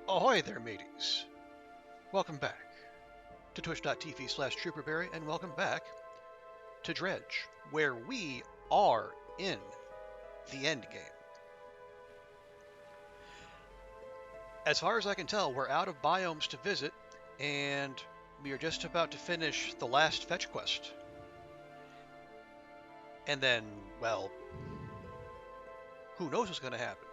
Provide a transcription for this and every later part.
Ahoy there, mateys! Welcome back to twitch.tv/trooperberry, and welcome back to Dredge, where we are in the end game. As far as I can tell, we're out of biomes to visit, and we are just about to finish the last fetch quest. And then, well, who knows what's going to happen.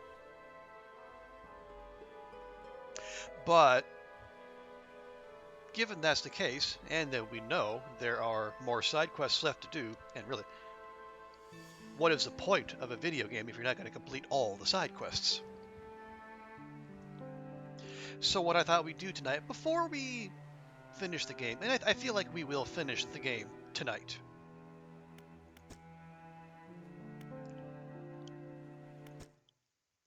But given that's the case, and that we know there are more side quests left to do, and really, what is the point of a video game if you're not going to complete all the side quests? So what I thought we'd do tonight, before we finish the game, and I feel like we will finish the game tonight.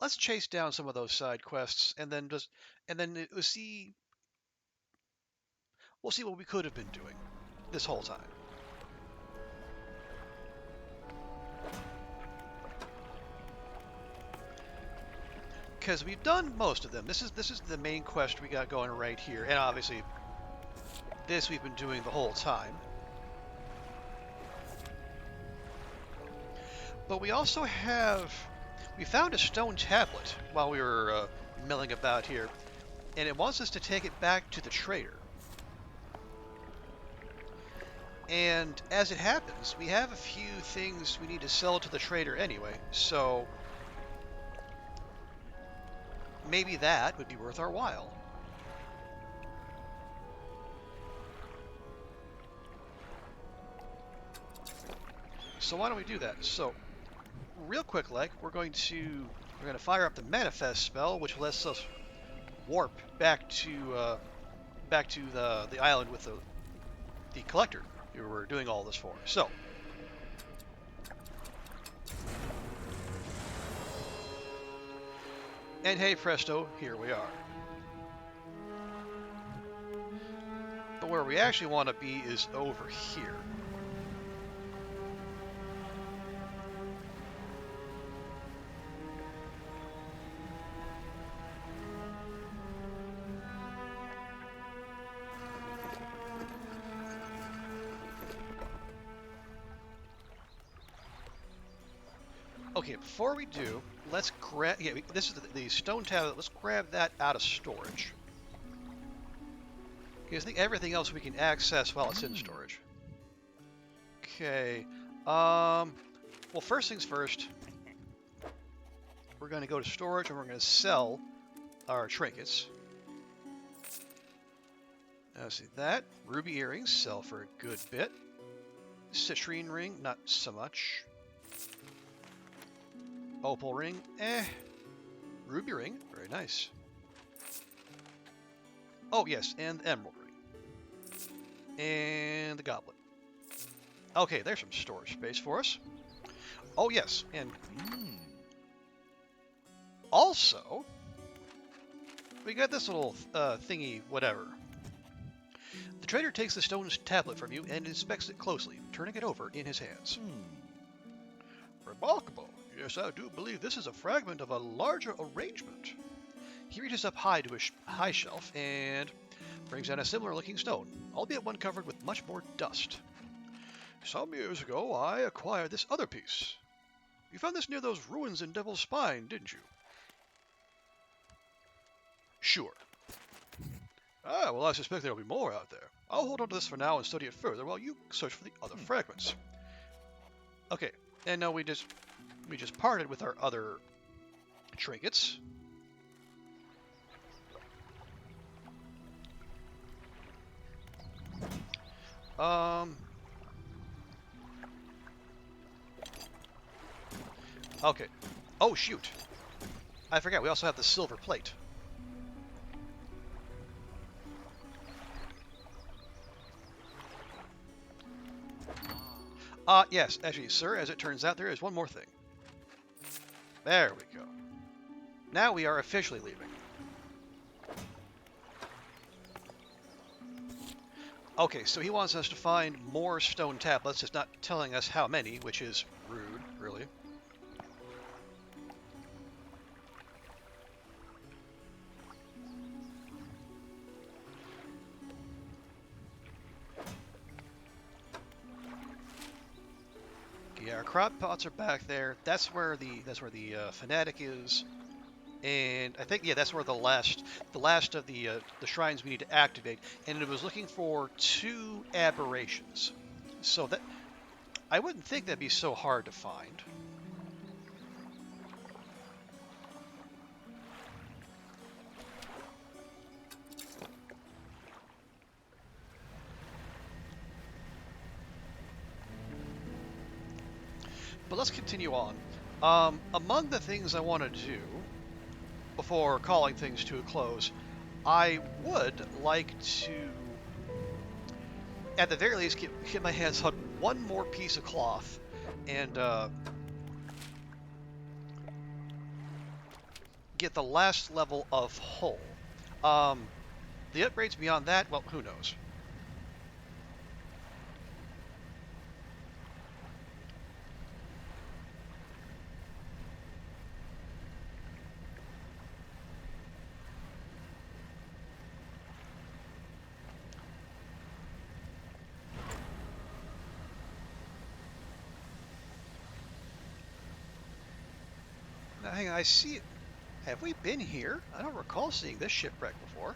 Let's chase down some of those side quests, and then we'll see what we could have been doing this whole time. Because we've done most of them. This is the main quest we got going right here, and obviously this we've been doing the whole time. But we also we found a stone tablet while we were milling about here, and it wants us to take it back to the trader. And as it happens, we have a few things we need to sell to the trader anyway, so maybe that would be worth our while. So why don't we do that? So, real quick, we're going to fire up the manifest spell, which lets us warp back to the island with the collector who we're doing all this for. So, and hey presto, here we are. But where we actually want to be is over here. Okay, before we do, let's grab... Yeah, this is the stone tablet. Let's grab that out of storage. Because I think everything else we can access while it's in storage. Okay. Well, first things first. We're going to go to storage and we're going to sell our trinkets. Let's see that. Ruby earrings sell for a good bit. Citrine ring, not so much. Opal ring, Ruby ring, very nice. Oh yes, and the emerald ring. And the goblet. Okay, there's some storage space for us. Oh yes, and also, we got this little thingy, whatever. The trader takes the stone tablet from you and inspects it closely, turning it over in his hands. Remarkable. Yes, I do believe this is a fragment of a larger arrangement. He reaches up high to a high shelf and brings out a similar-looking stone, albeit one covered with much more dust. Some years ago, I acquired this other piece. You found this near those ruins in Devil's Spine, didn't you? Sure. Ah, well, I suspect there will be more out there. I'll hold on to this for now and study it further while you search for the other fragments. Okay, and now we just parted with our other trinkets. Okay. Oh, shoot. I forgot, we also have the silver plate. Yes, actually, sir, as it turns out, there is one more thing. There we go. Now we are officially leaving. Okay, so he wants us to find more stone tablets. It's not telling us how many, which is rude, really. our crop pots are back there. That's where the fanatic is, and I think, yeah, that's where the last of the shrines we need to activate. And it was looking for 2 aberrations, so that I wouldn't think that'd be so hard to find. But let's continue on. Among the things I want to do before calling things to a close, I would like to, at the very least, get my hands on one more piece of cloth and get the last level of hull. The upgrades beyond that, well, who knows? Now, hang on, I see it. Have we been here? I don't recall seeing this shipwreck before.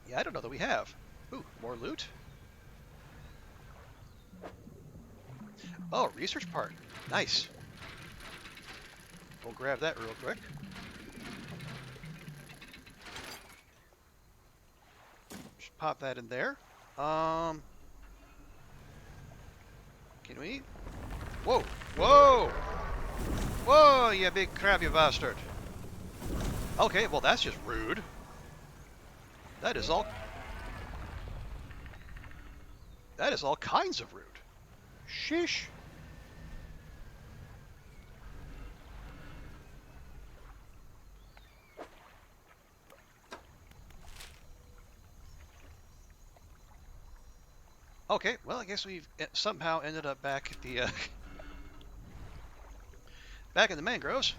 Yeah, I don't know that we have. Ooh, more loot. Oh, research part. Nice. We'll grab that real quick. Just pop that in there. Can we? Whoa! Whoa! Whoa, you big crabby bastard. Okay, well that's just rude. That is all kinds of rude. Sheesh. Okay, well I guess we've somehow ended up back at the back in the mangroves.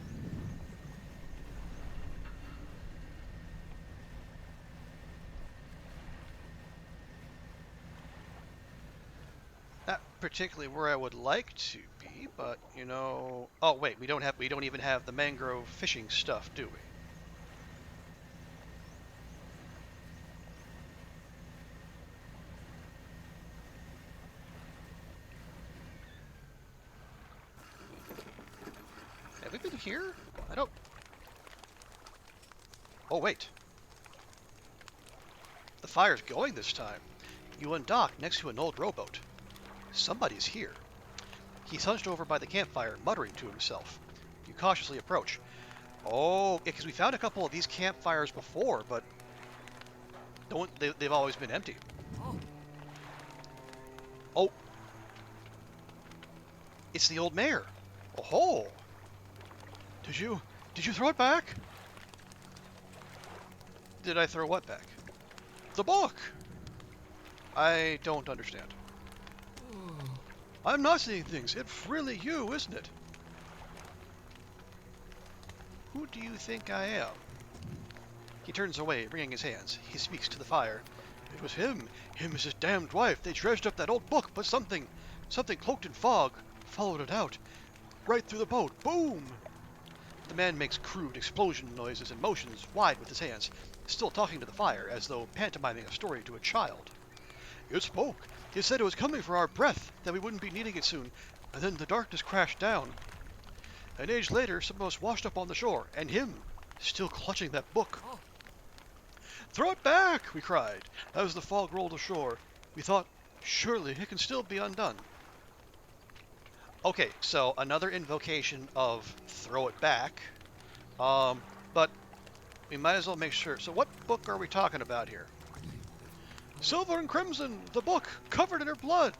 Not particularly where I would like to be, but you know. Oh wait, we don't even have the mangrove fishing stuff, do we? Have we been here? I don't. Oh wait. The fire's going this time. You undock next to an old rowboat. Somebody's here. He's hunched over by the campfire, muttering to himself. You cautiously approach. Oh, because we found a couple of these campfires before, but they've always been empty. Oh, it's the old mare. Oh, did you throw it back? Did I throw what back? The book. I don't understand. I'm not seeing things. It's really you, isn't it? Who do you think I am? He turns away, wringing his hands. He speaks to the fire. It was him and his damned wife. They dredged up that old book, but something cloaked in fog followed it out. Right through the boat. Boom! The man makes crude explosion noises and motions wide with his hands, still talking to the fire, as though pantomiming a story to a child. It spoke. It said it was coming for our breath, that we wouldn't be needing it soon, and then the darkness crashed down. An age later, some of us washed up on the shore, and him, still clutching that book. Throw it back, we cried, as the fog rolled ashore. We thought, surely it can still be undone. Okay, so another invocation of throw it back, but we might as well make sure. So what book are we talking about here? Silver and Crimson, the book, covered in her blood.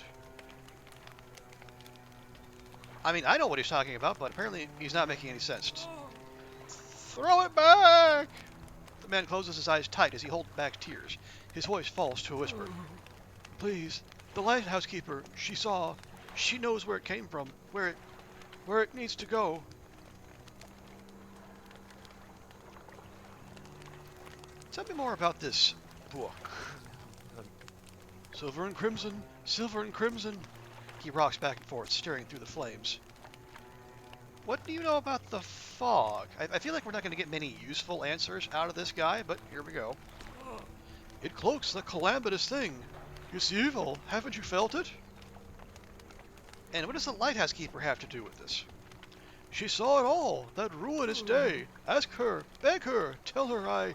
I mean, I know what he's talking about, but apparently he's not making any sense. Throw it back! The man closes his eyes tight as he holds back tears. His voice falls to a whisper. Please, the lighthouse keeper, she knows where it came from, where it needs to go. Tell me more about this book. silver and crimson. He rocks back and forth, staring through the flames. What do you know about the fog? I feel like we're not going to get many useful answers out of this guy, but here we go. It cloaks the calamitous thing. It's evil. Haven't you felt it? And what does the lighthouse keeper have to do with this? She saw it all, that ruinous day. Ask her, beg her, tell her I...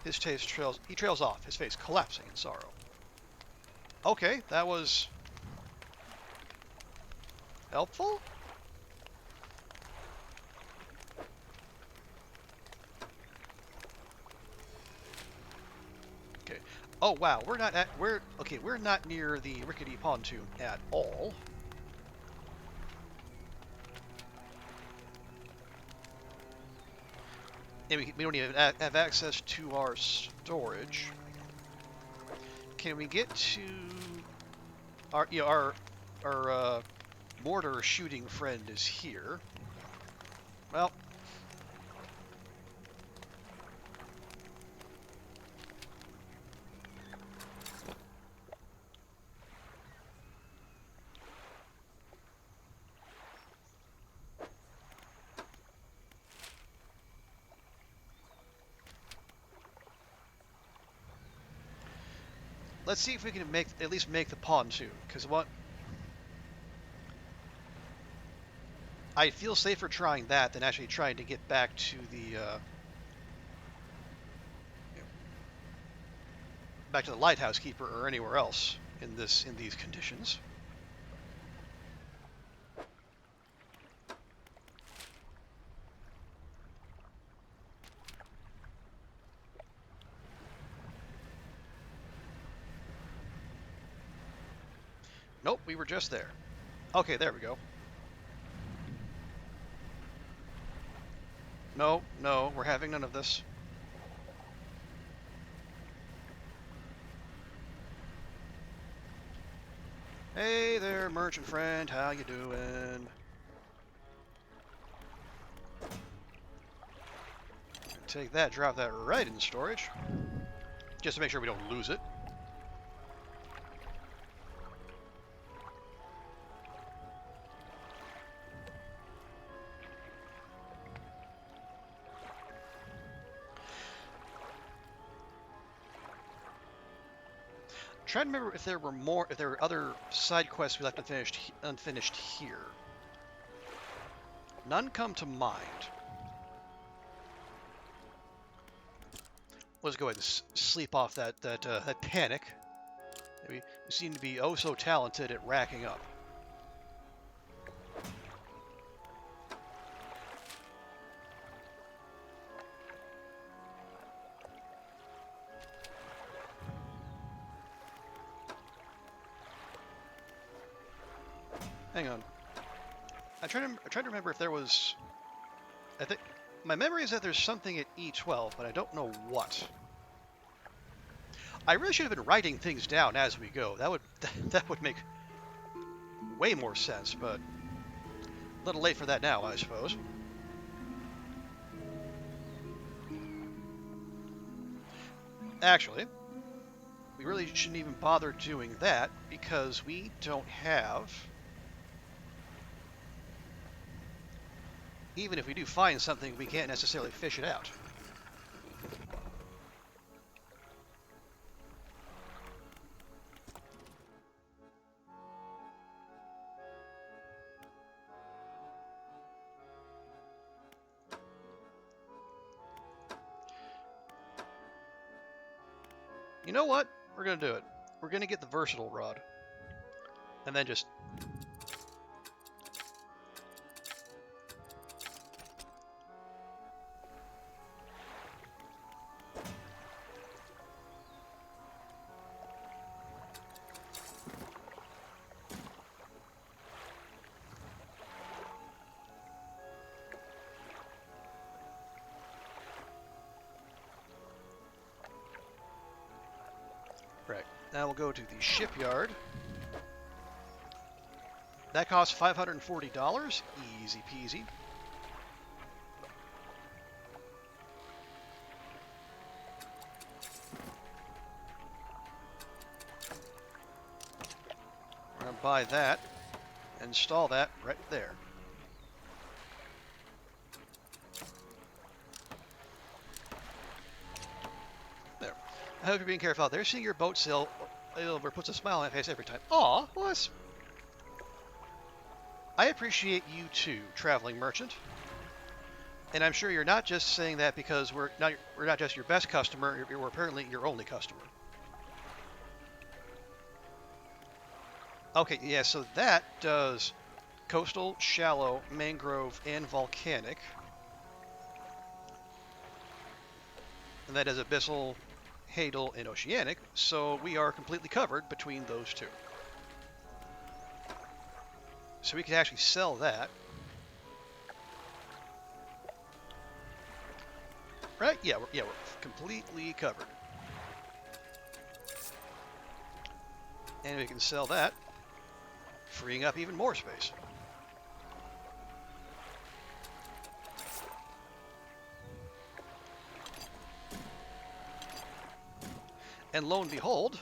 He trails off, his face collapsing in sorrow. Okay, that was... helpful? Okay. Oh wow, we're not near the rickety pontoon at all. And we don't even have access to our storage. Can we get to our mortar shooting friend is here? Well, let's see if we can at least make the pontoon, because what I feel safer trying that than actually trying to get back to the lighthouse keeper or anywhere else in these conditions. Nope, we were just there. Okay, there we go. No, we're having none of this. Hey there, merchant friend, how you doing? Take that, drop that right in storage. Just to make sure we don't lose it. Trying to remember if there were other side quests we left unfinished here. None come to mind. Let's go ahead and sleep off that panic. We seem to be oh so talented at racking up. Hang on. I'm trying to remember if there was... I think my memory is that there's something at E12, but I don't know what. I really should have been writing things down as we go. That would make way more sense, but a little late for that now, I suppose. Actually, we really shouldn't even bother doing that because we don't have... Even if we do find something, we can't necessarily fish it out. You know what? We're going to do it. We're going to get the versatile rod. And then just... Right. Now we'll go to the shipyard. That costs $540. Easy peasy. buy that, install that right there. There. I hope you're being careful out there. Seeing your boat sail over puts a smile on my face every time. Aw, what? I appreciate you too, traveling merchant. And I'm sure you're not just saying that because we're not just your best customer, we're apparently your only customer. Okay, yeah, so that does coastal, shallow, mangrove, and volcanic. And that is abyssal, hadal, and oceanic, so we are completely covered between those two. So we can actually sell that. Right? Yeah, we're completely covered. And we can sell that, freeing up even more space. And lo and behold,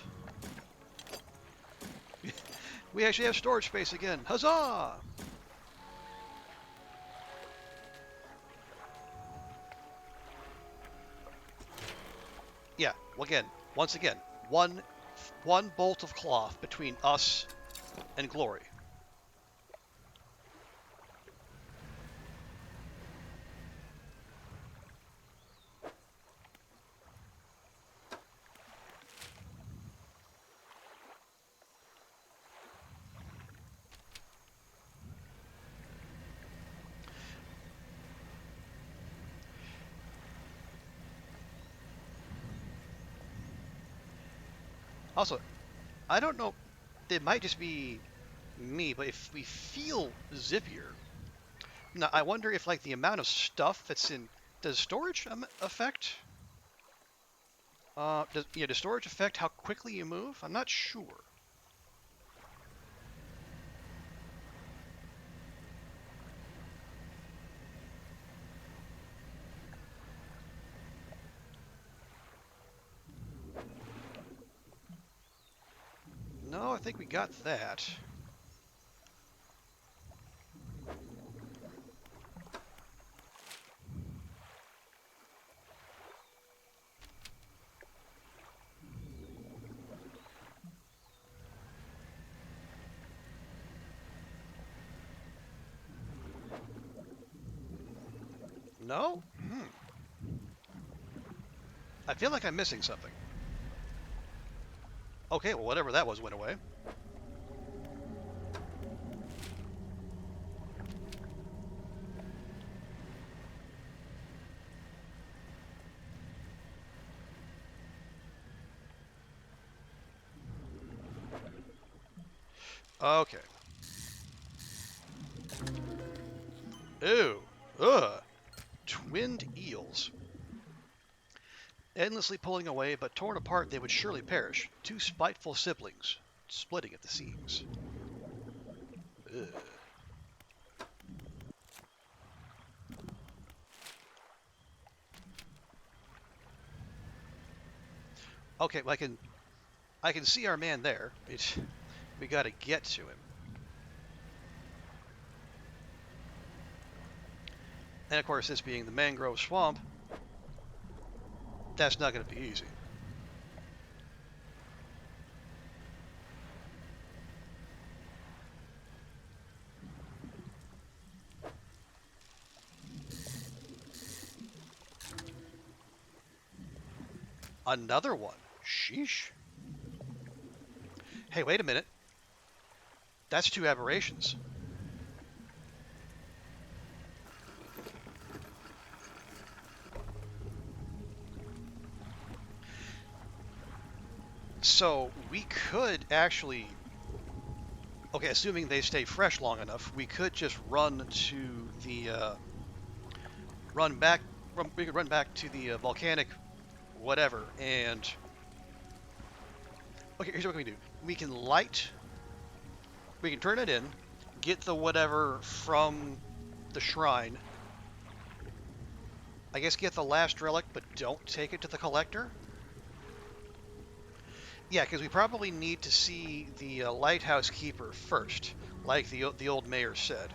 we actually have storage space again. Huzzah! Yeah, well, once again, one bolt of cloth between us and glory. Also, I don't know, it might just be me, but if we feel zippier, now I wonder if like the amount of stuff that's in, does storage affect? Does storage affect how quickly you move? I'm not sure. No, I think we got that. No? I feel like I'm missing something. Okay, well, whatever that was went away. Okay. Ew. Ugh. Twinned eels. Endlessly pulling away, but torn apart they would surely perish. Two spiteful siblings, splitting at the seams. Ugh. Okay, well, I can see our man there. We gotta get to him. And of course, this being the mangrove swamp, that's not gonna be easy. Another one. Sheesh. Hey, wait a minute. That's two aberrations. So we could actually, okay, assuming they stay fresh long enough, we could just run to the we could run back to the volcanic whatever, and okay, here's what we can do. We can turn it in, get the whatever from the shrine. I guess get the last relic, but don't take it to the collector. Yeah, because we probably need to see the lighthouse keeper first, like the old mayor said.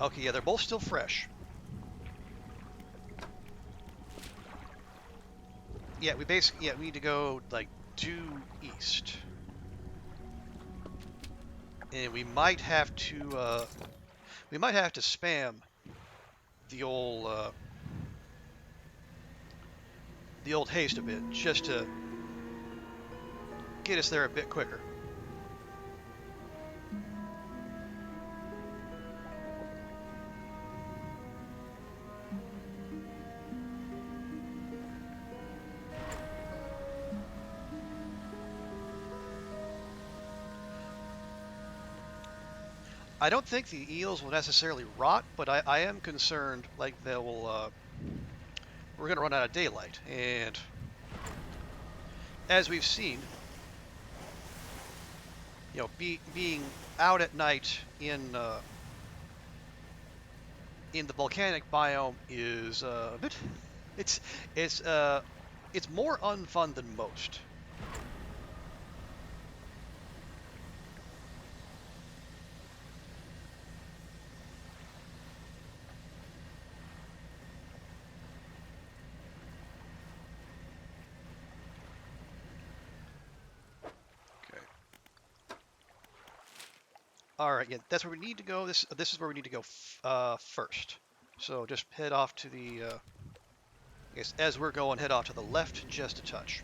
Okay, yeah, they're both still fresh. Yeah, we need to go like due east, and we might have to spam the old uh, the old haste a bit just to get us there a bit quicker. I don't think the eels will necessarily rot, but I am concerned like they will. We're gonna run out of daylight, and as we've seen, being out at night in the volcanic biome is a bit. It's it's uh it's more unfun than most. Okay. All right. Yeah, that's where we need to go. This is where we need to go first. So just head off to the. I guess as we're going, head off to the left just a touch.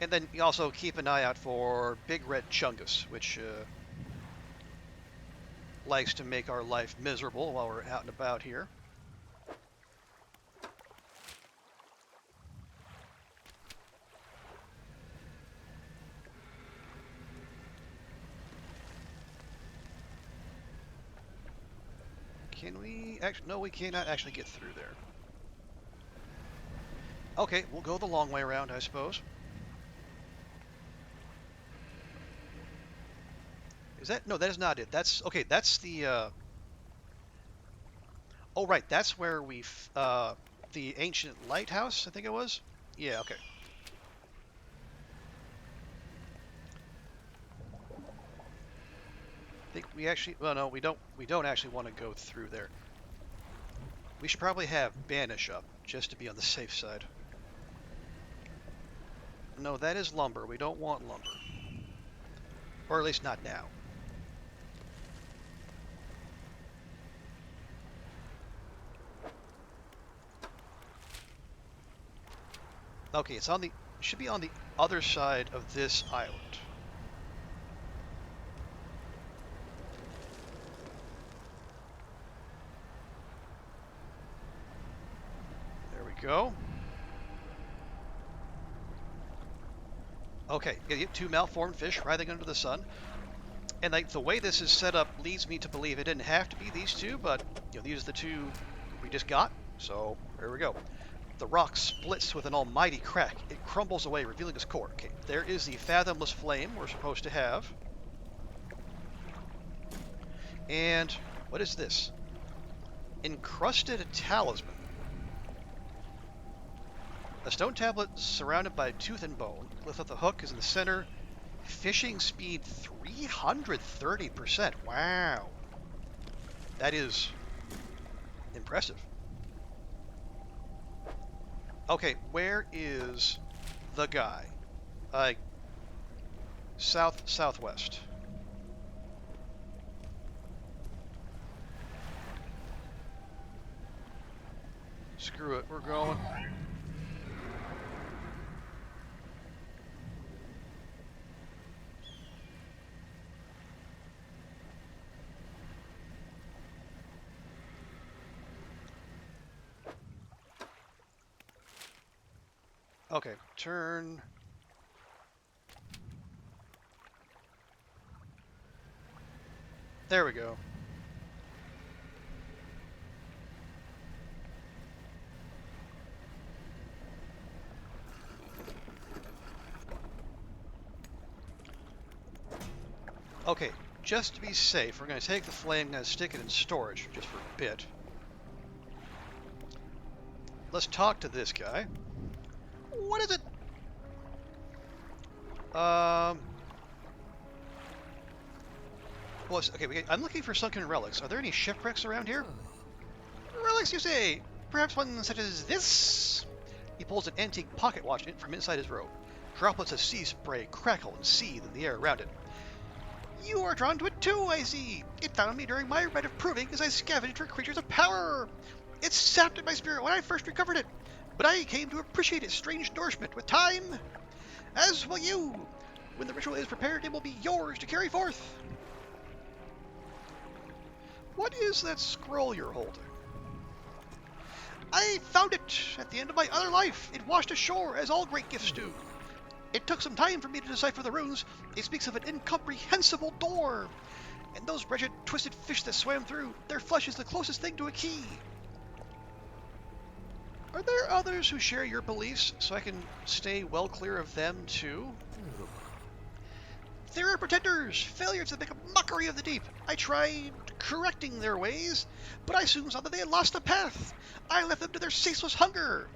And then you also keep an eye out for big red chungus, which likes to make our life miserable while we're out and about here. Can we actually? No, we cannot actually get through there. Okay, we'll go the long way around, I suppose. Is that? No, that is not it. That's okay. That's the. Oh, right. That's where the ancient lighthouse, I think it was. Yeah. Okay. I think we actually. Well, no, we don't. We don't actually want to go through there. We should probably have banish up just to be on the safe side. No, that is lumber. We don't want lumber, or at least not now. Okay, it's on the. Should be on the other side of this island. There we go. Okay, you get two malformed fish writhing under the sun. And like the way this is set up leads me to believe it didn't have to be these two, but these are the two we just got. So there we go. The rock splits with an almighty crack. It crumbles away, revealing its core. Okay, there is the fathomless flame we're supposed to have. And what is this? Encrusted talisman. A stone tablet surrounded by tooth and bone. Lift up the hook is in the center. Fishing speed 330%. Wow. That is impressive. Okay, where is the guy? Southwest. Screw it, we're going. Okay, turn. There we go. Okay, just to be safe, we're going to take the flame and stick it in storage just for a bit. Let's talk to this guy. What is it? Well, okay, I'm looking for sunken relics. Are there any shipwrecks around here? Relics, you say? Perhaps one such as this? He pulls an antique pocket watch from inside his robe. Droplets of sea spray crackle and seethe in the air around it. You are drawn to it too, I see. It found me during my rite of proving as I scavenged for creatures of power. It sapped at my spirit when I first recovered it, but I came to appreciate its strange nourishment with time. As will you. When the ritual is prepared, it will be yours to carry forth. What is that scroll you're holding? I found it at the end of my other life. It washed ashore, as all great gifts do. It took some time for me to decipher the runes. It speaks of an incomprehensible door. And those wretched, twisted fish that swam through, their flesh is the closest thing to a key. Are there others who share your beliefs, so I can stay well clear of them, too? There are pretenders, failures that make a mockery of the deep. I tried correcting their ways, but I soon saw that they had lost a path. I left them to their ceaseless hunger.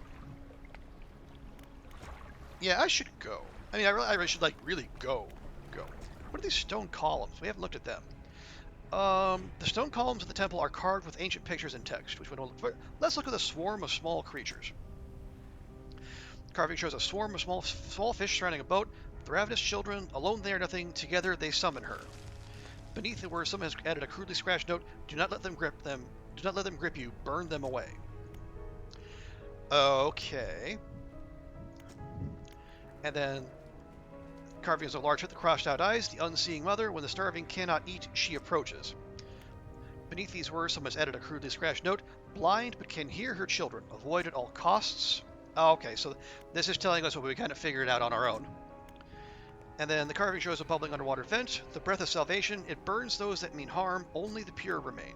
Yeah, I should go. I mean, I really should, like, really go. What are these stone columns? We haven't looked at them. The stone columns of the temple are carved with ancient pictures and text, which let's look at the swarm of small creatures. The carving shows a swarm of small fish surrounding a boat. The ravenous children, alone they are nothing, together they summon her. Beneath the word, someone has added a crudely scratched note, do not let them grip you, burn them away. Okay. And then, carvings of a large head with crossed out eyes, the unseeing mother, when the starving cannot eat, she approaches. Beneath these words, someone has added a crudely scratched note, blind but can hear her children, avoid at all costs. Okay, so this is telling us what we kind of figured out on our own. And then the carving shows a bubbling underwater vent, the breath of salvation, it burns those that mean harm, only the pure remain.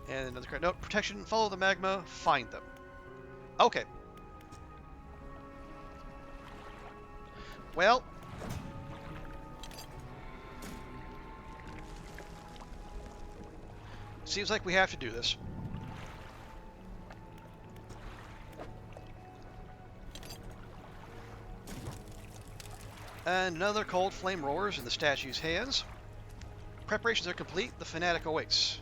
And another note, protection, follow the magma, find them. Okay. Well. Seems like we have to do this. And another cold flame roars in the statue's hands. Preparations are complete. The fanatic awaits.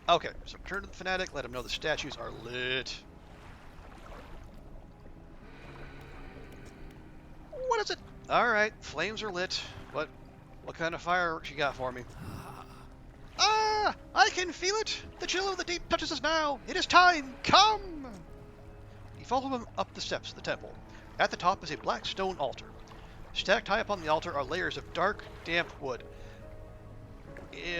Okay, so return to the fanatic. Let him know the statues are lit. What is it? All right, flames are lit. What kind of fireworks you got for me? Ah! I can feel it! The chill of the deep touches us now! It is time! Come! You follow him up the steps of the temple. At the top is a black stone altar. Stacked high upon the altar are layers of dark, damp wood.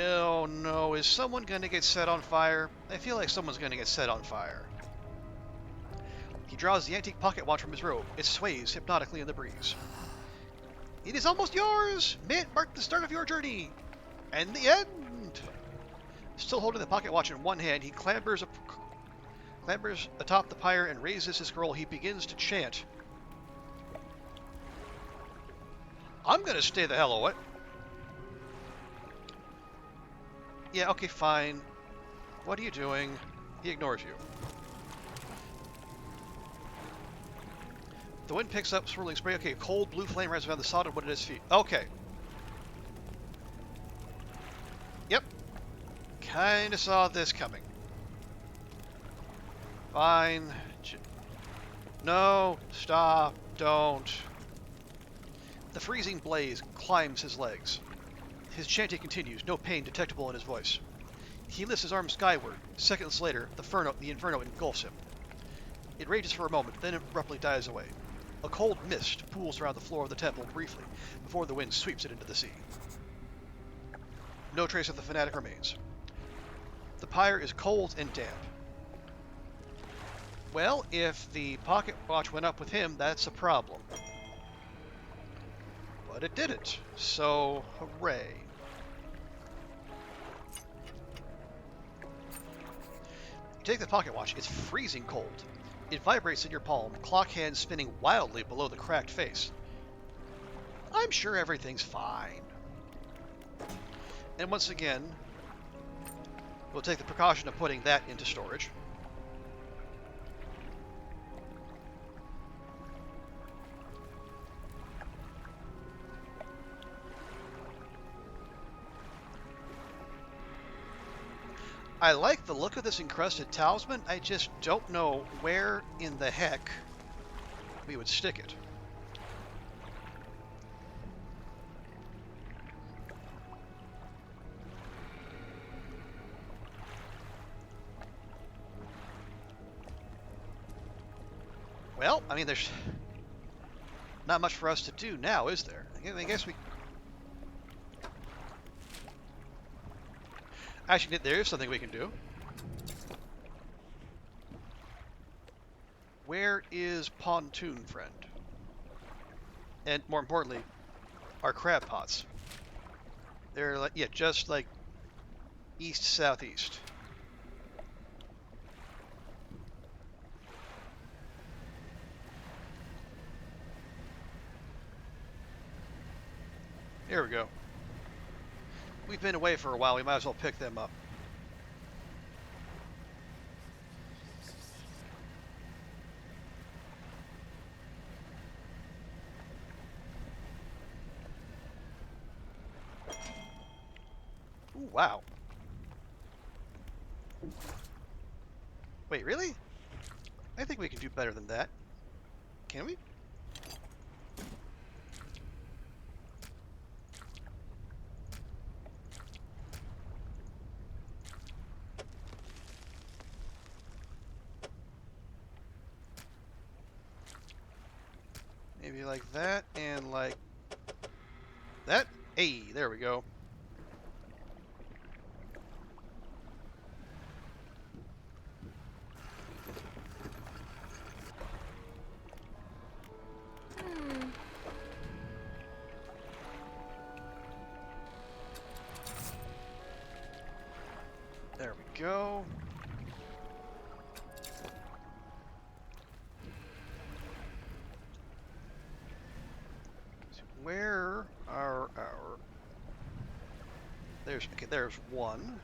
Oh no, is someone gonna get set on fire? I feel like someone's gonna get set on fire. He draws the antique pocket watch from his robe. It sways hypnotically in the breeze. It is almost yours! May it mark the start of your journey! And the end! Still holding the pocket watch in one hand, he clambers atop the pyre and raises his scroll. He begins to chant. I'm gonna stay the hell away. Yeah, okay, fine. What are you doing? He ignores you. The wind picks up, swirling spray. Okay, a cold blue flame rises around the solid wood at his feet. Okay. Yep. Kinda saw this coming. Fine. No, stop, don't. The freezing blaze climbs his legs. His chanting continues, no pain detectable in his voice. He lifts his arms skyward. Seconds later, the inferno engulfs him. It rages for a moment, then abruptly dies away. A cold mist pools around the floor of the temple briefly, before the wind sweeps it into the sea. No trace of the fanatic remains. The pyre is cold and damp. Well, if the pocket watch went up with him, that's a problem. But it didn't, so hooray. You take the pocket watch, it's freezing cold. It vibrates in your palm, clock hands spinning wildly below the cracked face. I'm sure everything's fine. And once again, we'll take the precaution of putting that into storage. I like the look of this encrusted talisman. I just don't know where in the heck we would stick it. Well, I mean, there's not much for us to do now, is there? I guess we... Actually, there is something we can do. Where is Pontoon Friend? And more importantly, our crab pots. They're like, yeah, just like east-southeast. Here we go. We've been away for a while, we might as well pick them up. Ooh, wow. Wait, really? I think we can do better than that. Can we? Maybe like that and like that. Hey, there we go. There we go. So where are our... There's, okay, there's one.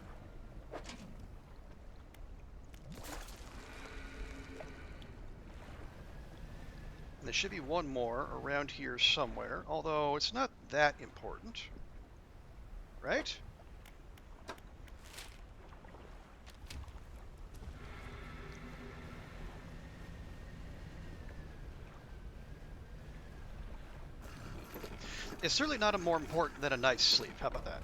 And there should be one more around here somewhere, although it's not that important, right? It's certainly not more important than a night's sleep. How about that?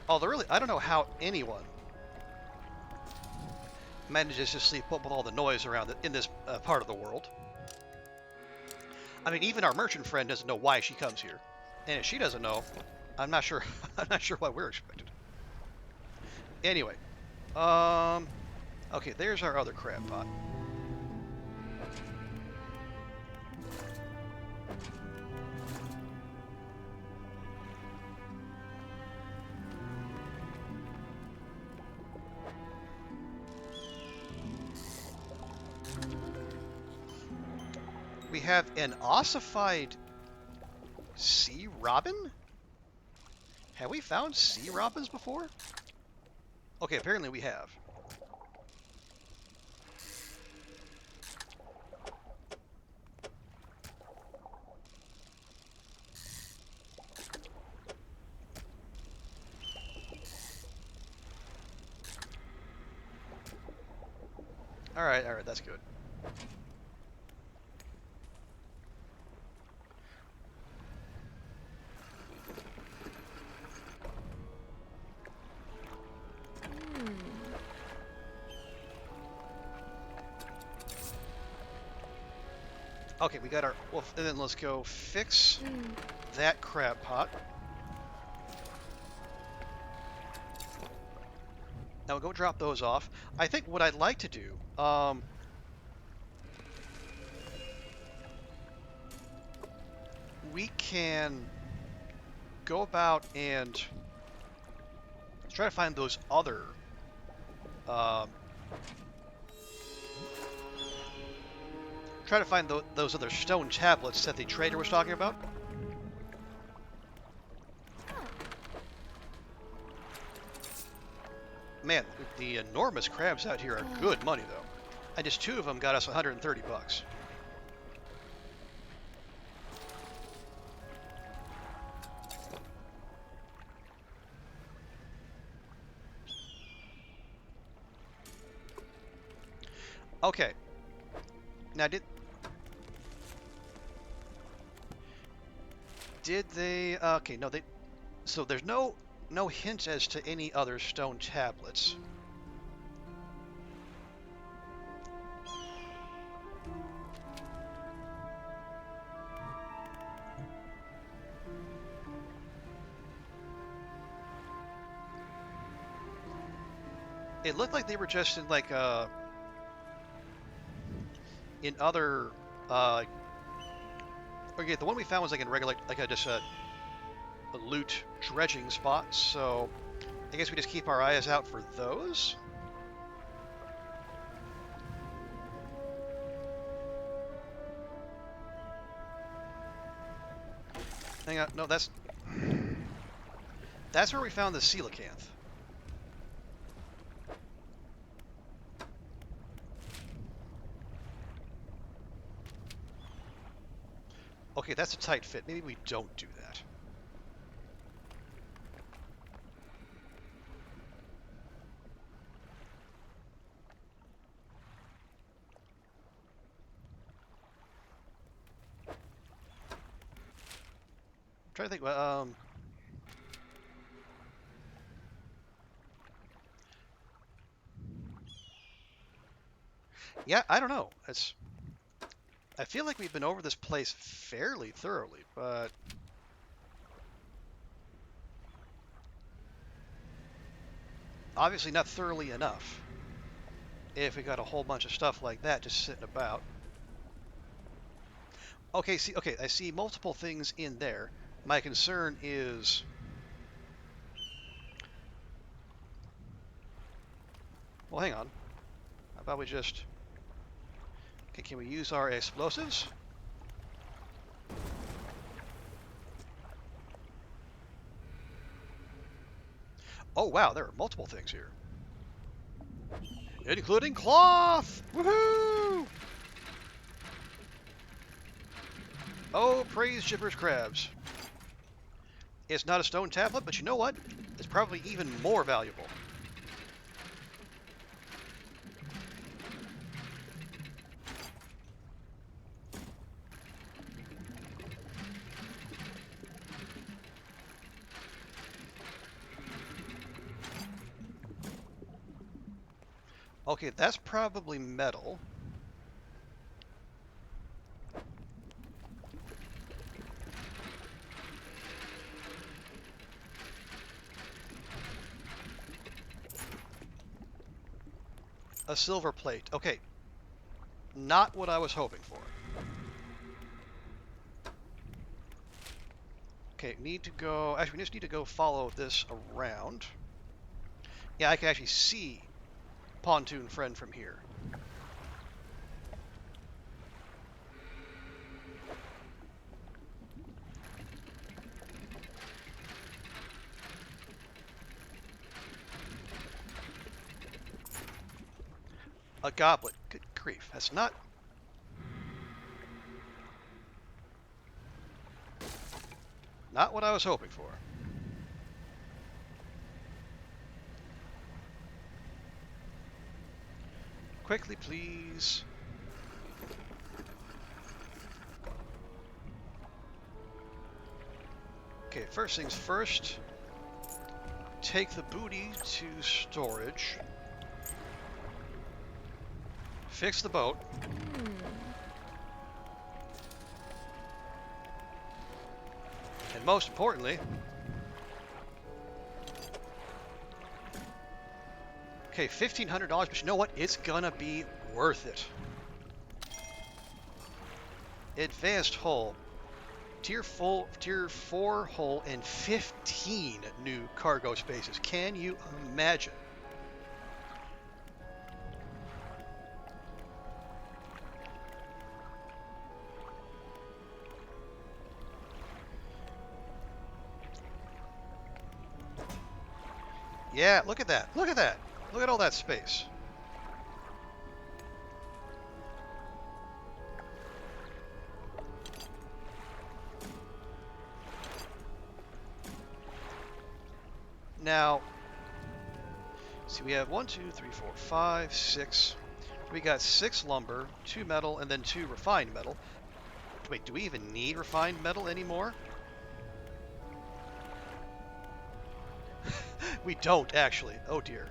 Although really, I don't know how anyone manages to sleep up with all the noise around it in this part of the world. I mean, even our merchant friend doesn't know why she comes here, and if she doesn't know, I'm not sure. I'm not sure why we're expected. Anyway, okay, there's our other crab pot. We have an ossified sea robin? Have we found sea robins before? Okay, apparently we have. Alright, that's good. Okay, we got our wolf, and then let's go fix that crab pot. Now we'll go drop those off. I think what I'd like to do, we can go about and try to find those other um, those other stone tablets that the trader was talking about. Man, the enormous crabs out here are good money, though. And just 2 of them got us 130 bucks. Okay. Now, did they? Okay, no, they. So there's no hint as to any other stone tablets. It looked like they were just in like in other okay, the one we found was like in regular like a loot dredging spot, so I guess we just keep our eyes out for those. Hang on, no, that's where we found the coelacanth. Okay, that's a tight fit. Maybe we don't do that. I'm trying to think. Yeah, I don't know. I feel like we've been over this place fairly thoroughly, but obviously not thoroughly enough. If we got a whole bunch of stuff like that just sitting about. Okay, I see multiple things in there. My concern is well, hang on. How about we just okay, can we use our explosives? Oh wow, there are multiple things here. Including cloth! Woohoo! Oh, praise Jibber's crabs. It's not a stone tablet, but you know what? It's probably even more valuable. Okay, that's probably metal. A silver plate. Okay. Not what I was hoping for. Okay, need to go... Actually, we just need to go follow this around. Yeah, I can actually see Pontoon Friend from here. A goblet. Good grief. That's not... Not what I was hoping for. Quickly, please. Okay, first things first. Take the booty to storage. Fix the boat. And most importantly, okay, $1,500, but you know what? It's gonna be worth it. Advanced hull. Tier 4 hull and 15 new cargo spaces. Can you imagine? Yeah, look at that. Look at that. Look at all that space. Now, see, we have 1, 2, 3, 4, 5, 6. We got 6 lumber, 2 metal, and then 2 refined metal. Wait, do we even need refined metal anymore? We don't, actually. Oh, dear.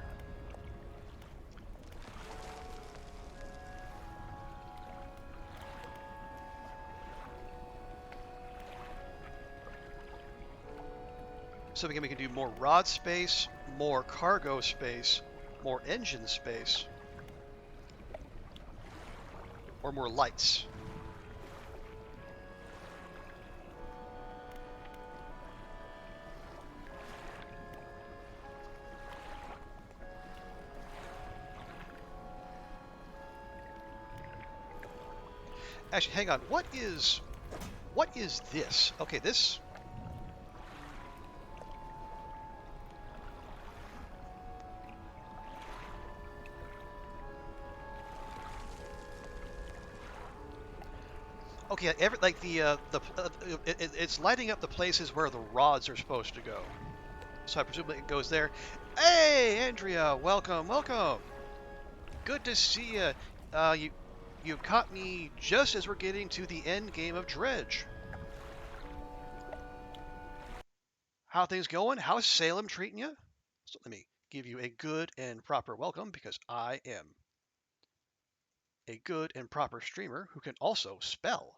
So we can do more rod space, more cargo space, more engine space, or more lights. Actually, hang on. What is this? Okay, this. Okay, it's lighting up the places where the rods are supposed to go. So I presume it goes there. Hey, Andrea, welcome, welcome. Good to see you. You caught me just as we're getting to the end game of Dredge. How things going? How's Salem treating you? So let me give you a good and proper welcome because I am a good and proper streamer who can also spell.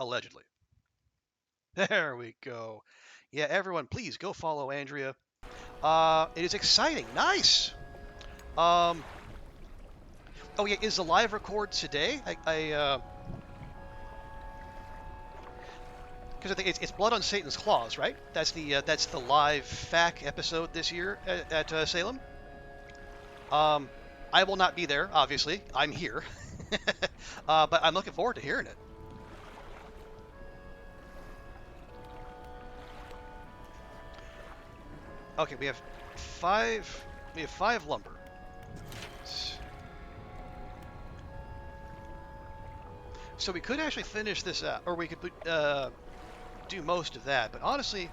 Allegedly. There we go. Yeah, everyone, please go follow Andrea. It is exciting. Nice. Oh yeah, is the live record today? Because I think it's Blood on Satan's Claws, right? That's the live FAQ episode this year at Salem. I will not be there, obviously. I'm here, but I'm looking forward to hearing it. Okay, we have 5. We have 5 lumber. So we could actually finish this out, or we could do most of that. But honestly,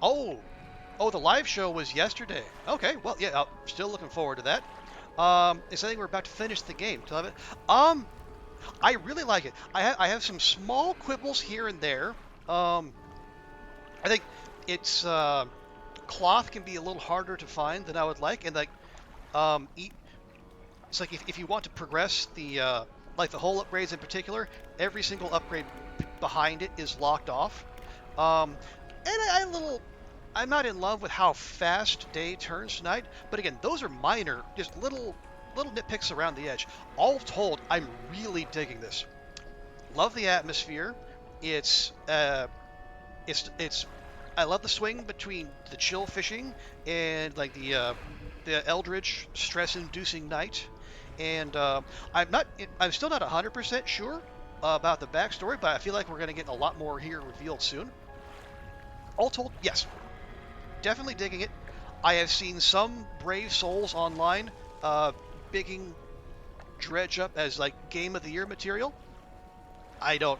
oh, the live show was yesterday. Okay, well, yeah, still looking forward to that. It's I think we're about to finish the game. I really like it. I have some small quibbles here and there. I think it's cloth can be a little harder to find than I would like, and it's like if you want to progress the like the hull upgrades in particular, every single upgrade behind it is locked off. And I'm not in love with how fast day turns tonight, but again, those are minor, just little nitpicks around the edge. All told, I'm really digging this. Love the atmosphere. It's I love the swing between the chill fishing and like the eldritch stress-inducing night. And I'm still not 100% sure about the backstory, but I feel like we're going to get a lot more here revealed soon. All told, yes, definitely digging it. I have seen some brave souls online bigging Dredge up as like Game of the Year material. I don't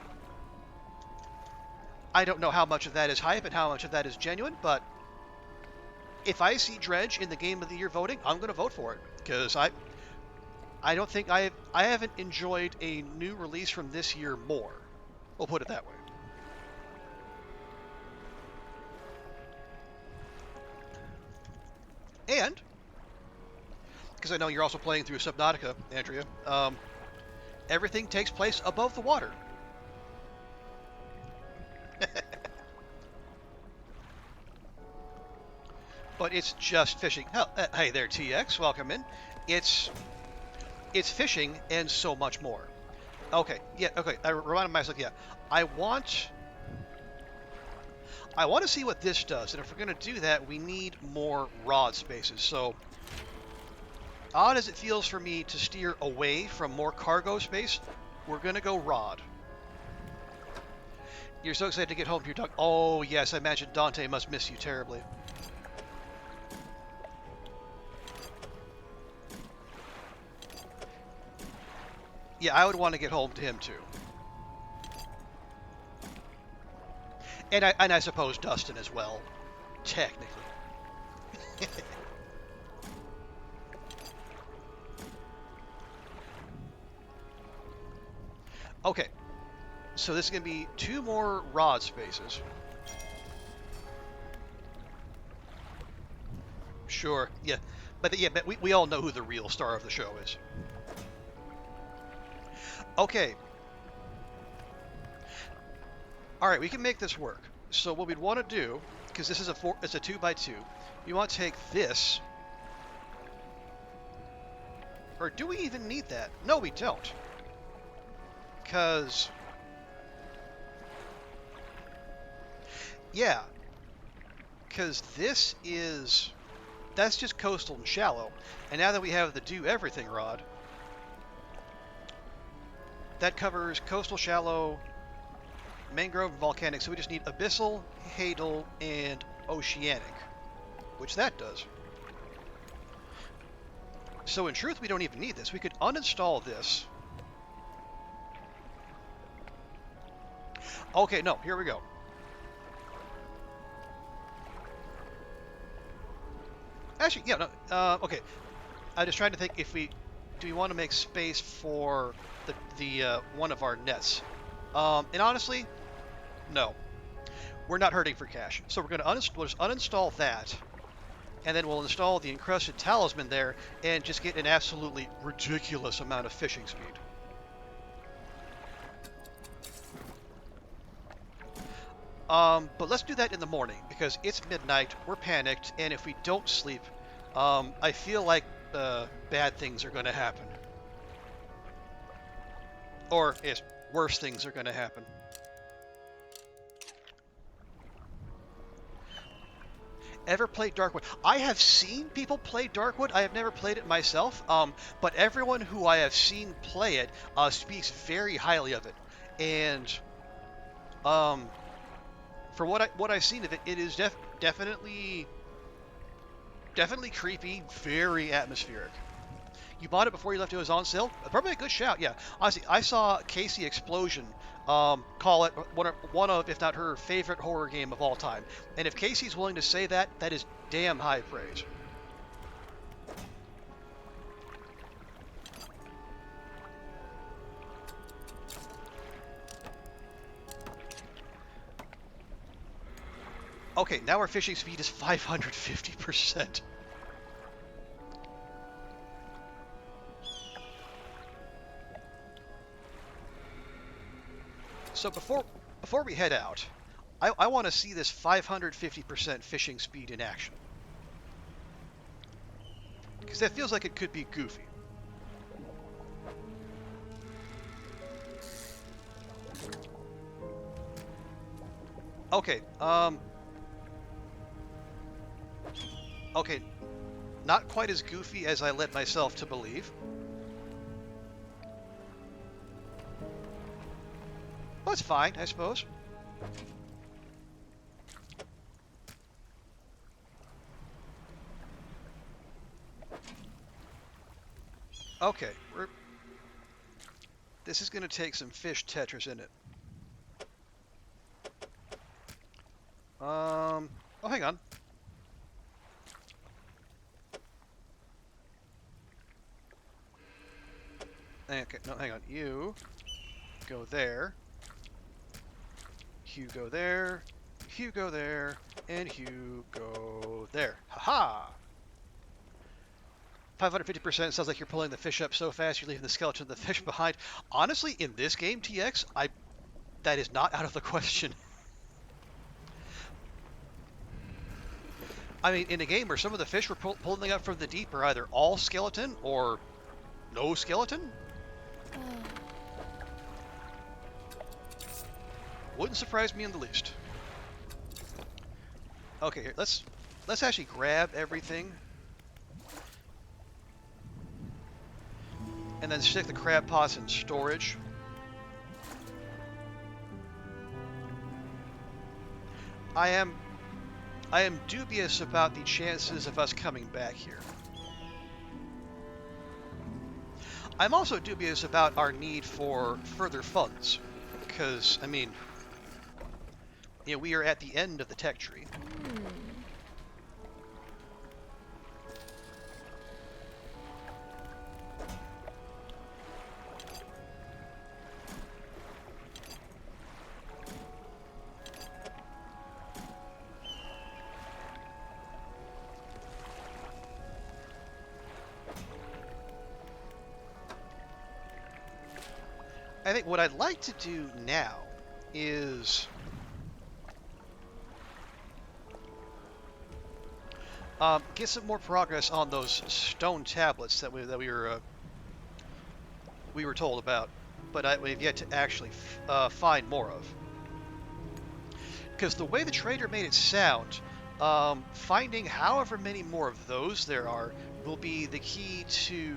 know how much of that is hype and how much of that is genuine, but if I see Dredge in the Game of the Year voting, I'm going to vote for it because I don't think I haven't enjoyed a new release from this year more. We'll put it that way. And because I know you're also playing through Subnautica, Andrea, everything takes place above the water. But it's just fishing. Hell, hey there, TX. Welcome in. It's It's fishing and so much more. Okay, yeah, okay. I reminded myself, yeah. I want to see what this does, and if we're going to do that, we need more rod spaces. So, odd as it feels for me to steer away from more cargo space, we're going to go rod. You're so excited to get home to your dog. Oh, yes, I imagine Dante must miss you terribly. Yeah, I would want to get home to him, too. And I suppose Dustin as well, technically. Okay, so this is going to be 2 more rod spaces. Sure, yeah. But we all know who the real star of the show is. Okay. All right, we can make this work. So what we'd want to do, because this is it's a 2x2, we want to take this. Or do we even need that? No, we don't. Because yeah, because that's just coastal and shallow. And now that we have the do everything rod, that covers coastal, shallow, mangrove, and volcanic. So we just need abyssal, hadal, and oceanic, which that does. So in truth, we don't even need this. We could uninstall this. Okay, no, here we go. Actually, yeah, no, okay. I'm just trying to think if do we want to make space for the one of our nets? And honestly, no. We're not hurting for cash. So we're going to we'll just uninstall that, and then we'll install the encrusted talisman there and just get an absolutely ridiculous amount of fishing speed. But let's do that in the morning, because it's midnight, we're panicked, and if we don't sleep, I feel like bad things are going to happen. Or, yes, worse things are going to happen. Ever played Darkwood? I have seen people play Darkwood. I have never played it myself, but everyone who I have seen play it speaks very highly of it. And for what I've seen of it, it is definitely creepy, very atmospheric. You bought it before you left it was on sale? Probably a good shout, yeah. Honestly, I saw Casey Explosion call it one of, if not her favorite horror game of all time. And if Casey's willing to say that, that is damn high praise. Okay, now our fishing speed is 550%. So before we head out, I want to see this 550% fishing speed in action. Because that feels like it could be goofy. Okay, okay, not quite as goofy as I led myself to believe. Well, it's fine, I suppose. Okay, this is going to take some fish Tetris in it. Oh, hang on. Okay, no, hang on. You go there. Hugh go there. Hugh go there. And Hugh go there. Haha! 550% sounds like you're pulling the fish up so fast you're leaving the skeleton of the fish behind. Honestly, in this game, TX, that is not out of the question. I mean, in a game where some of the fish we're pulling up from the deep are either all skeleton or No skeleton? Wouldn't surprise me in the least. Okay, here, let's actually grab everything and then stick the crab pots in storage. I am dubious about the chances of us coming back here. I'm also dubious about our need for further funds, because, I mean, you know, we are at the end of the tech tree. I think what I'd like to do now is get some more progress on those stone tablets that we were told about, but we've yet to actually find more of. Because the way the trader made it sound, finding however many more of those there are will be the key to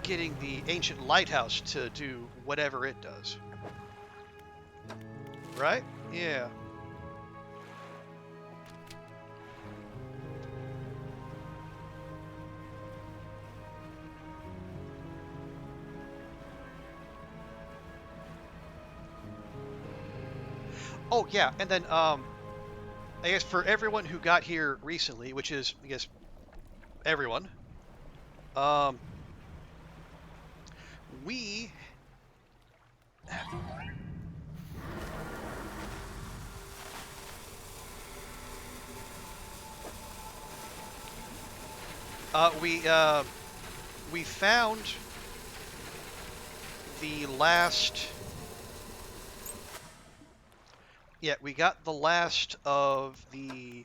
getting the ancient lighthouse to do whatever it does. Right? Yeah. Oh, yeah, and then, I guess for everyone who got here recently, which is, I guess, everyone, we we found the last. Yeah, we got the last of the.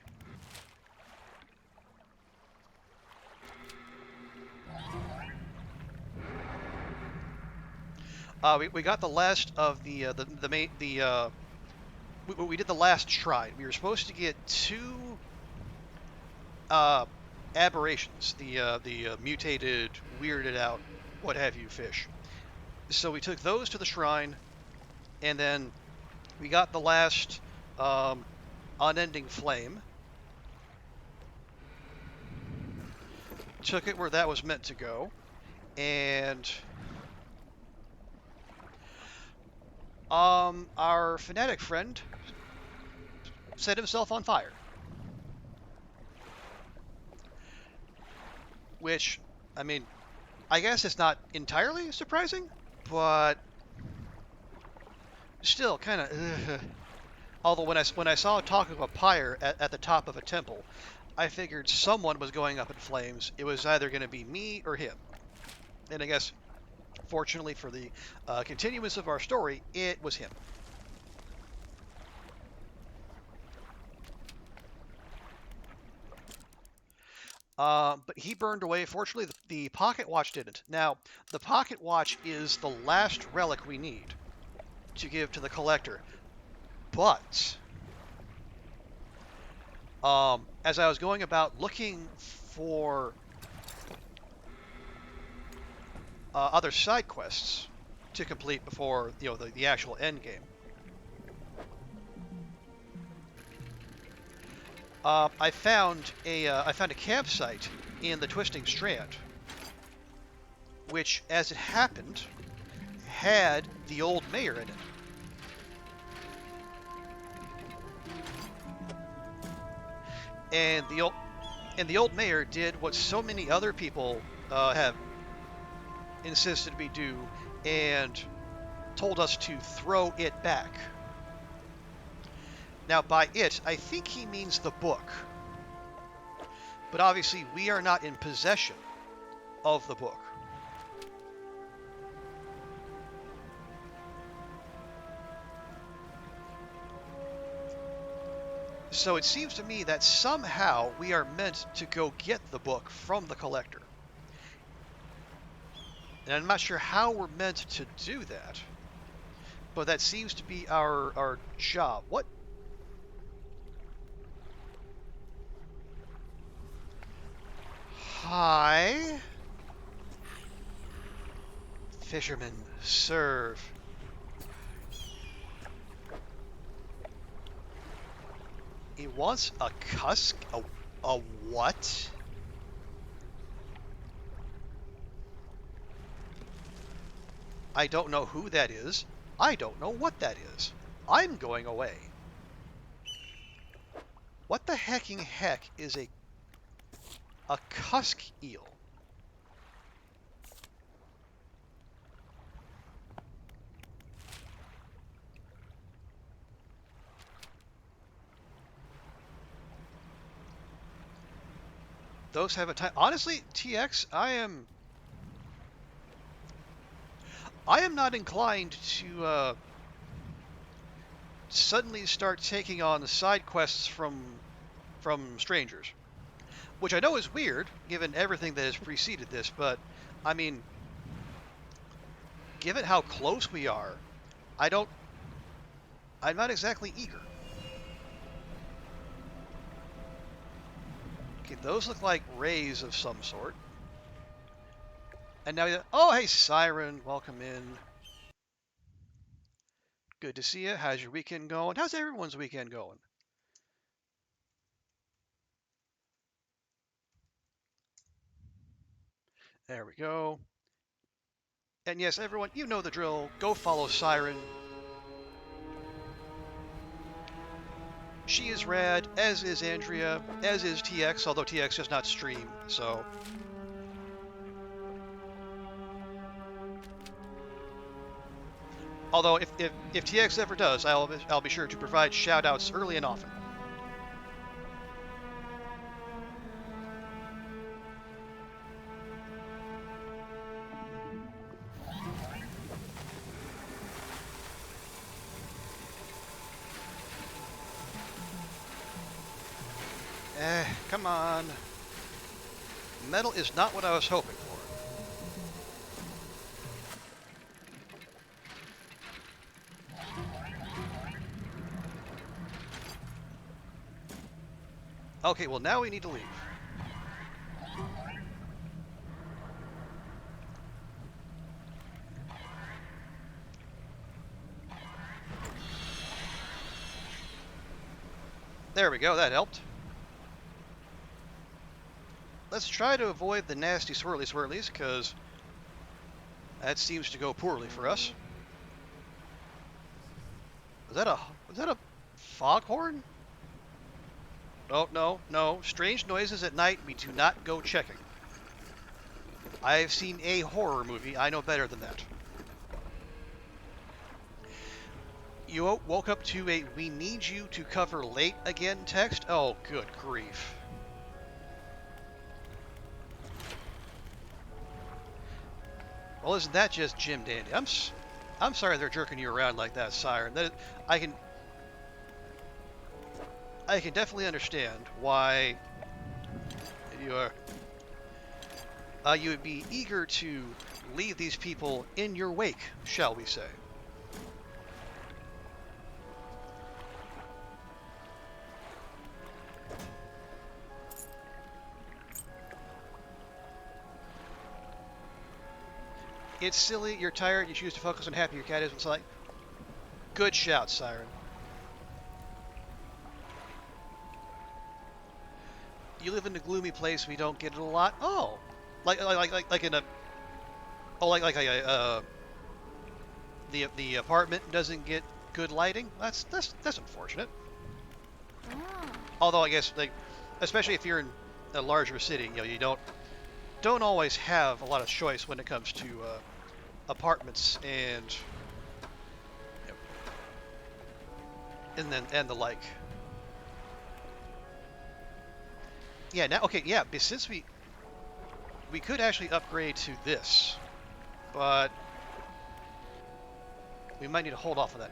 We got the last of the main we did the last shrine. We were supposed to get two aberrations, the mutated, weirded out, what have you fish. So we took those to the shrine, and then we got the last unending flame. Took it where that was meant to go, and our fanatic friend set himself on fire. Which, I mean, I guess it's not entirely surprising, but still kind of. Although when I saw talk of a pyre at the top of a temple, I figured someone was going up in flames. It was either going to be me or him. And I guess, fortunately for the continuance of our story, it was him. But he burned away. Fortunately, the pocket watch didn't. Now, the pocket watch is the last relic we need to give to the collector. But as I was going about looking for other side quests to complete before the actual end game, I found a campsite in the Twisting Strand, which, as it happened, had the old mayor in it. And the old mayor did what so many other people have insisted we do, and told us to throw it back. Now, by it, I think he means the book. But obviously, we are not in possession of the book. So it seems to me that somehow we are meant to go get the book from the collector. And I'm not sure how we're meant to do that, but that seems to be our job. What? Hi. Fisherman, serve. He wants a cusk? A what? I don't know who that is. I don't know what that is. I'm going away. What the hecking heck is a cusk eel? Those have a time. Honestly, TX, I am not inclined to suddenly start taking on side quests from strangers, which I know is weird given everything that has preceded this. But I mean, given how close we are, I don't. I'm not exactly eager. Okay, those look like rays of some sort. And now, oh, hey, Siren, welcome in. Good to see you. How's your weekend going? How's everyone's weekend going? There we go. And yes, everyone, you know the drill. Go follow Siren. She is rad, as is Andrea, as is TX, although TX does not stream, so. Although if TX ever does, I'll be sure to provide shout-outs early and often. Come on. Metal is not what I was hoping for. Okay, well now we need to leave. There we go, that helped. Let's try to avoid the nasty swirlies, because that seems to go poorly for us. Was that a foghorn? Oh, no. Strange noises at night, we do not go checking. I've seen a horror movie. I know better than that. You woke up to a "we need you to cover late again" text? Oh, good grief. Well, isn't that just Jim Dandy? I'm sorry they're jerking you around like that, Siren. I can definitely understand why you would be eager to leave these people in your wake, shall we say. It's silly, you're tired, you choose to focus on happy your cat is. It's like, good shout, Siren. You live in a gloomy place, we don't get it a lot. Oh, like in a, oh, the apartment doesn't get good lighting. That's unfortunate. Although I guess especially if you're in a larger city, you don't always have a lot of choice when it comes to apartments and and the like. Yeah. Now, okay. Yeah. But since we could actually upgrade to this, but we might need to hold off on that.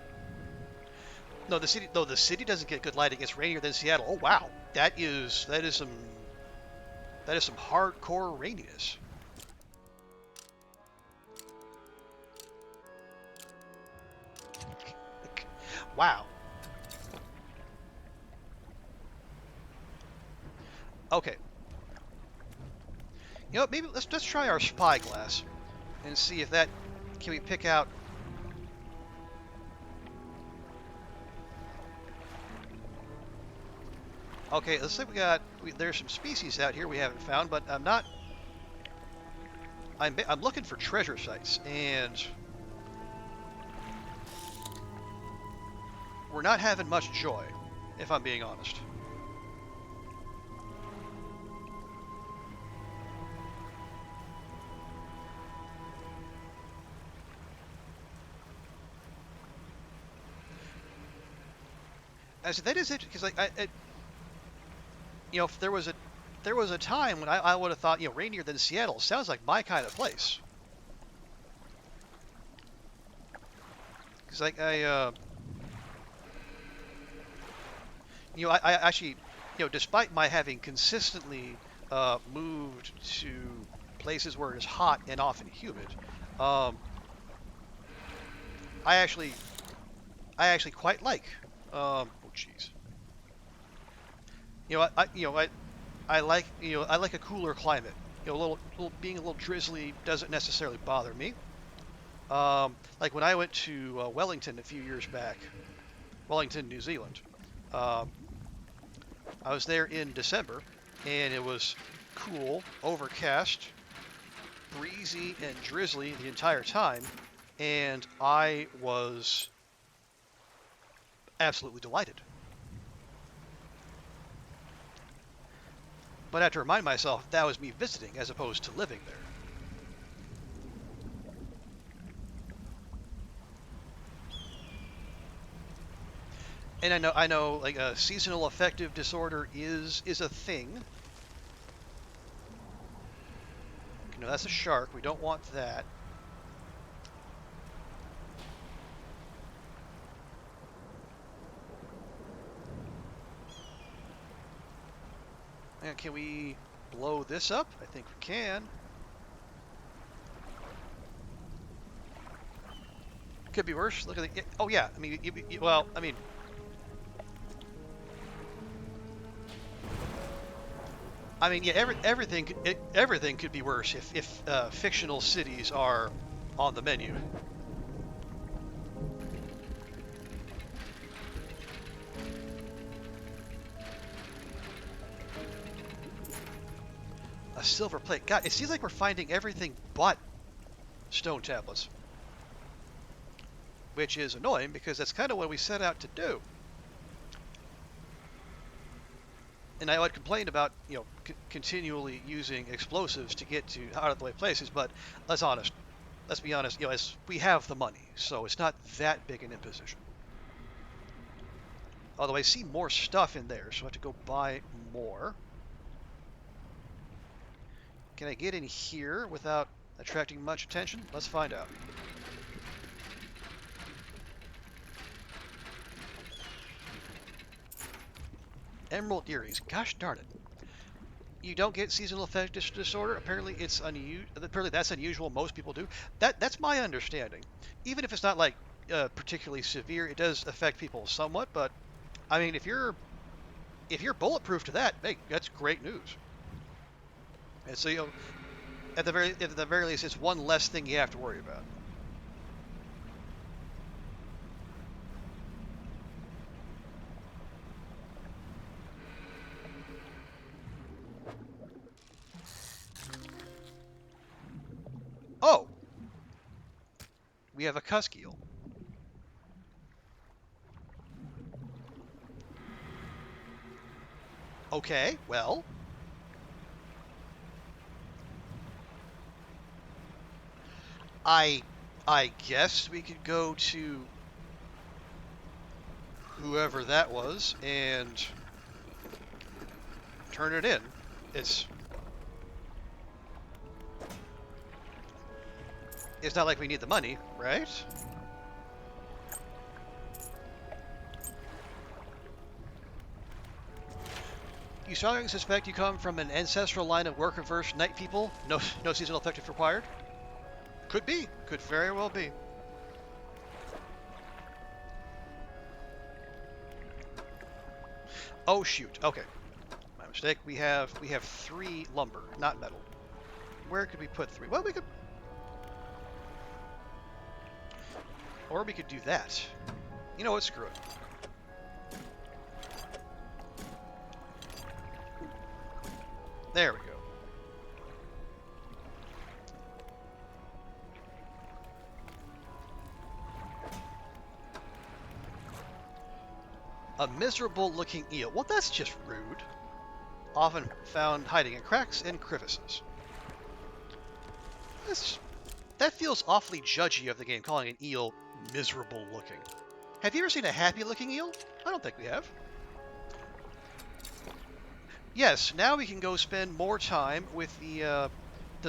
No, the city doesn't get good lighting. It's rainier than Seattle. Oh wow, that is some hardcore raininess. Wow. Okay. You know what, maybe let's try our spyglass and see if that can we pick out. Okay, let's say there's some species out here we haven't found, but I'm looking for treasure sites, and we're not having much joy, if I'm being honest. As that is it, because you know, if there was a time when I would have thought, you know, rainier than Seattle sounds like my kind of place. Because you know, I actually, you know, despite my having consistently moved to places where it is hot and often humid, um, I actually quite like. Oh, jeez. You know, I like, you know, I like a cooler climate. You know, being a little drizzly doesn't necessarily bother me. Like when I went to Wellington a few years back, Wellington, New Zealand. Um, I was there in December, and it was cool, overcast, breezy, and drizzly the entire time, and I was absolutely delighted. But I had to remind myself that was me visiting as opposed to living there. And I know, like a seasonal affective disorder is a thing. You know, that's a shark. We don't want that. And can we blow this up? I think we can. Could be worse. Look at the. Oh yeah. I mean, well, I mean. Yeah, everything could be worse if fictional cities are on the menu. A silver plate. God, it seems like we're finding everything but stone tablets, which is annoying because that's kind of what we set out to do. And I would complain about, you know, continually using explosives to get to out of the way places, but let's be honest, you know, as we have the money, so it's not that big an imposition. Although I see more stuff in there, so I have to go buy more. Can I get in here without attracting much attention? Let's find out. Emerald earrings. Gosh darn it. You don't get seasonal affective disorder. Apparently it's apparently that's unusual. Most people do. That's my understanding. Even if it's not like particularly severe, it does affect people somewhat, but I mean, if you're bulletproof to that, hey, that's great news. And so, you know, at the very least, it's one less thing you have to worry about. Oh, we have a cusk eel. Okay, well. I guess we could go to whoever that was and turn it in. It's not like we need the money, right? You strongly suspect you come from an ancestral line of work-averse night people? No seasonal affective required? Could be. Could very well be. Oh shoot. Okay. My mistake. We have 3 lumber, not metal. Where could we put 3? Well, we could, or we could do that. You know what? Screw it. There we go. A miserable-looking eel. Well, that's just rude. Often found hiding in cracks and crevices. That feels awfully judgy of the game, calling an eel miserable-looking. Have you ever seen a happy-looking eel? I don't think we have. Yes, now we can go spend more time with the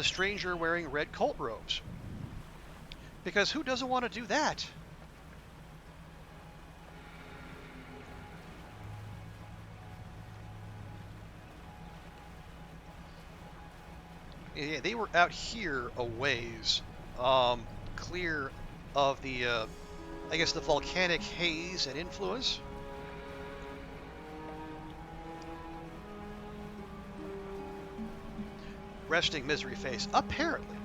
stranger wearing red cult robes. Because who doesn't want to do that? Yeah, they were out here a ways, clear of the, I guess, the volcanic haze and influence. Resting misery face, apparently.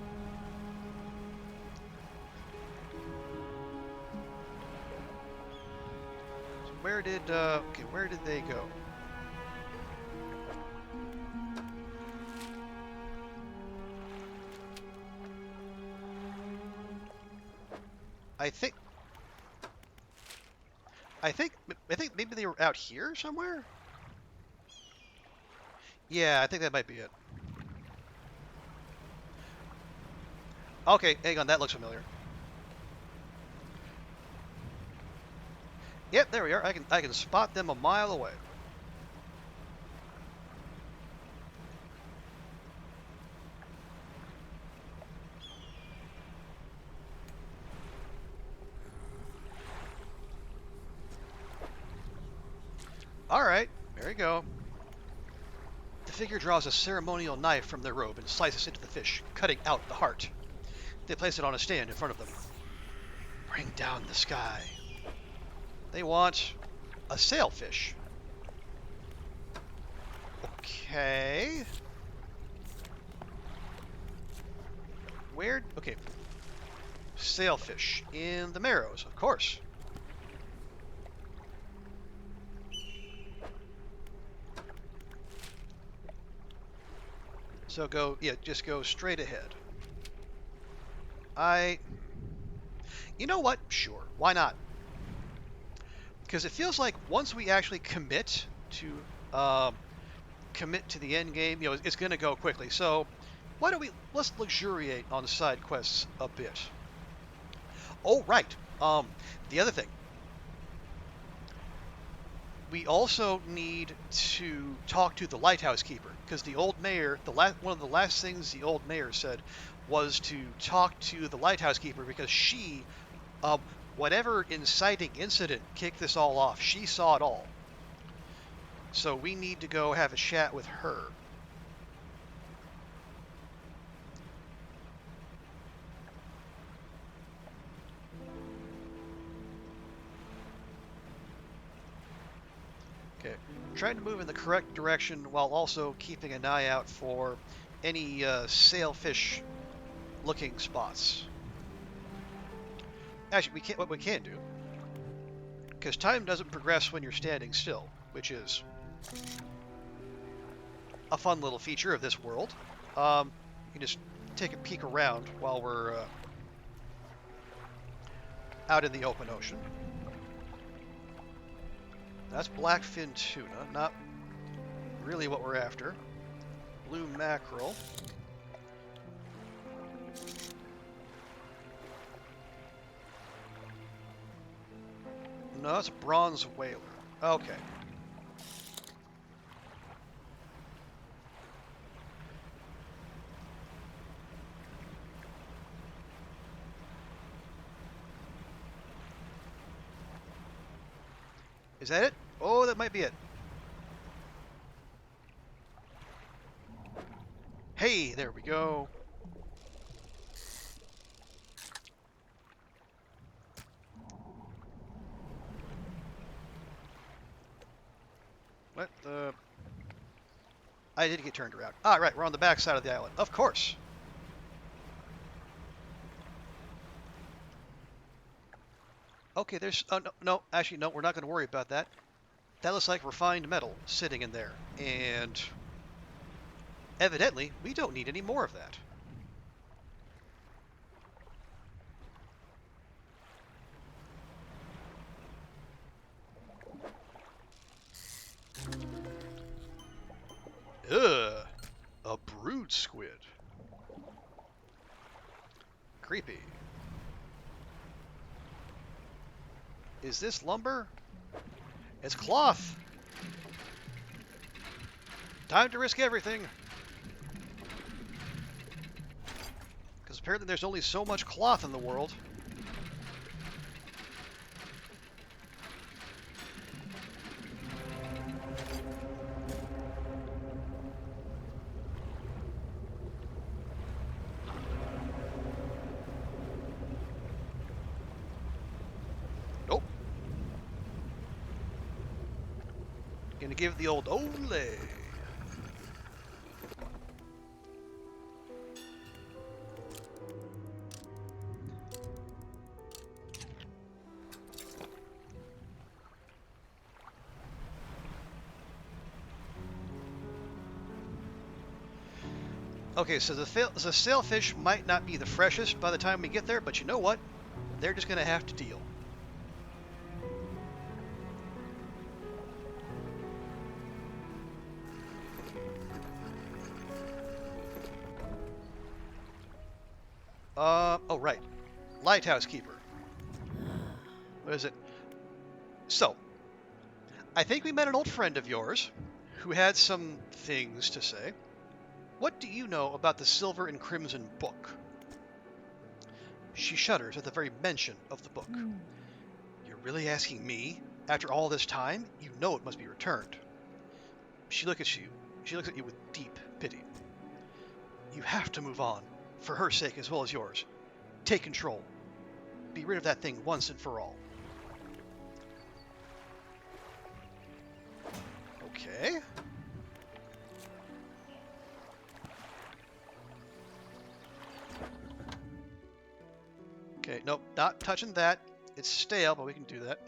So where did they go? I think maybe they were out here somewhere? Yeah, I think that might be it. Okay, hang on, that looks familiar. Yep, there we are. I can spot them a mile away. All right, there you go. The figure draws a ceremonial knife from their robe and slices into the fish, cutting out the heart. They place it on a stand in front of them. Bring down the sky. They want a sailfish. Okay. Where? Okay. Sailfish in the Marrows, of course. So just go straight ahead. You know what? Sure, why not? Because it feels like once we actually commit to the end game, it's going to go quickly. So why don't let's luxuriate on side quests a bit. Oh, right. The other thing, we also need to talk to the lighthouse keeper, because the old mayor, one of the last things the old mayor said was to talk to the lighthouse keeper, because she, whatever inciting incident kicked this all off, she saw it all. So we need to go have a chat with her. Okay, trying to move in the correct direction while also keeping an eye out for any sailfish looking spots. Actually, what we can do, because time doesn't progress when you're standing still, which is a fun little feature of this world. You can just take a peek around while we're out in the open ocean. That's blackfin tuna, not really what we're after. Blue mackerel. No, that's a bronze whaler. Okay. Is that it? Oh, that might be it. Hey, there we go. What the... I did get turned around. Ah, right, we're on the back side of the island. Of course. Okay, there's... Oh, no, no, actually, no, we're not going to worry about that. That looks like refined metal sitting in there. And evidently, we don't need any more of that. Ugh. A brood squid. Creepy. Is this lumber? It's cloth. Time to risk everything. Because apparently there's only so much cloth in the world. Nope. Gonna give it the old ole. Okay, so the sailfish might not be the freshest by the time we get there, but you know what? They're just gonna have to deal. Oh right. Lighthouse Keeper. What is it? So, I think we met an old friend of yours who had some things to say. What do you know about the Silver and Crimson book? She shudders at the very mention of the book. You're really asking me? After all this time, you know it must be returned. She looks at you. She looks at you with deep pity. You have to move on, for her sake as well as yours. Take control. Be rid of that thing once and for all. Okay. Okay, nope, not touching that. It's stale, but we can do that.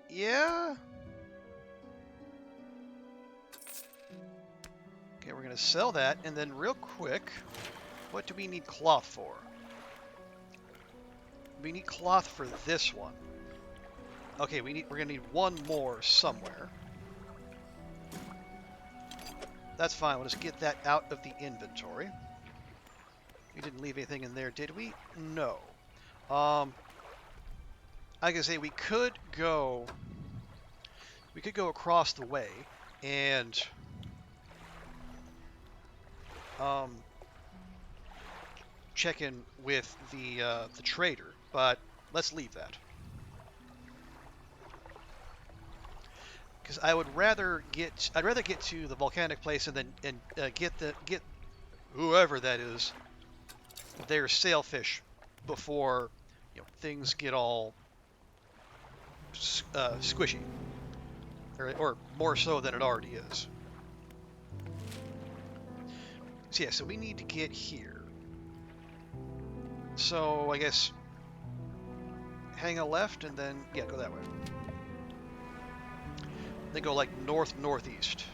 Yeah. Okay, we're gonna sell that, and then real quick, what do we need cloth for? We need cloth for this one. Okay, we're gonna need one more somewhere. That's fine. We'll just get that out of the inventory. We didn't leave anything in there, did we? No. I can say we could go across the way and check in with the trader, but let's leave that. Because I'd rather get to the volcanic place and then get whoever that is their sailfish before things get all squishy, or more so than it already is. So yeah, so we need to get here. So I guess hang a left and then yeah, go that way. They go like northeast.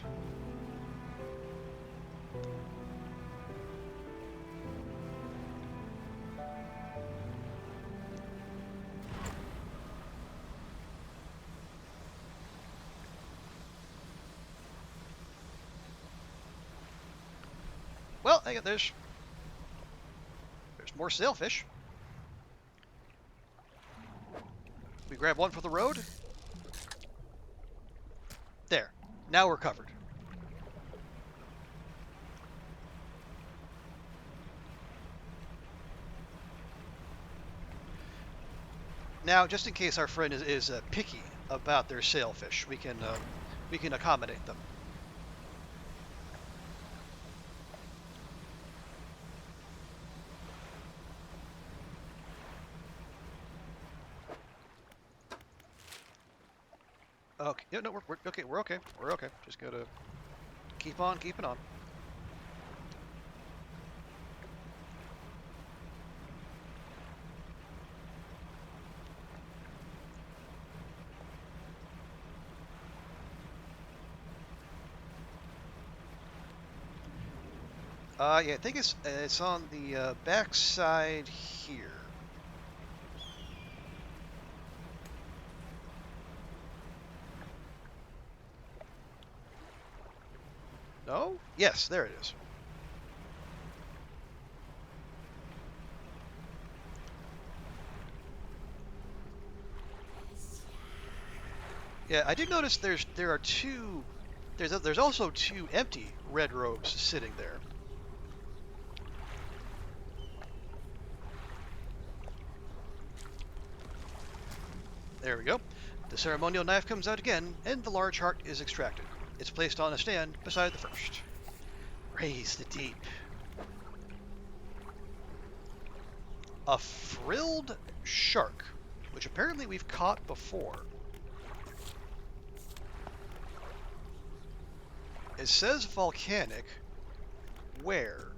Well, I got there's more sailfish. We grab one for the road. There. Now we're covered. Now, just in case our friend is picky about their sailfish, we can accommodate them. Okay. Yeah, no, we're okay. We're okay. We're okay. Just gotta keep on keeping on. Yeah, I think it's on the back side here. No? Yes, there it is. Yeah, I did notice there are two. There's also two empty red robes sitting there. There we go. The ceremonial knife comes out again, and the large heart is extracted. It's placed on a stand beside the first. Raise the deep. A frilled shark, which apparently we've caught before. It says volcanic. Where?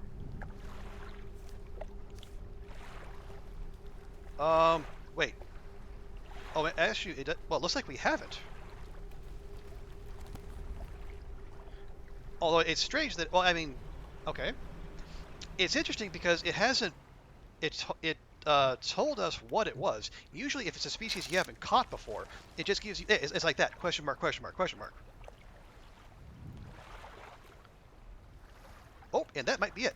Wait. Oh, actually, well, it looks like we have it. Although it's strange that, well, I mean, okay. It's interesting because it hasn't, it told us what it was. Usually, if it's a species you haven't caught before, it just gives you, it's like that, question mark, question mark, question mark. Oh, and that might be it.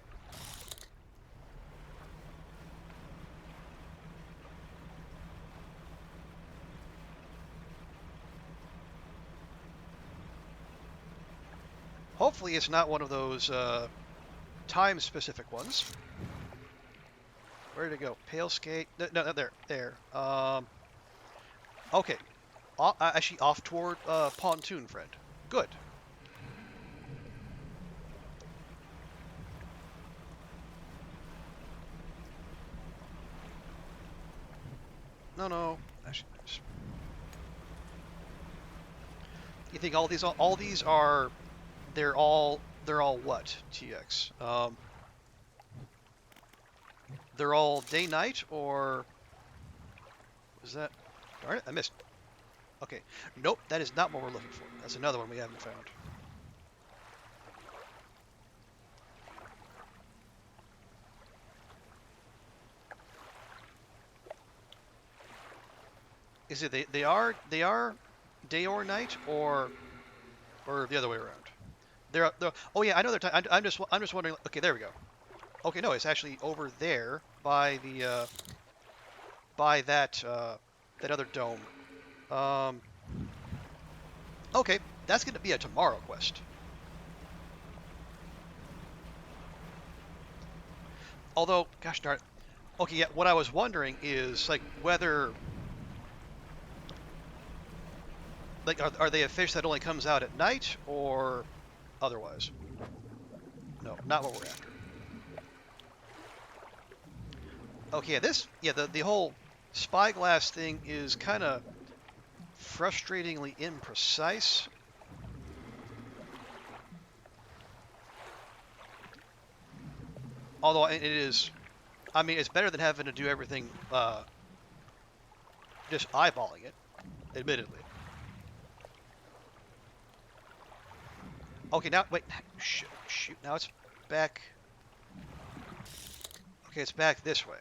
Hopefully, it's not one of those time-specific ones. Where did it go? Pale skate? No, no, there, there. Okay. Actually, off toward pontoon, friend. Good. No, no. Actually, you think all these are they're all what? TX. They're all day night or is that? Darn it, I missed. Okay. Nope, that is not what we're looking for. That's another one we haven't found. Is it they are day or night or the other way around? They're oh yeah, I know they're time. I'm just wondering. Okay, there we go. Okay, no, it's actually over there by the by that other dome. Um, okay, that's gonna be a tomorrow quest. Although, gosh darn it. Okay, yeah, what I was wondering is like whether like are they a fish that only comes out at night or otherwise? No, not what we're after. Okay, yeah, the whole spyglass thing is kind of frustratingly imprecise. Although it is, I mean, it's better than having to do everything just eyeballing it, admittedly. Okay, now wait, shoot, shoot. Now it's back. Okay, it's back this way.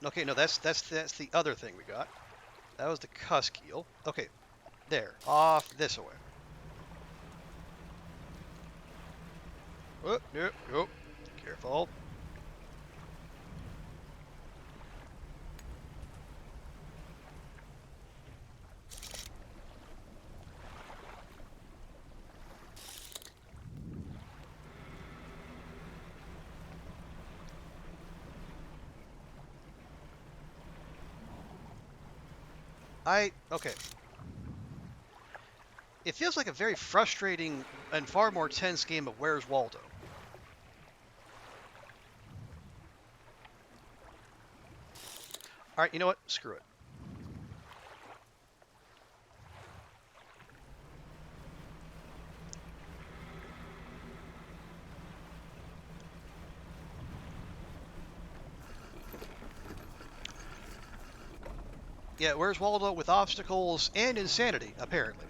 Okay, no, that's the other thing we got. That was the cusk eel. Okay, there, off this way. Oh, no, no, careful. Okay. It feels like a very frustrating and far more tense game of Where's Waldo. Alright, you know what? Screw it. Yeah, Where's Waldo with obstacles and insanity, apparently.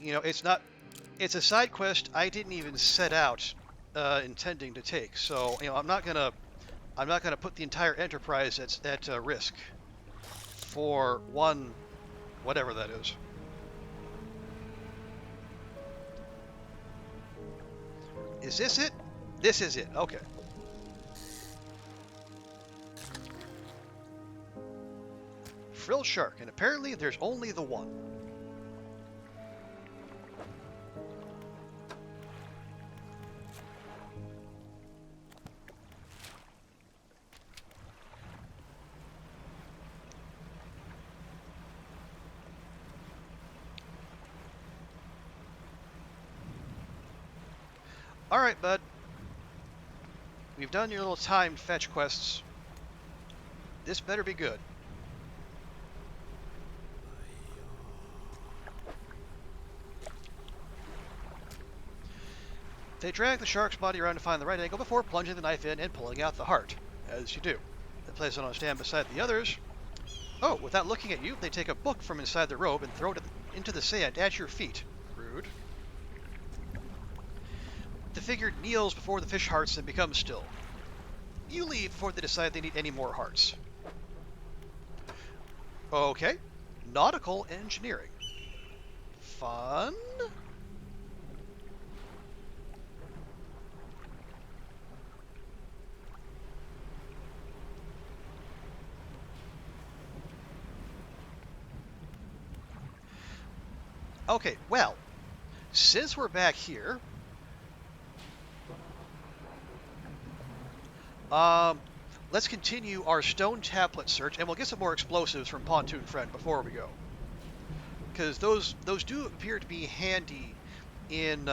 You know, it's a side quest I didn't even set out intending to take. So, you know, I'm not gonna put the entire enterprise at risk for one, whatever that is. Is this it? This is it. Okay. Frilled shark, and apparently there's only the one. Alright, bud. We've done your little timed fetch quests. This better be good. They drag the shark's body around to find the right angle before plunging the knife in and pulling out the heart, as you do. They place it on a stand beside the others. Oh, without looking at you, they take a book from inside the robe and throw it into the sand at your feet. Rude. The figure kneels before the fish hearts and becomes still. You leave before they decide they need any more hearts. Okay. Nautical engineering. Fun? Okay, well, since we're back here, let's continue our stone tablet search, and we'll get some more explosives from Pontoon Friend before we go, because those do appear to be handy in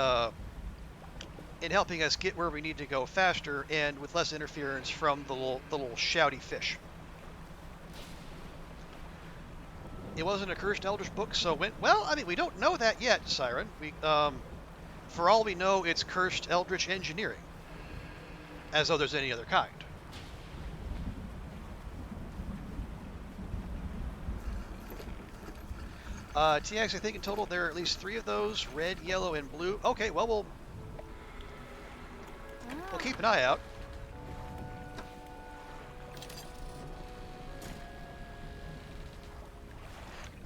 helping us get where we need to go faster and with less interference from the little shouty fish. It wasn't a cursed Eldritch book, so well. I mean, we don't know that yet, Siren. For all we know, it's cursed Eldritch engineering, as though there's any other kind. TX, I think in total there are at least 3 of those: red, yellow, and blue. Okay, well we'll keep an eye out.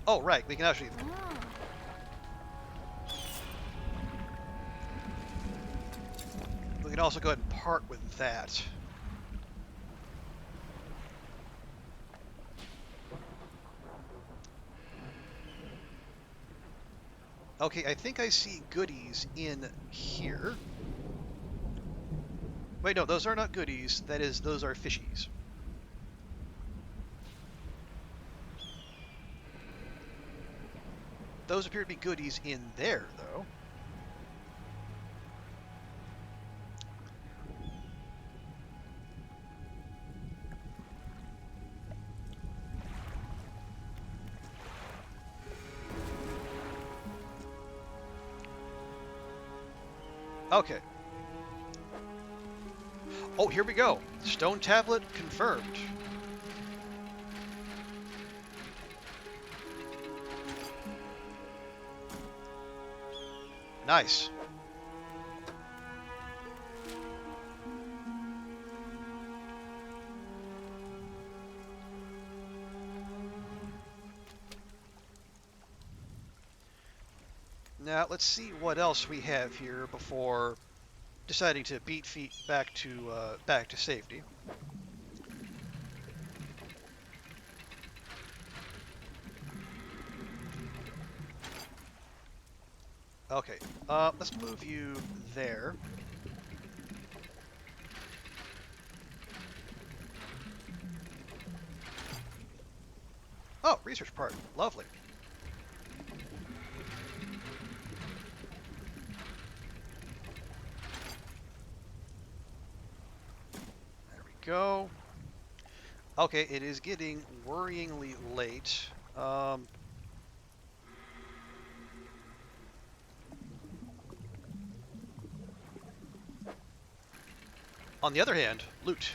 Oh, right, we can actually. We can also go ahead and part with that. Okay, I think I see goodies in here. Wait, no, those are not goodies. That is, those are fishies. Those appear to be goodies in there, though. Okay. Oh, here we go. Stone tablet confirmed. Nice. Now, let's see what else we have here before deciding to beat feet back to safety. Okay, let's move you there. Oh, research part. Lovely. There we go. Okay, it is getting worryingly late. On the other hand, loot.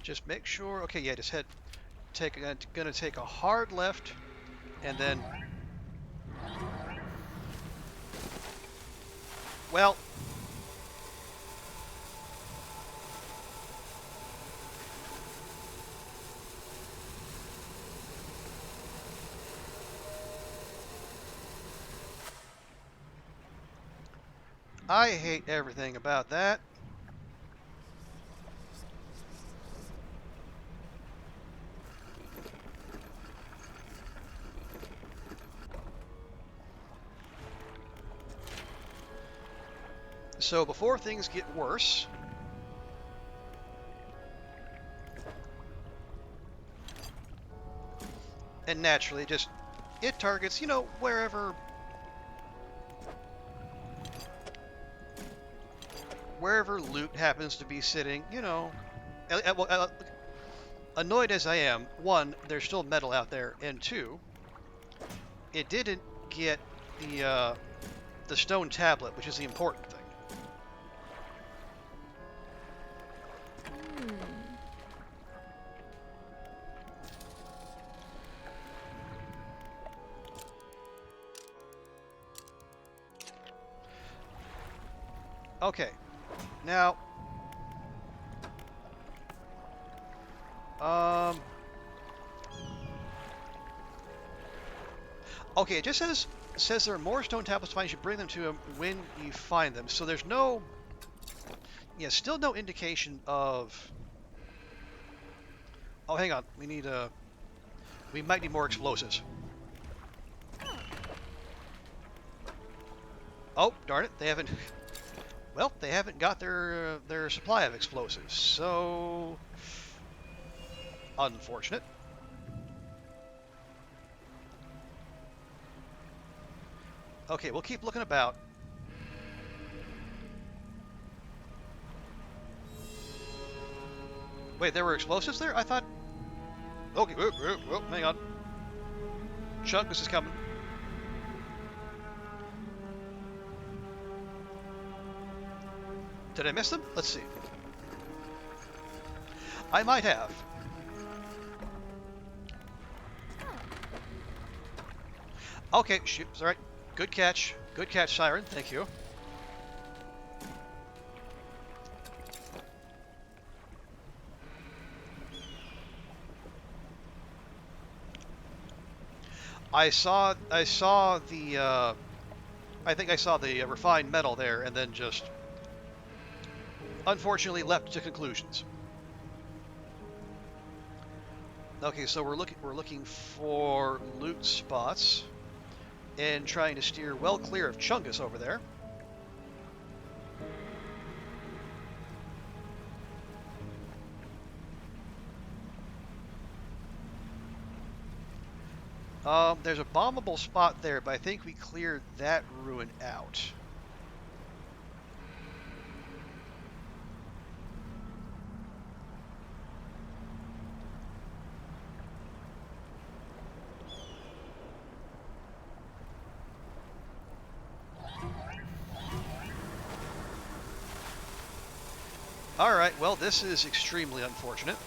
Just make sure. Okay, yeah, just gonna take a hard left, and then. Well. I hate everything about that. So before things get worse, and naturally, it targets, wherever loot happens to be sitting, well, annoyed as I am, one, there's still metal out there, and two, it didn't get the stone tablet, which is the important thing. Okay, now, okay, it just says there are more stone tablets to find. You should bring them to him when you find them. So there's no, yeah, still no indication of. Oh, hang on, we might need more explosives. Oh, darn it, they haven't. Well, they haven't got their supply of explosives, so unfortunate. Okay, we'll keep looking about. Wait, there were explosives there? I thought. Okay, whoop, hang on. Chungus is coming. Did I miss them? Let's see. I might have. Okay, shoot. All right. Good catch. Good catch, Siren. Thank you. I saw the. I think I saw the refined metal there, and then just unfortunately leapt to conclusions. Okay, so we're looking for loot spots and trying to steer well clear of Chungus over there. There's a bombable spot there, but I think we cleared that ruin out. Alright, well, this is extremely unfortunate.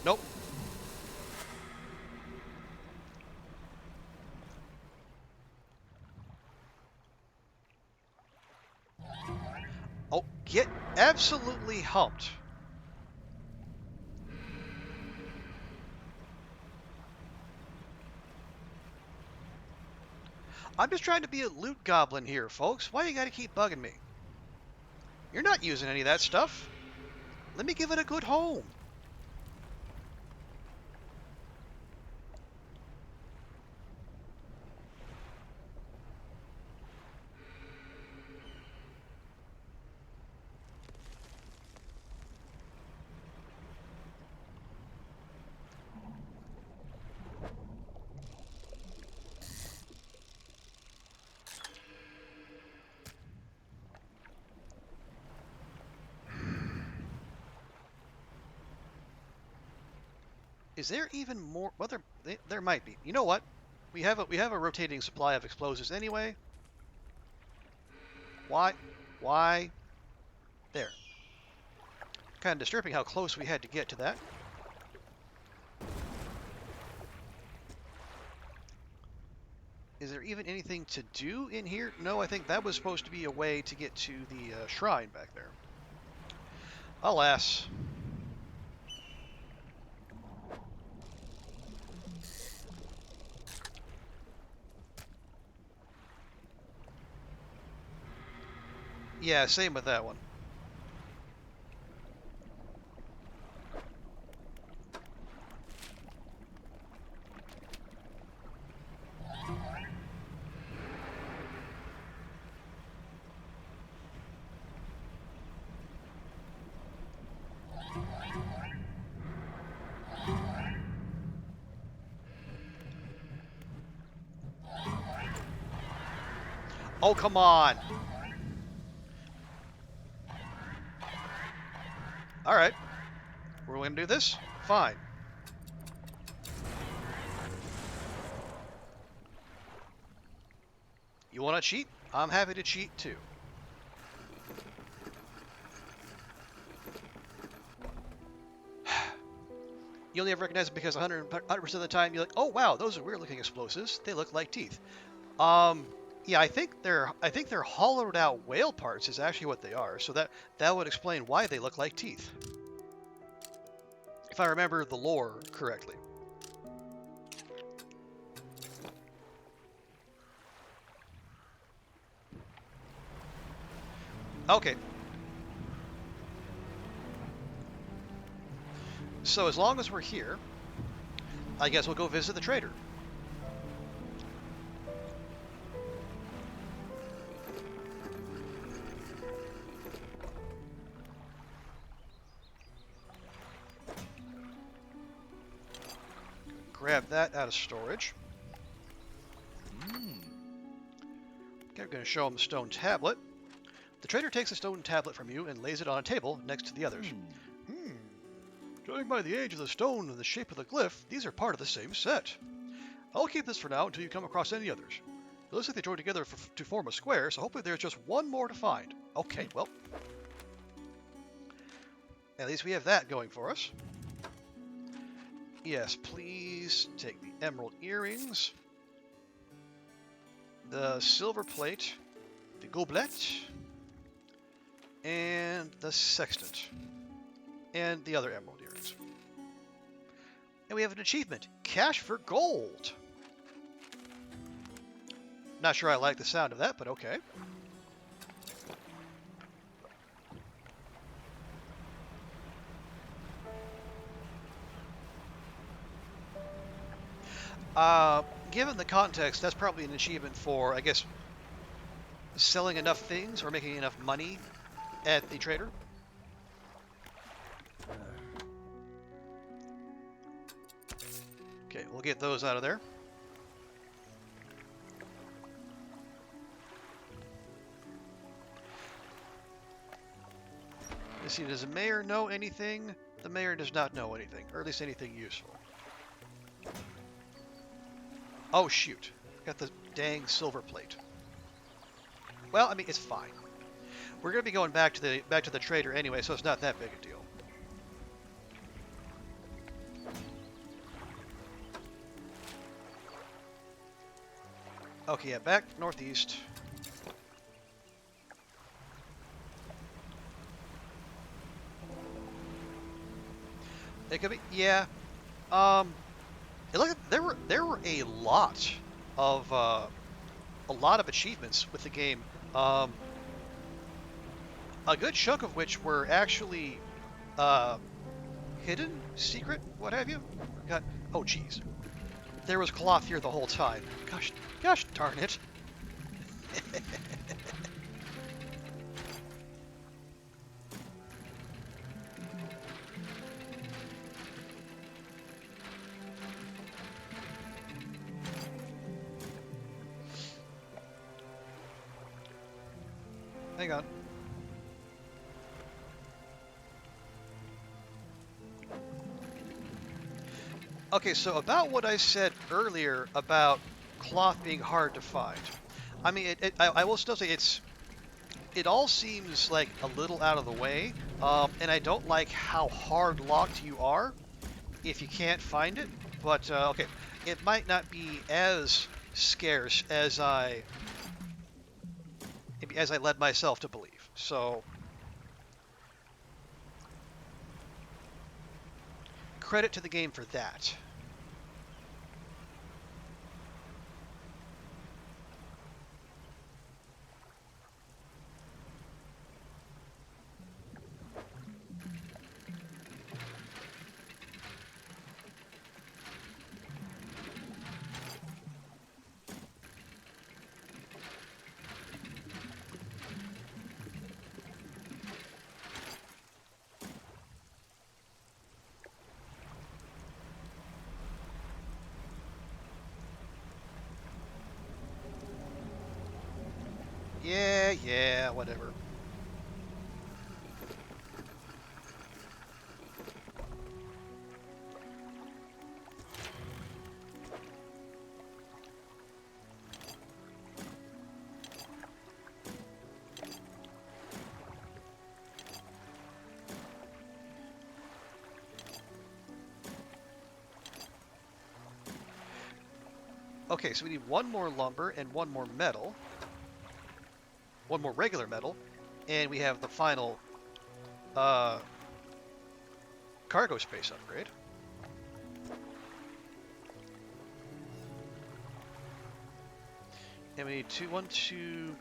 Nope. Oh, get absolutely humped. I'm just trying to be a loot goblin here, folks. Why you gotta keep bugging me? You're not using any of that stuff. Let me give it a good home. Is there even more? Well, there might be. You know what? We have a rotating supply of explosives anyway. Why? Why? There. Kind of disturbing how close we had to get to that. Is there even anything to do in here? No, I think that was supposed to be a way to get to the shrine back there. Alas. Yeah, same with that one. Oh, come on. All right. We're going to do this? Fine. You want to cheat? I'm happy to cheat too. You only ever recognize it because 100% of the time you're like, oh wow, those are weird looking explosives. They look like teeth. Yeah, I think they're hollowed out whale parts is actually what they are. So that would explain why they look like teeth. If I remember the lore correctly. Okay. So as long as we're here, I guess we'll go visit the trader. Grab that out of storage. Okay, we're going to show him the stone tablet. The trader takes a stone tablet from you and lays it on a table next to the others. Judging by the age of the stone and the shape of the glyph, these are part of the same set. I'll keep this for now until you come across any others. It looks like they joined together to form a square, so hopefully there's just one more to find. Okay, well. At least we have that going for us. Yes, please take the emerald earrings, the silver plate, the goblet, and the sextant, and the other emerald earrings. And we have an achievement, cash for gold. Not sure I like the sound of that, but okay. Given the context, that's probably an achievement for, I guess, selling enough things or making enough money at the trader. Okay, we'll get those out of there. Let's see, does the mayor know anything? The mayor does not know anything, or at least anything useful. Oh shoot, got the dang silver plate. Well, I mean, it's fine. We're gonna be going back to the trader anyway, so it's not that big a deal. Okay, yeah, back northeast. It could be, yeah. It looked like there were a lot of achievements with the game. A good chunk of which were actually uh, hidden, secret, what have you. Got, oh, geez. There was cloth here the whole time. Gosh darn it. Hang on. Okay, so about what I said earlier about cloth being hard to find. I mean, I will still say it all seems like a little out of the way, and I don't like how hard locked you are if you can't find it. But okay, it might not be as scarce as I led myself to believe. So credit to the game for that. Yeah, whatever. Okay, so we need one more lumber and one more metal. One more regular metal. And we have the final cargo space upgrade. And we need one, two,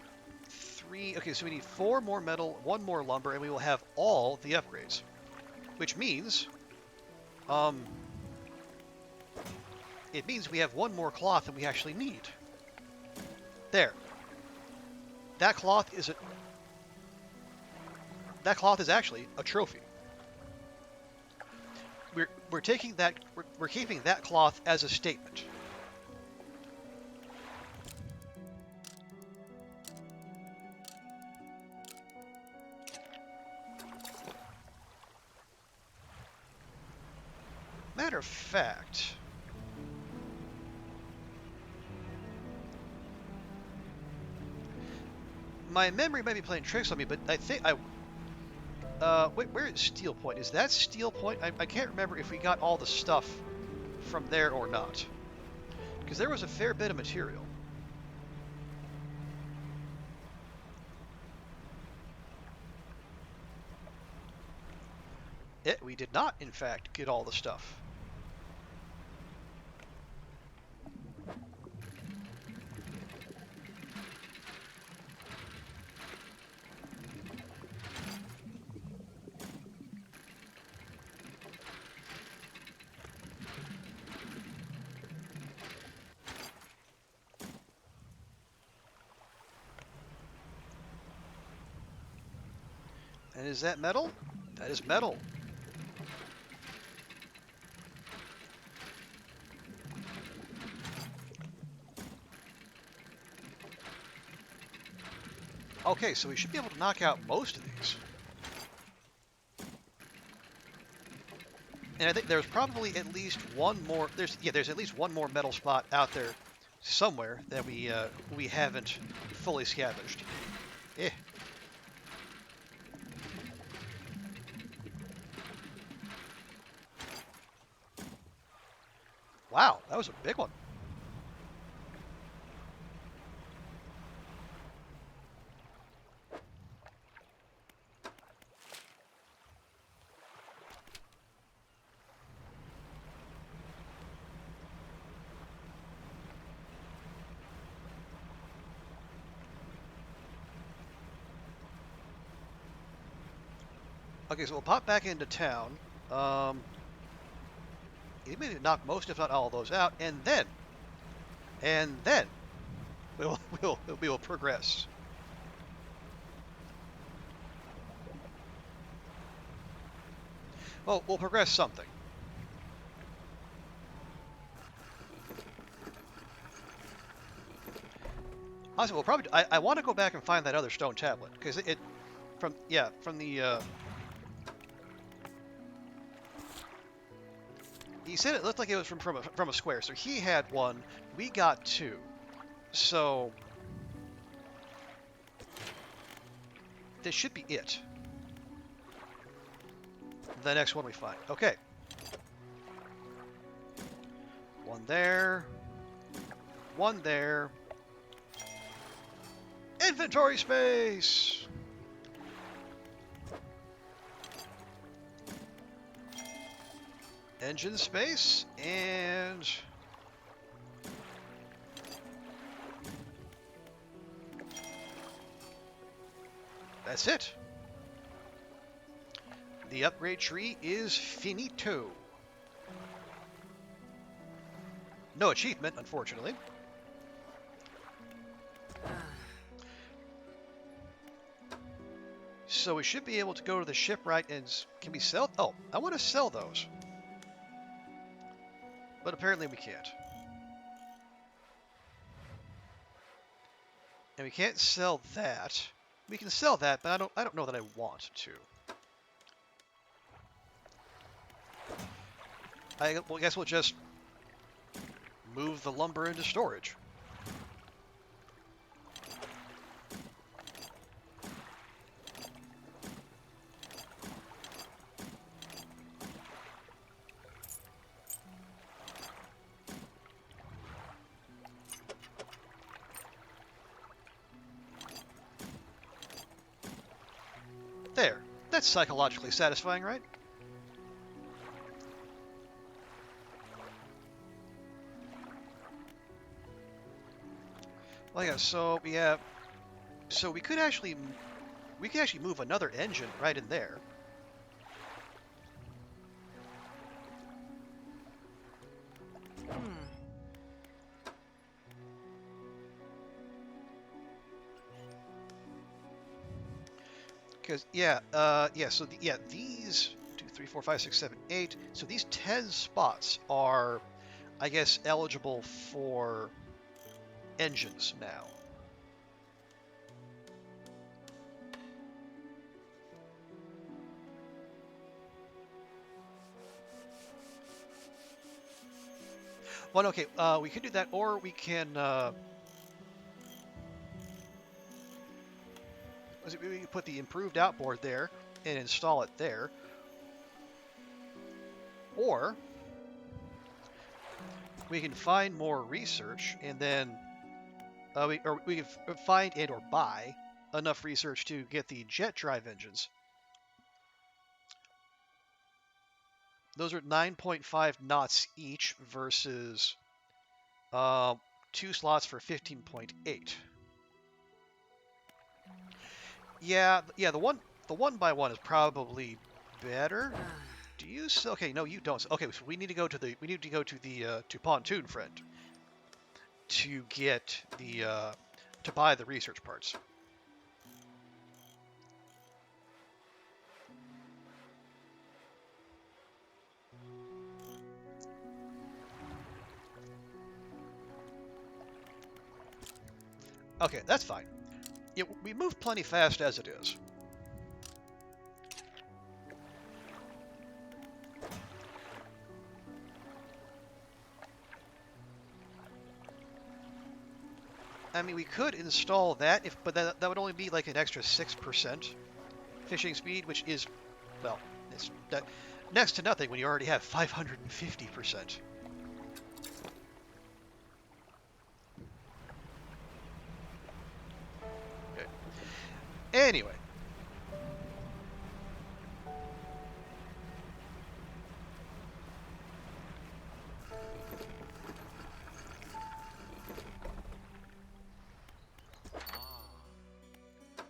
three. Okay, so we need 4 more metal, 1 more lumber, and we will have all the upgrades. Which means, it means we have 1 more cloth than we actually need. There. That cloth is actually a trophy. We're taking that. We're keeping that cloth as a statement. Matter of fact, my memory might be playing tricks on me, but I think wait, where is Steel Point? Is that Steel Point? I can't remember if we got all the stuff from there or not, because there was a fair bit of material. We did not, in fact, get all the stuff. And is that metal? That is metal. Okay, so we should be able to knock out most of these. And I think there's probably at least one more. There's at least one more metal spot out there somewhere that we haven't fully scavenged. Eh. Wow, that was a big one. Okay, so we'll pop back into town. You may knock most, if not all, of those out, and then we'll we will progress. Well, we'll progress something. Honestly, we'll probably. I want to go back and find that other stone tablet because it from the. He said it looked like it was from a square, so he had one. We got two, so this should be it. The next one we find. Okay. One there. One there. Inventory space! Engine space, and... that's it. The upgrade tree is finito. No achievement, unfortunately. So we should be able to go to the shipwright and... can we sell? Oh, I want to sell those. But apparently we can't. And we can't sell that. We can sell that, but I don't know that I want to. I guess we'll just move the lumber into storage. There. That's psychologically satisfying, right? Well, yeah, so we could actually move another engine right in there. Because these 2, 3, 4, 5, 6, 7, 8. So these 10 spots are, I guess, eligible for engines now. Well, okay, we can do that, or we can. We can put the improved outboard there and install it there, or we can find more research and then we can find and or buy enough research to get the jet drive engines. Those are 9.5 knots each versus 2 slots for 15.8. Yeah, the one by one is probably better. Do you? Okay, no, you don't. Okay, so we need to go to the to Pontoon Friend to get the to buy the research parts. Okay, that's fine. Yeah, we move plenty fast as it is. I mean, we could install that, but that would only be like an extra 6% fishing speed, which is, well, it's next to nothing when you already have 550%. Okay. Anyway.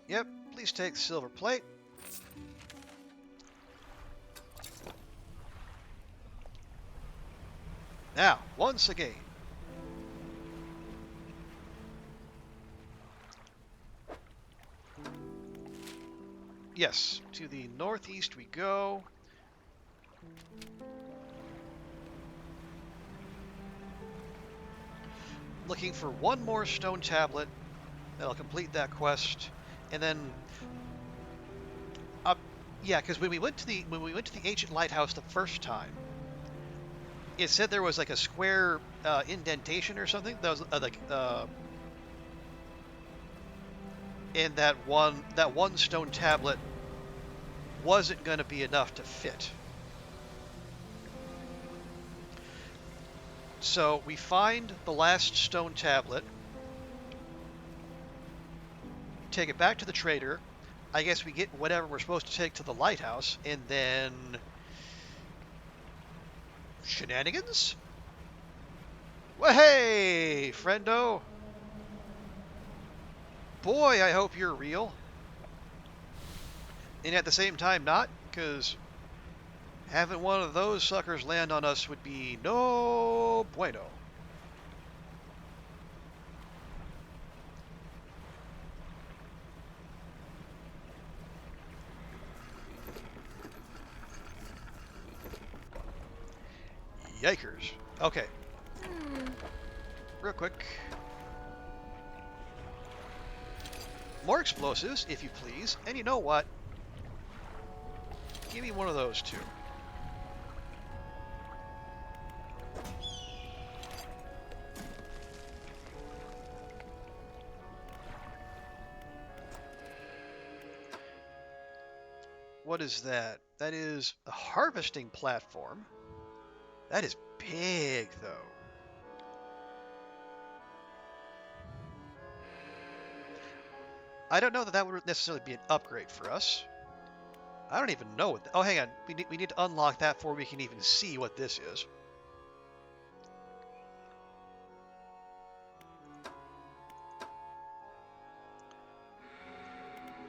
Yep, please take silver plate. once again. Yes, to the northeast we go. Looking for one more stone tablet that'll complete that quest, and then yeah, because when we went to the ancient lighthouse the first time, it said there was like a square indentation or something that was and that one stone tablet wasn't going to be enough to fit. So we find the last stone tablet, take it back to the trader. I guess we get whatever we're supposed to take to the lighthouse, and then shenanigans? Well, hey, friendo. Boy, I hope you're real. And at the same time not, because having one of those suckers land on us would be no bueno. Yikers. Okay. Real quick. More explosives, if you please. And you know what? Give me one of those too. What is that? That is a harvesting platform. That is big, though. I don't know that that would necessarily be an upgrade for us. I don't even know what... Oh, hang on. We need to unlock that before we can even see what this is.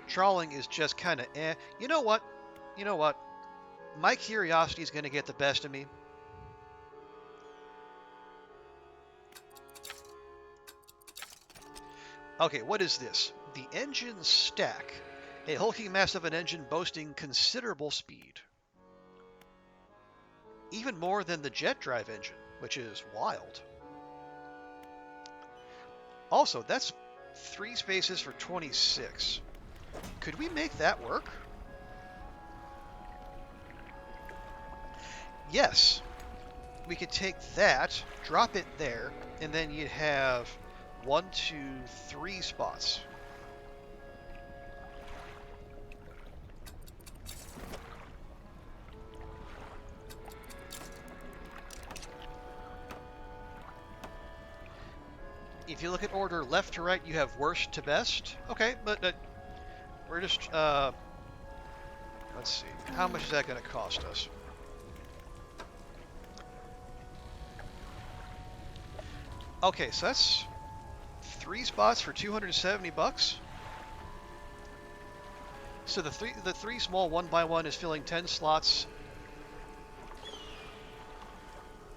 Trawling is just kind of eh. You know what? You know what? My curiosity is going to get the best of me. Okay, what is this? The engine stack. A hulking mass of an engine boasting considerable speed. Even more than the jet drive engine, which is wild. Also, that's 3 spaces for 26. Could we make that work? Yes. We could take that, drop it there, and then you'd have 1, 2, 3 spots. If you look at order left to right, you have worst to best. Okay, but we're just, let's see. How much is that going to cost us? Okay, so that's 3 spots for 270 bucks. So the three small 1x1 is filling 10 slots.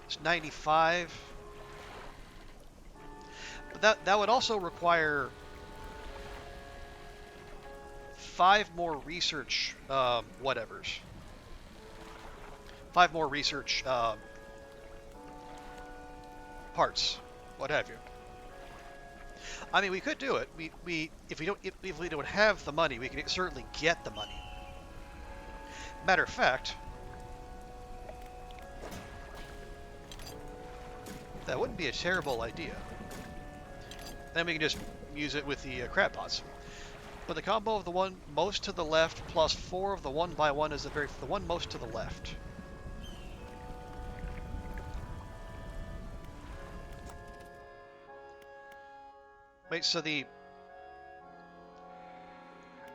It's 95. But that would also require 5 more research whatevers. 5 more research parts, what have you. I mean, we could do it. If we don't have the money, we can certainly get the money. Matter of fact, that wouldn't be a terrible idea. Then we can just use it with the crab pots. But the combo of the one most to the left plus 4 of the 1x1 is the one most to the left. Wait, so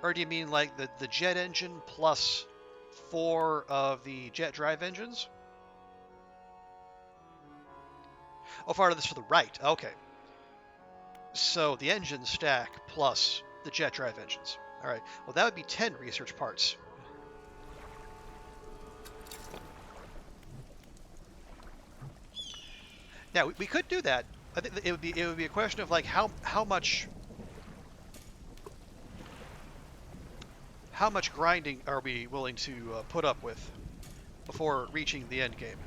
or do you mean like the jet engine plus 4 of the jet drive engines? Oh, part of this for the right. Okay. So the engine stack plus the jet drive engines. All right. Well, that would be 10 research parts. Yeah, we could do that. I think it would be a question of like how much grinding are we willing to put up with before reaching the end game.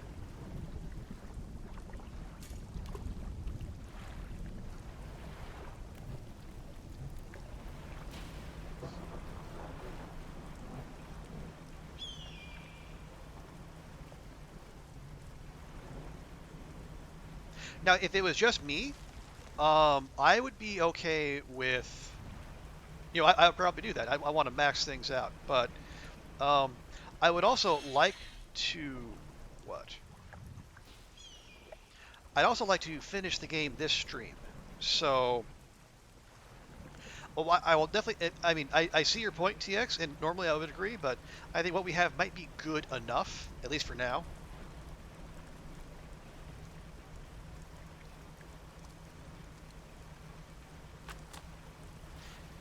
Now, if it was just me, I would be okay with, I would probably do that. I want to max things out, but um, I would also like to, what? I'd also like to finish the game this stream. So, well, I will definitely, I mean, I see your point, TX, and normally I would agree, but I think what we have might be good enough, at least for now.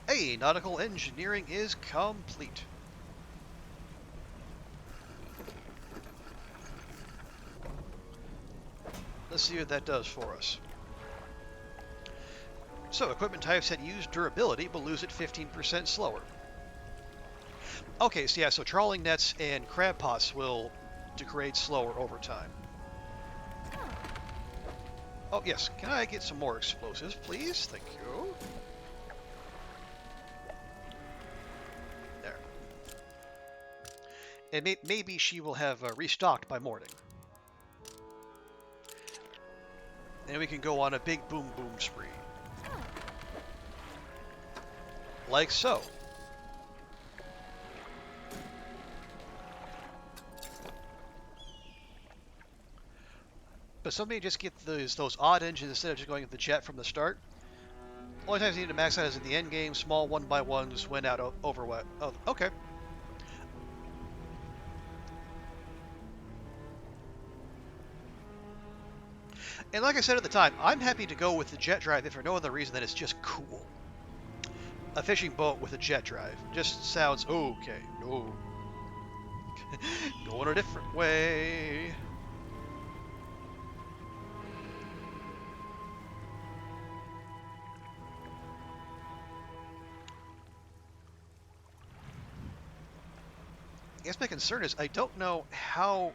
Hey, nautical engineering is complete. Let's see what that does for us. So, equipment types that use durability will lose it 15% slower. Okay, so yeah, so trawling nets and crab pots will degrade slower over time. Oh, yes, can I get some more explosives, please? Thank you. There. And maybe she will have restocked by morning. And we can go on a big boom spree. Like so. But somebody just get those odd engines instead of just going with the jet from the start. Only times you need to max out is in the end game. Small 1x1s went out over what? Oh, okay. And like I said at the time, I'm happy to go with the jet drive if for no other reason than it's just cool. A fishing boat with a jet drive just sounds okay. No. Going a different way. I guess my concern is I don't know how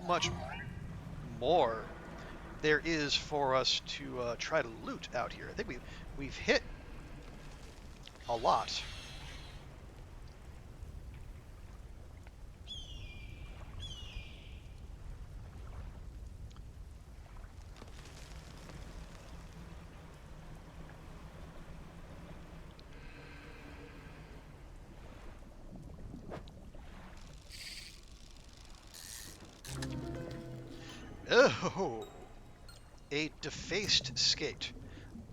much more there is for us to try to loot out here. I think we've hit a lot. Oh, a defaced skate.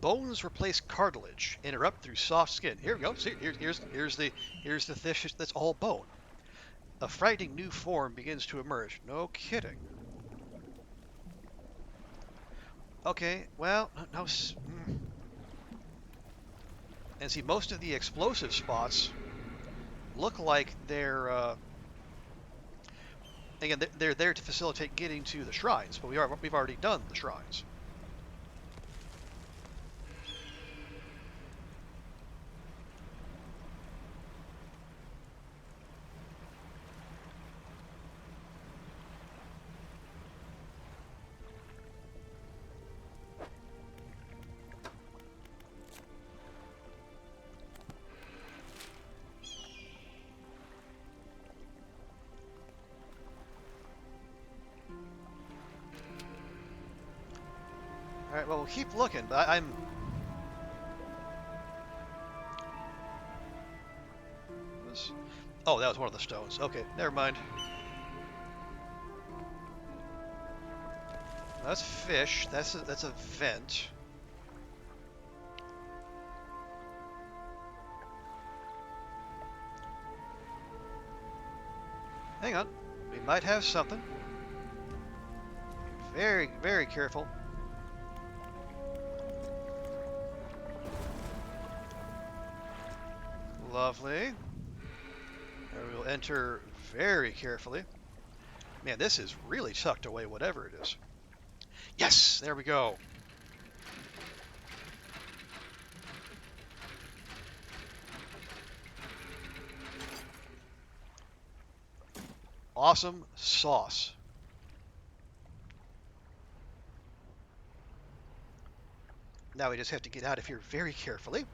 Bones replace cartilage and erupt through soft skin. Here we go. See, here's the fish that's all bone. A frightening new form begins to emerge. No kidding. Okay, well, no. And see, most of the explosive spots look like they're again they're there to facilitate getting to the shrines, but we've already done the shrines. All right, well, we'll keep looking, but I'm. Oh, that was one of the stones. Okay, never mind. That's fish. That's a vent. Hang on. We might have something. Very, very careful. Lovely. And we will enter very carefully. Man, this is really tucked away, whatever it is. Yes! There we go. Awesome sauce. Now we just have to get out of here very carefully.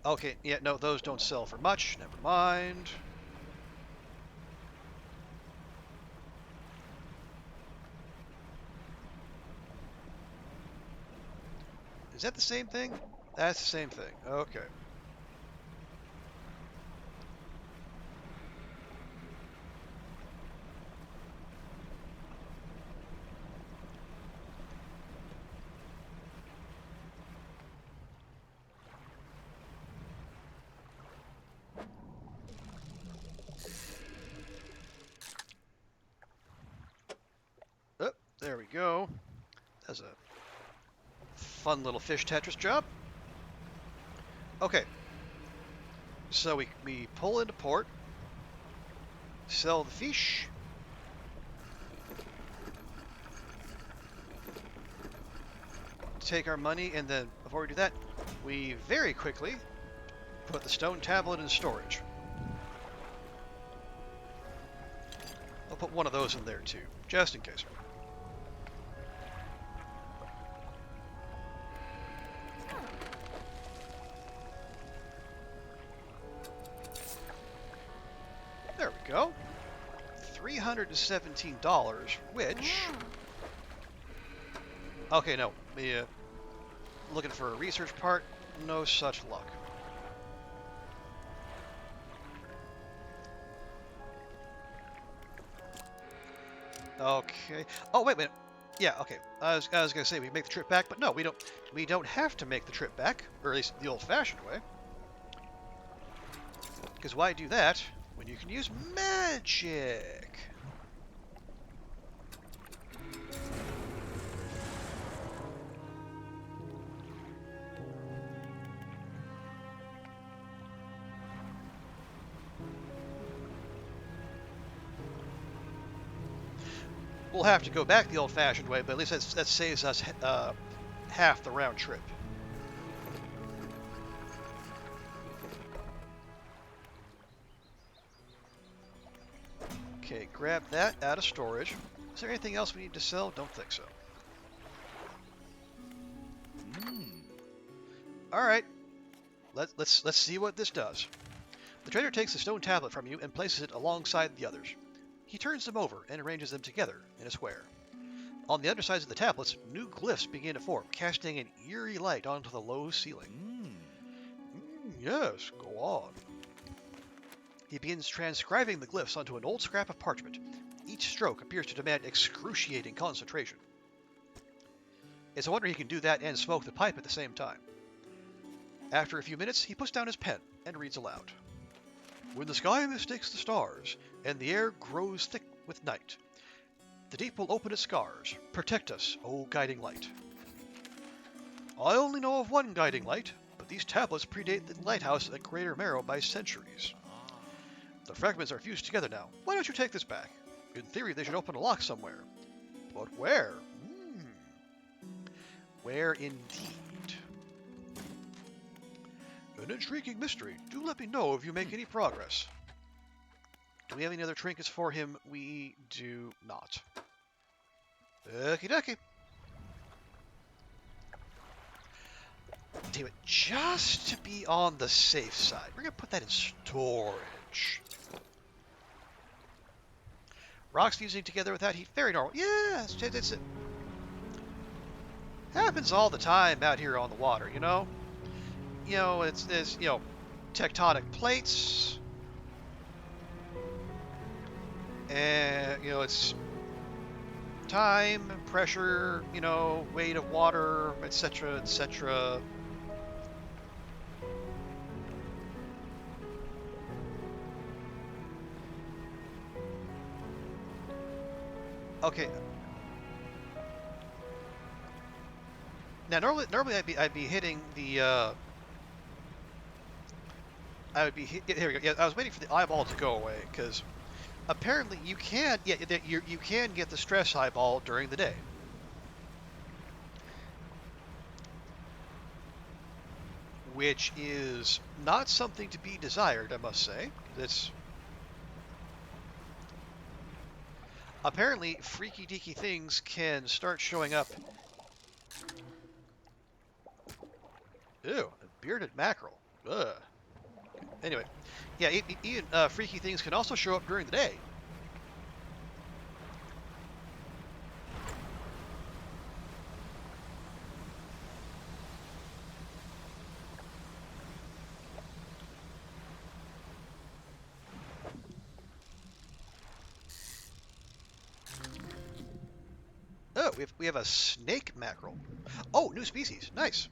Okay, yeah, no, those don't sell for much. Never mind. Is that the same thing? That's the same thing. Okay. Oh, there we go. That's a fun little fish Tetris job. Okay. So we pull into port, sell the fish, take our money, and then before we do that, we very quickly put the stone tablet in storage. I'll put one of those in there too, just in case. There we go. $317, which... Okay, no. Looking for a research part, no such luck. Okay. Oh, wait a minute. Yeah, okay. I was gonna say we make the trip back, but no, we don't. We don't have to make the trip back, or at least the old-fashioned way. Because why do that when you can use magic? We'll have to go back the old-fashioned way, but at least that saves us half the round trip. Okay, grab that out of storage. Is there anything else we need to sell? Don't think so. All right, let's see what this does. The trader takes the stone tablet from you and places it alongside the others. He turns them over and arranges them together in a square. On the undersides of the tablets, new glyphs begin to form, casting an eerie light onto the low ceiling. Yes, go on. He begins transcribing the glyphs onto an old scrap of parchment. Each stroke appears to demand excruciating concentration. It's a wonder he can do that and smoke the pipe at the same time. After a few minutes, he puts down his pen and reads aloud. When the sky mistakes the stars, and the air grows thick with night, the deep will open its scars. Protect us, O guiding light. I only know of one guiding light, but these tablets predate the lighthouse at Greater Marrow by centuries. The fragments are fused together now. Why don't you take this back? In theory, they should open a lock somewhere. But where? Where indeed? An intriguing mystery. Do let me know if you make any progress. Do we have any other trinkets for him? We do not. Okie dokie. Damn it. Just to be on the safe side, we're going to put that in storage. Rocks fusing together without heat. Very normal. Yeah, it's happens all the time out here on the water, you know? You know, it's tectonic plates. And, it's time, pressure, weight of water, etc., etc. Okay. Now, normally I'd be hitting the. I would be here we go. Yeah, I was waiting for the eyeball to go away because apparently you can. Yeah, you can get the stress eyeball during the day. Which is not something to be desired, I must say. It's apparently freaky deaky things can start showing up. Ew, a bearded mackerel. Ugh. Anyway, yeah, even freaky things can also show up during the day. Oh, we have a snake mackerel. Oh, new species. Nice.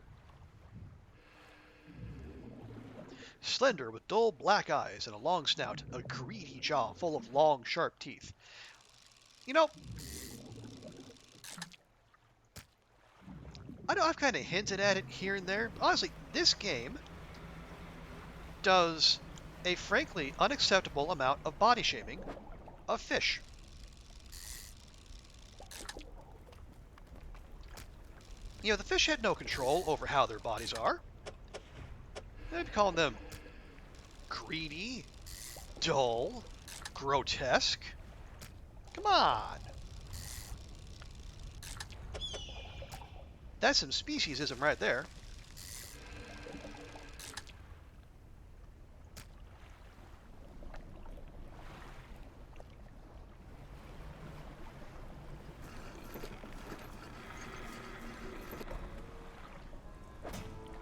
Slender with dull black eyes and a long snout, a greedy jaw full of long, sharp teeth. You know, I know I've kind of hinted at it here and there. But honestly, this game does a frankly unacceptable amount of body shaming of fish. You know, the fish had no control over how their bodies are. They'd be calling them greedy, dull, grotesque. Come on. That's some speciesism right there.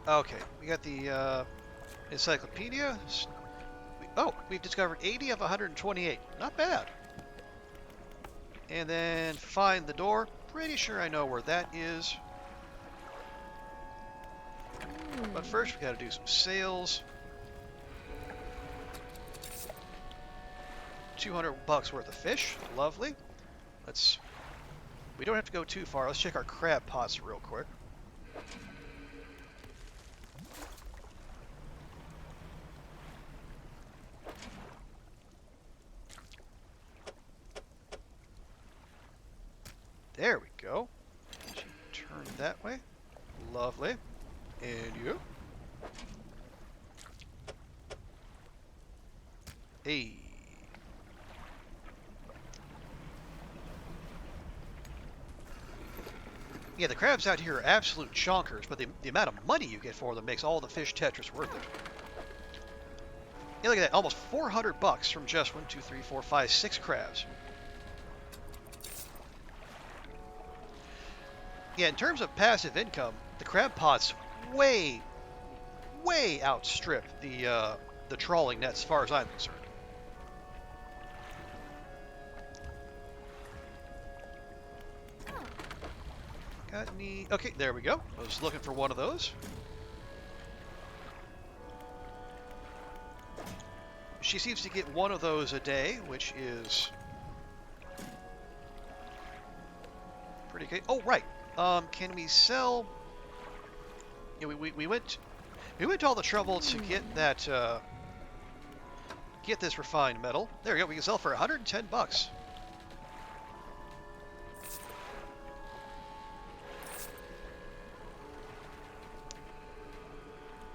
Okay, we got the encyclopedia. Oh, we've discovered 80 of 128. Not bad. And then find the door. Pretty sure I know where that is. But first we gotta do some sales. 200 bucks worth of fish. Lovely. We don't have to go too far. Let's check our crab pots real quick. There we go. Turn that way. Lovely. And you. Hey. Yeah, the crabs out here are absolute chonkers, but the amount of money you get for them makes all the fish Tetris worth it. Yeah, look at that. Almost 400 bucks from just 1, 2, 3, 4, 5, 6 crabs. Yeah, in terms of passive income, the crab pots way outstrip the trawling nets as far as I'm concerned. Got any? Okay, there we go. I was looking for one of those. She seems to get one of those a day, which is pretty good. Oh, right. Can we sell? Yeah, we went to all the trouble to get that get this refined metal. There we go. We can sell for 110 bucks.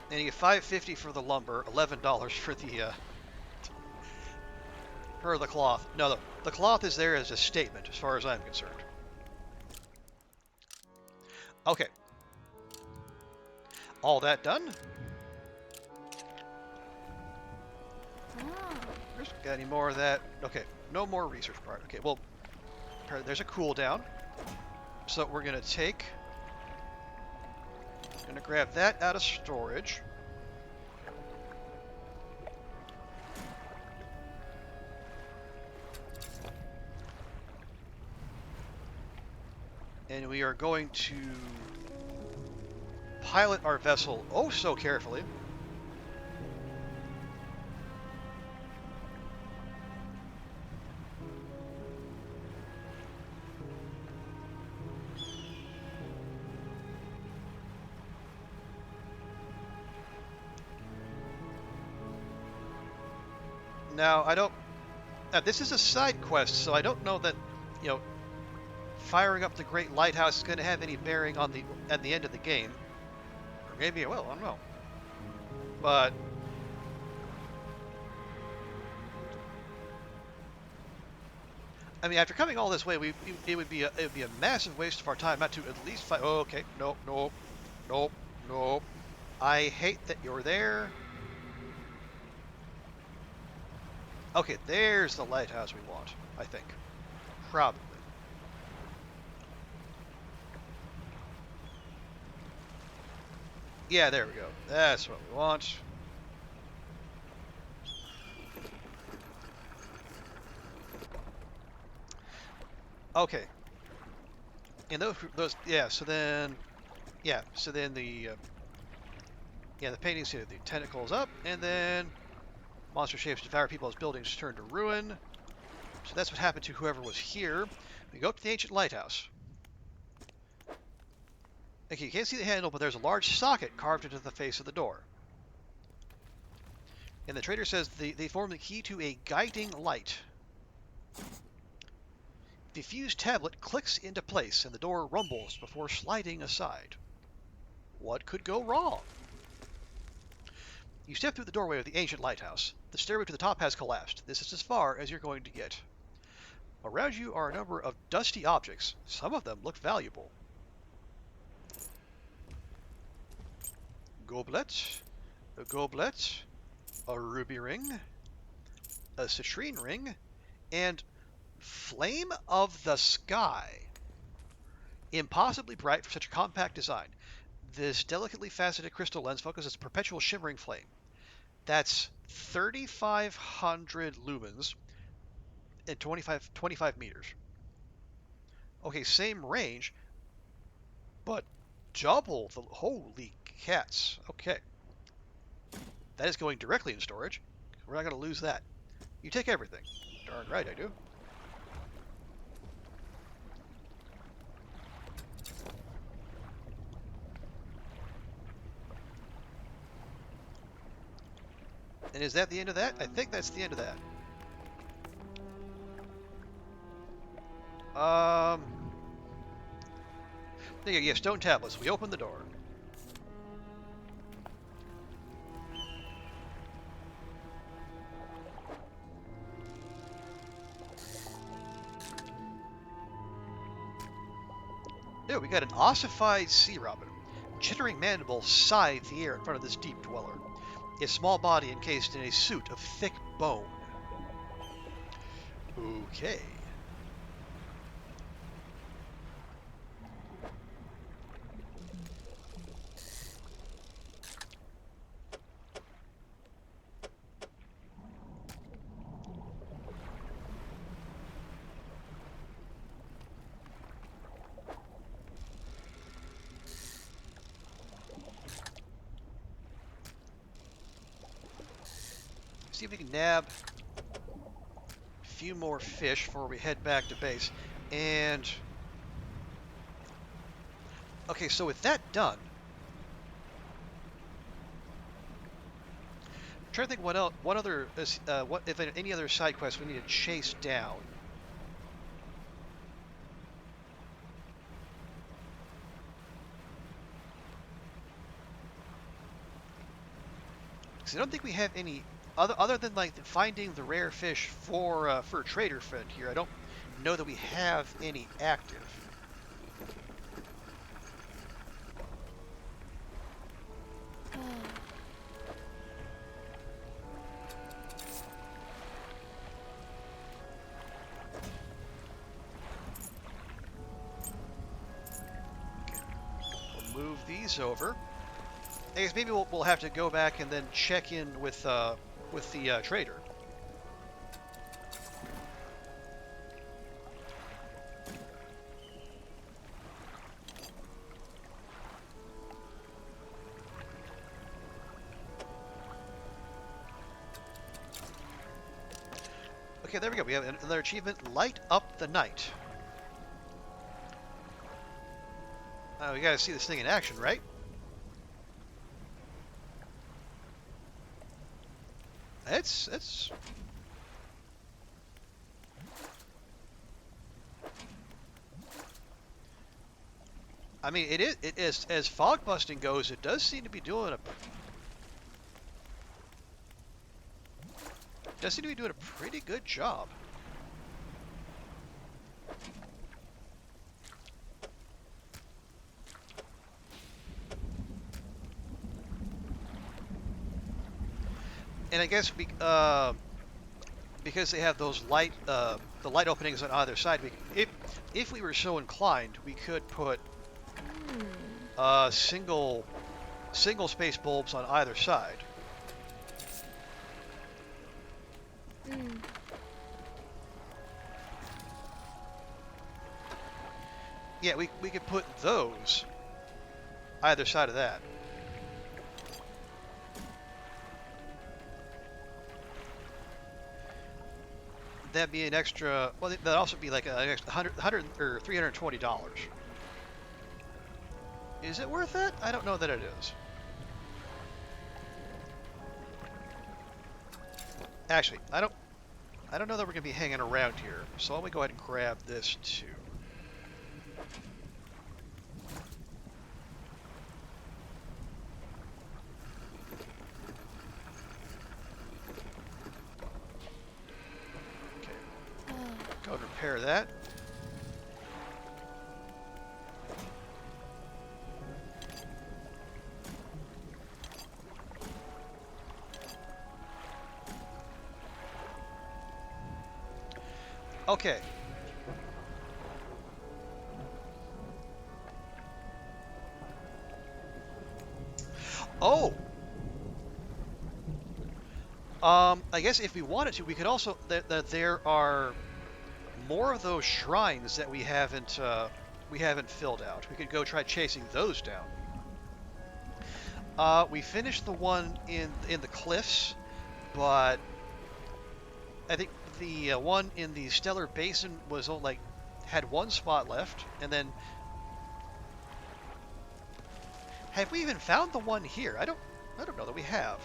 And you get $5.50 for the lumber, $11 for the cloth. No, the cloth is there as a statement, as far as I'm concerned. Okay. All that done. Got any more of that? Okay, no more research part. Okay, well, there's a cooldown. So we're going to take... Going to grab that out of storage. And we are going to pilot our vessel oh so carefully. Now, I don't... this is a side quest, so I don't know that, you know, firing up the Great Lighthouse is going to have any bearing on at the end of the game. Or maybe it will, I don't know. But... I mean, after coming all this way, it would be a massive waste of our time not to at least fight. Oh, okay, nope, nope, nope, nope. I hate that you're there. Okay, there's the lighthouse we want, I think. Probably. Yeah, there we go. That's what we want. Okay. And those, yeah. So then the the paintings here. The tentacles up, and then monster shapes devour people as buildings turn to ruin. So that's what happened to whoever was here. We go up to the ancient lighthouse. Okay, you can't see the handle, but there's a large socket carved into the face of the door. And the trader says they form the key to a guiding light. The fused tablet clicks into place, and the door rumbles before sliding aside. What could go wrong? You step through the doorway of the ancient lighthouse. The stairway to the top has collapsed. This is as far as you're going to get. Around you are a number of dusty objects. Some of them look valuable. Goblet, a goblet, a ruby ring, a citrine ring, and Flame of the Sky. Impossibly bright for such a compact design. This delicately faceted crystal lens focuses a perpetual shimmering flame. That's 3,500 lumens and 25 meters. Okay, same range, but double the... Holy cats. Okay. That is going directly in storage. We're not going to lose that. You take everything. Darn right I do. And is that the end of that? I think that's the end of that. There you go. Yeah, stone tablets. We open the door. There, we got an ossified sea robin. Chittering mandibles scythe the air in front of this deep dweller. Its small body encased in a suit of thick bone. Okay. See if we can nab a few more fish before we head back to base. And okay, so with that done, I'm trying to think what else, what other, what if any other side quests we need to chase down. Because I don't think we have any. Other than like finding the rare fish for a trader friend here, I don't know that we have any active. We'll move these over. I guess maybe we'll have to go back and then check in with the trader. Okay, there we go. We have another achievement, Light Up the Night. We gotta see this thing in action, right? It's I mean, it is as fog busting goes. It does seem to be doing a pretty good job. And I guess because they have those the light openings on either side, if we were so inclined, we could put single space bulbs on either side. Yeah, we could put those either side of that. That'd be an extra. Well, that'd also be like an extra 100 or $320. Is it worth it? I don't know that it is. Actually, I don't know that we're gonna be hanging around here. So why don't we go ahead and grab this too? Go and repair that. Okay. Oh! I guess if we wanted to, we could also... there are more of those shrines that we haven't filled out. We could go try chasing those down. We finished the one in the cliffs, but I think the one in the Stellar Basin was had one spot left, and then have we even found the one here? I don't know that we have.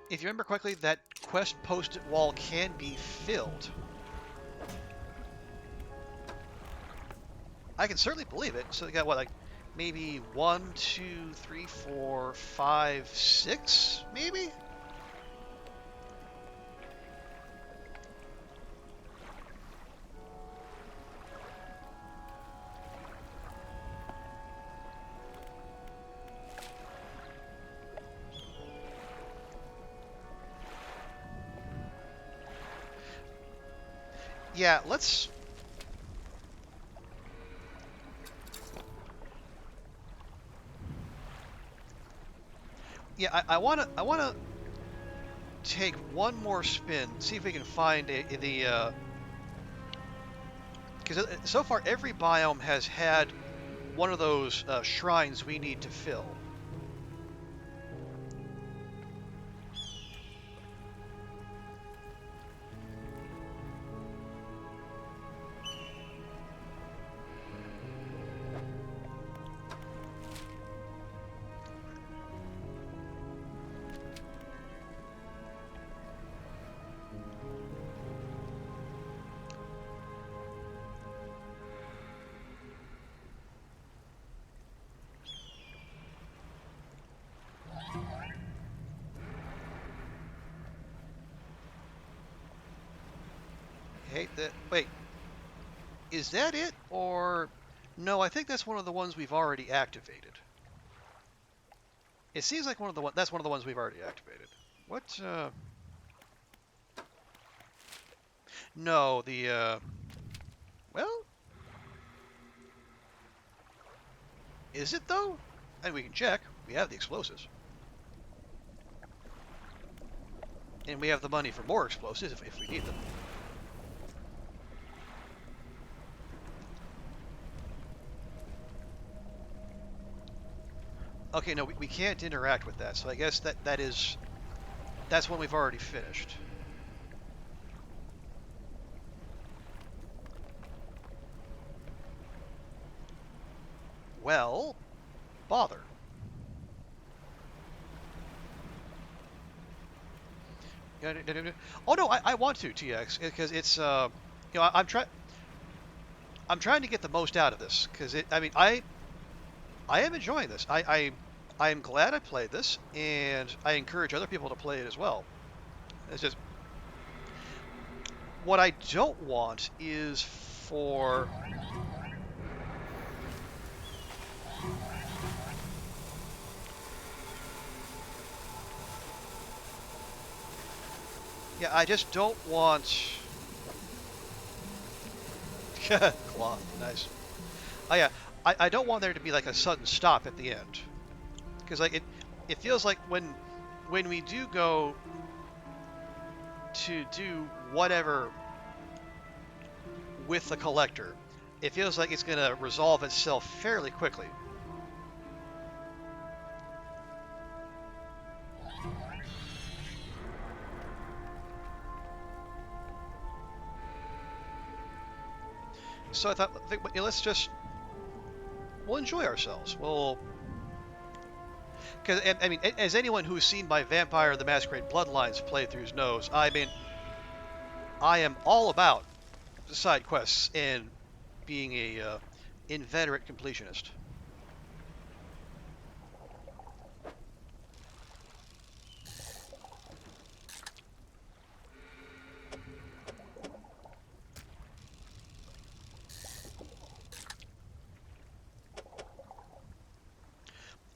If you remember correctly, that quest post-it wall can be filled. I can certainly believe it. So they got what, like maybe 1, 2, 3, 4, 5, 6, maybe? Yeah, let's... Yeah, I wanna take one more spin, see if we can find the because so far every biome has had one of those shrines we need to fill. Hey, wait, is that it, or no? I think that's one of the ones we've already activated. It seems like that's one of the ones we've already activated. What? No, well, is it though? And we can check. We have the explosives, and we have the money for more explosives if we need them. Okay, no, we can't interact with that, so I guess that's one we've already finished. Well, bother. Oh no, I want to TX because it's you know I'm trying to get the most out of this because I mean I am enjoying this. I am glad I played this, and I encourage other people to play it as well. It's just what I don't want is for yeah, I just don't want claw. Nice. Oh yeah, I don't want there to be like a sudden stop at the end because like it feels like when we do go to do whatever with the collector, it feels like it's going to resolve itself fairly quickly. So I thought, let's just we'll enjoy ourselves. Because I mean, as anyone who's seen my Vampire the Masquerade Bloodlines playthroughs knows, I mean, I am all about side quests and being a inveterate completionist.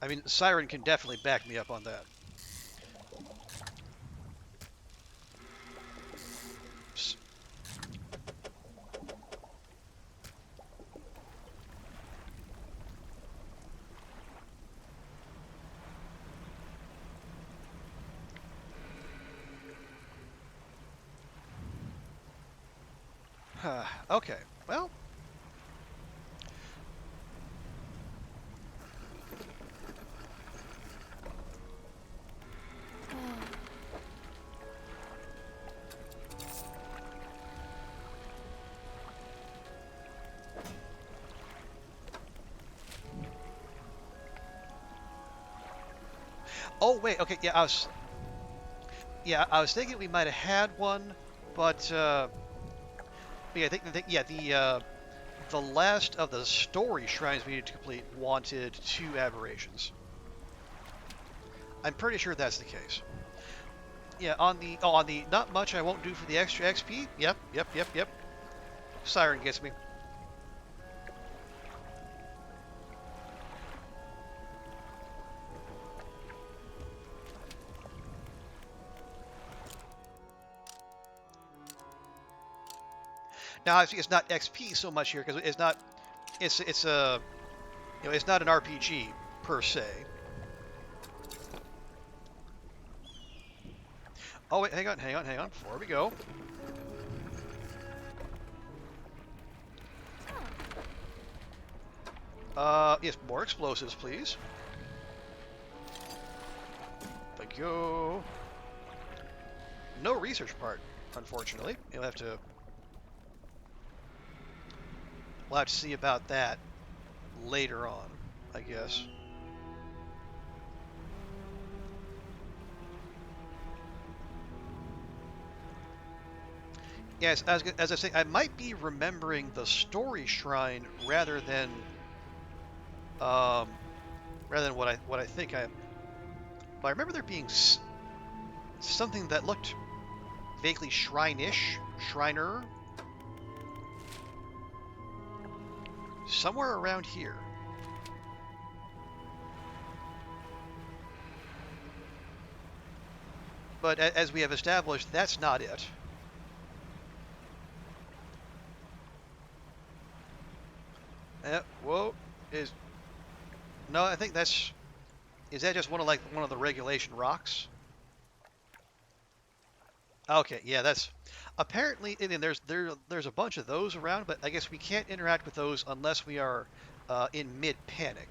I mean, Siren can definitely back me up on that. Okay, well. Oh wait, okay, I was thinking we might have had one, but yeah, I think yeah the last of the story shrines we needed to complete wanted 2 aberrations. I'm pretty sure that's the case. Yeah, on the not much I won't do for the extra XP. Yep. Siren gets me. Now obviously it's not XP so much here because it's not it's a it's not an RPG per se. Oh wait, hang on before we go. Yes, more explosives, please. Thank you. No research part, unfortunately. We'll have to see about that later on, I guess. Yes, as I say, I might be remembering the story shrine um, rather than what I think I. But I remember there being something that looked vaguely shrine-ish, shriner, somewhere around here. But as we have established, that's not it. Whoa, no? I think that's is that just one of the regulation rocks? Okay, yeah, that's apparently. I mean, there's a bunch of those around, but I guess we can't interact with those unless we are in mid panic.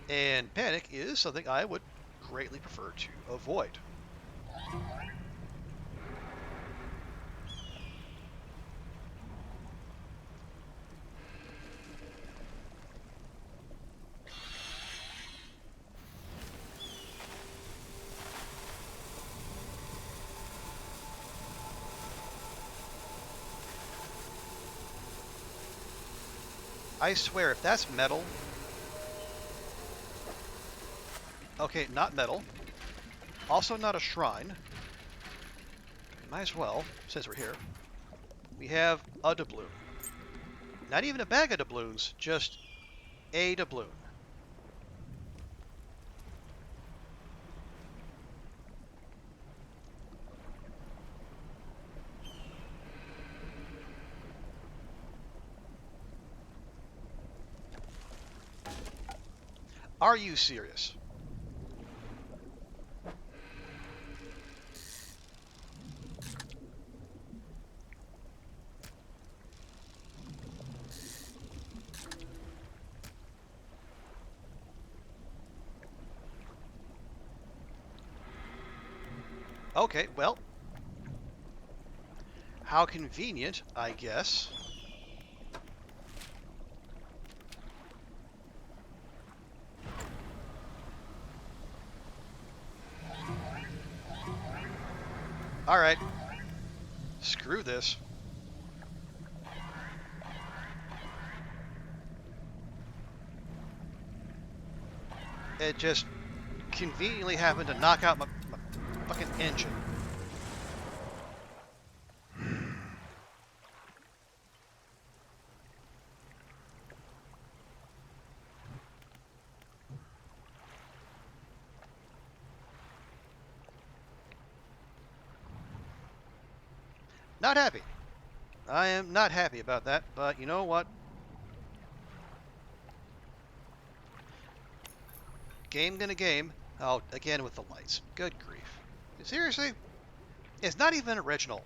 And panic is something I would greatly prefer to avoid. I swear, if that's metal... Okay, not metal. Also not a shrine. Might as well, since we're here. We have a doubloon. Not even a bag of doubloons, just a doubloon. Are you serious? Okay, well. How convenient, I guess. Alright. Screw this. It just conveniently happened to knock out my fucking engine. Not happy. I am not happy about that, but you know what? Game gonna game. Oh, again with the lights. Good grief. Seriously? It's not even original.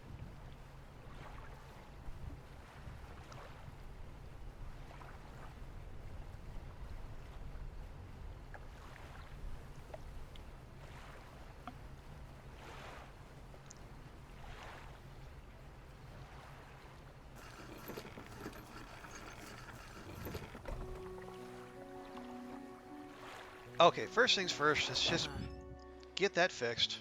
Okay, first things first, let's just get that fixed.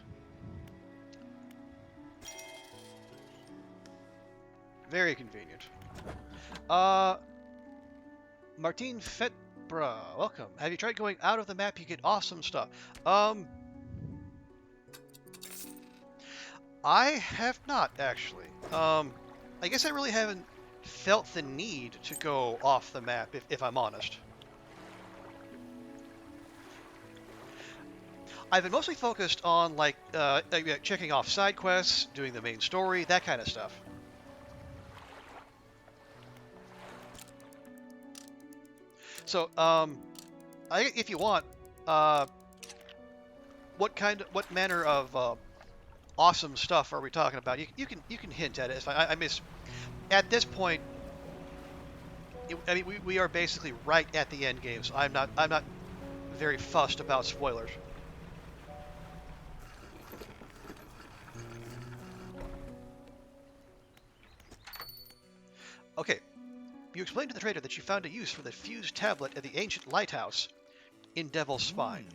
Very convenient. Martine Fetbra, welcome. Have you tried going out of the map? You get awesome stuff. I have not, actually. I guess I really haven't felt the need to go off the map, if I'm honest. I've been mostly focused on, like checking off side quests, doing the main story, that kind of stuff. So, if you want, what manner of awesome stuff are we talking about? You can hint at it. It's fine. I miss. At this point, I mean, we are basically right at the end game, so I'm not very fussed about spoilers. Okay, you explained to the trader that you found a use for the fused tablet at the ancient lighthouse in Devil's Spine.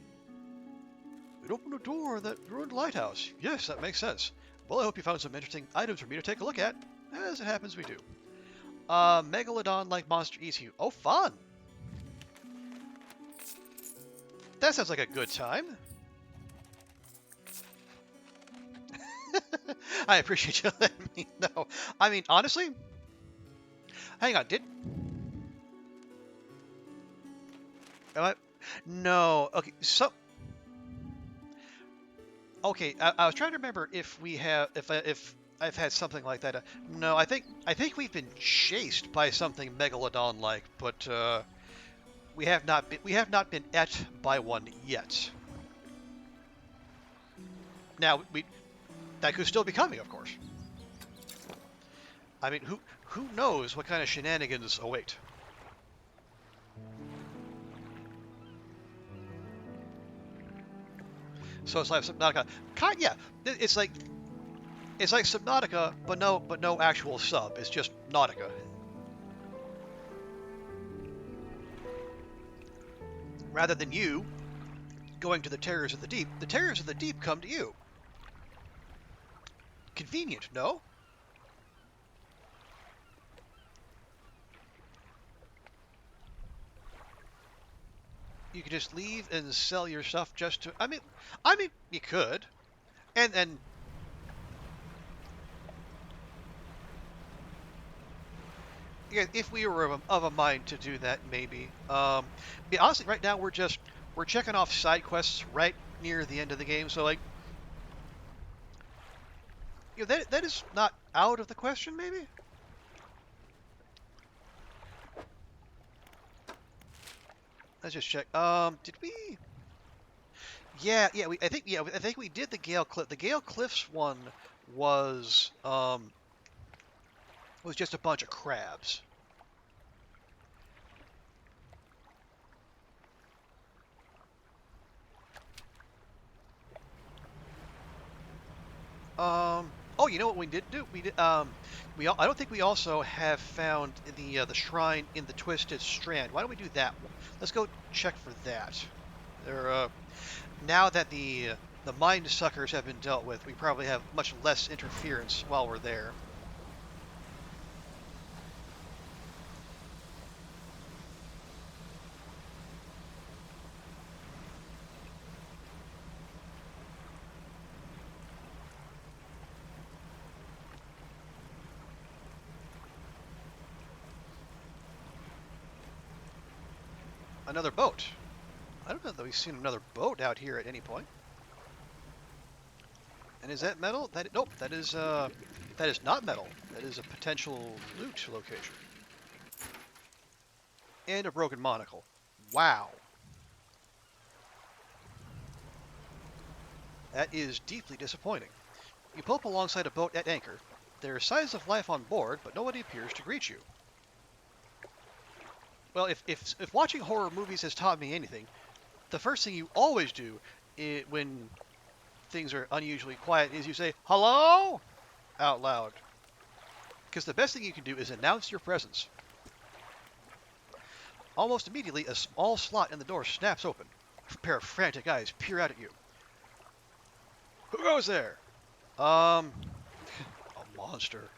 It opened a door in that ruined lighthouse. Yes, that makes sense. Well, I hope you found some interesting items for me to take a look at. As it happens, we do. Megalodon-like monster eats you. Oh, fun! That sounds like a good time. I appreciate you letting me know. I mean, honestly... Hang on, Am I... No, okay, so... Okay, I was trying to remember if we have... If I've had something like that. No, I think we've been chased by something Megalodon-like, but we have not been et by one yet. Now that could still be coming, of course. I mean, who knows what kind of shenanigans await? So it's like Subnautica. Yeah, it's like Subnautica, but no actual sub. It's just Nautica. Rather than you going to the terrors of the deep come to you. Convenient, no? You could just leave and sell your stuff just to. I mean, you could, and yeah, if we were of a mind to do that, maybe. Yeah, honestly, right now we're checking off side quests right near the end of the game, so like, that is not out of the question, maybe. Let's just check. Did we? Yeah, yeah. I think we did the Gale Cliff. The Gale Cliffs one was was just a bunch of crabs. Oh, you know what we did do? We did. I don't think we also have found the shrine in the Twisted Strand. Why don't we do that one? Let's go check for that. There. Now that the mind suckers have been dealt with, we probably have much less interference while we're there. Another boat. I don't know that we've seen another boat out here at any point. And is that metal? Nope. That is not metal. That is a potential loot location. And a broken monocle. Wow. That is deeply disappointing. You pull up alongside a boat at anchor. There are signs of life on board, but nobody appears to greet you. Well, if watching horror movies has taught me anything, the first thing you always do when things are unusually quiet is you say, "Hello?" out loud. Because the best thing you can do is announce your presence. Almost immediately, a small slot in the door snaps open. A pair of frantic eyes peer out at you. Who goes there? A monster.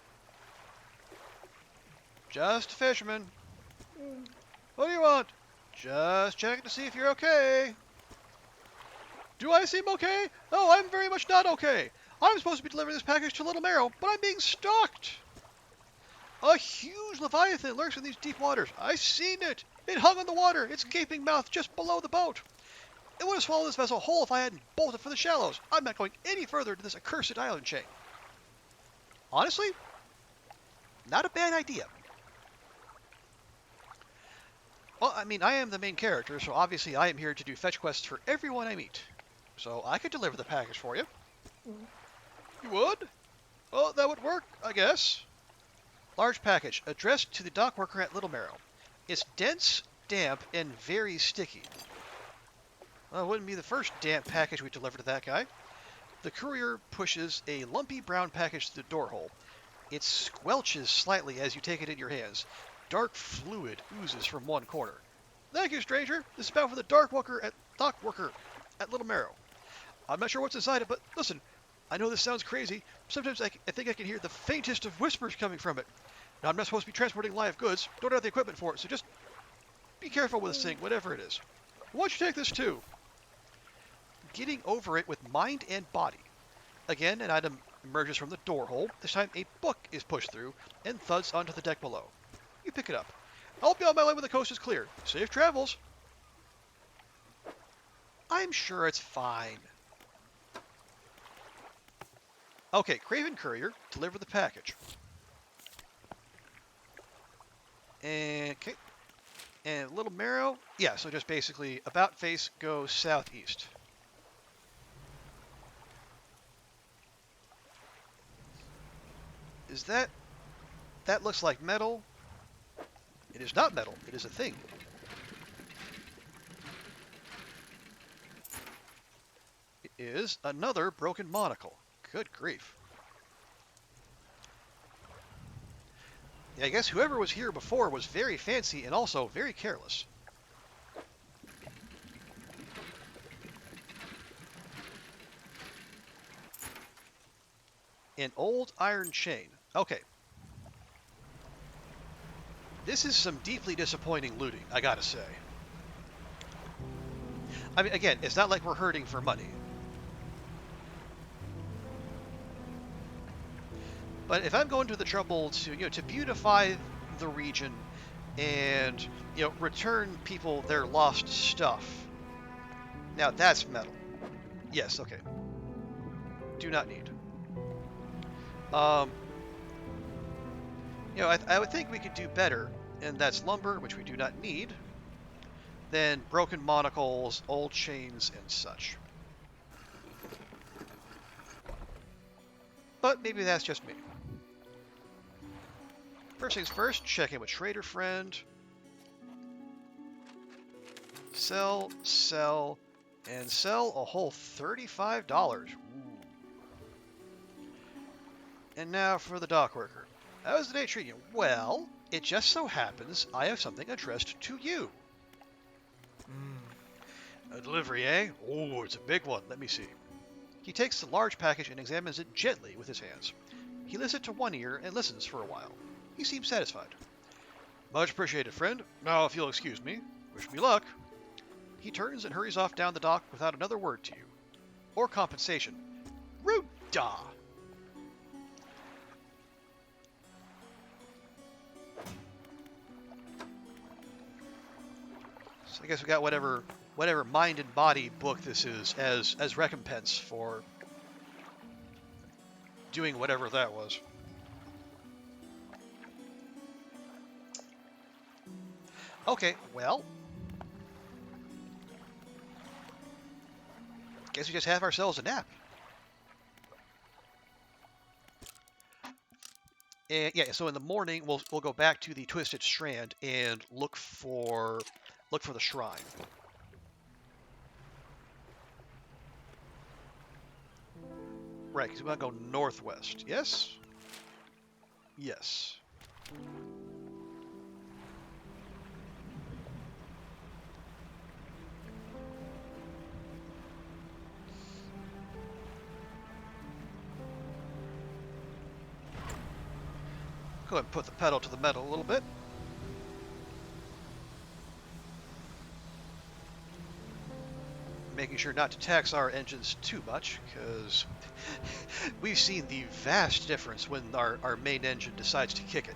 Just a fisherman. What do you want? Just checking to see if you're okay. Do I seem okay? Oh, I'm very much not okay. I'm supposed to be delivering this package to Little Marrow, but I'm being stalked. A huge leviathan lurks in these deep waters. I've seen it. It hung on the water, its gaping mouth just below the boat. It would have swallowed this vessel whole if I hadn't bolted for the shallows. I'm not going any further to this accursed island chain. Honestly, not a bad idea. Well, I mean, I am the main character, so obviously I am here to do fetch quests for everyone I meet. So I could deliver the package for you. You would? Well, that would work, I guess. Large package, addressed to the dock worker at Little Marrow. It's dense, damp, and very sticky. Well, it wouldn't be the first damp package we deliver to that guy. The courier pushes a lumpy brown package through the door hole. It squelches slightly as you take it in your hands. Dark fluid oozes from one corner. Thank you, stranger. This is bound for the dock worker at Little Marrow. I'm not sure what's inside it, but listen, I know this sounds crazy. Sometimes I think I can hear the faintest of whispers coming from it. Now, I'm not supposed to be transporting live goods. Don't have the equipment for it, so just be careful with this thing, whatever it is. Why don't you take this too? Getting over it with mind and body. Again, an item emerges from the door hole. This time, a book is pushed through and thuds onto the deck below. You pick it up. I'll be on my way when the coast is clear. Safe travels. I'm sure it's fine. Okay, Craven Courier, deliver the package. And, okay. And Little Marrow, yeah, so just basically about face, go southeast. Is that looks like metal? It is not metal, it is a thing. It is another broken monocle. Good grief. Yeah, I guess whoever was here before was very fancy and also very careless. An old iron chain. Okay. This is some deeply disappointing looting, I gotta say. I mean, again, it's not like we're hurting for money. But if I'm going to the trouble to, to beautify the region and, return people their lost stuff, now that's metal. Yes, okay. Do not need. Um, I would think we could do better, and that's lumber, which we do not need, than broken monocles, old chains, and such. But maybe that's just me. First things first, check in with trader friend. Sell, sell, and sell a whole $35. Ooh. And now for the dock worker. How was the day treating you? Well, it just so happens I have something addressed to you. A delivery, eh? Oh, it's a big one. Let me see. He takes the large package and examines it gently with his hands. He lifts it to one ear and listens for a while. He seems satisfied. Much appreciated, friend. Now, if you'll excuse me, wish me luck. He turns and hurries off down the dock without another word to you. Or compensation. Ruda! So I guess we got whatever mind and body book this is as recompense for doing whatever that was. Okay, well, guess we just have ourselves a nap. And yeah, so in the morning we'll go back to the Twisted Strand and look for the shrine. Right, because we want to go northwest. Yes? Yes. Go ahead and put the pedal to the metal a little bit. Making sure not to tax our engines too much, because we've seen the vast difference when our main engine decides to kick it.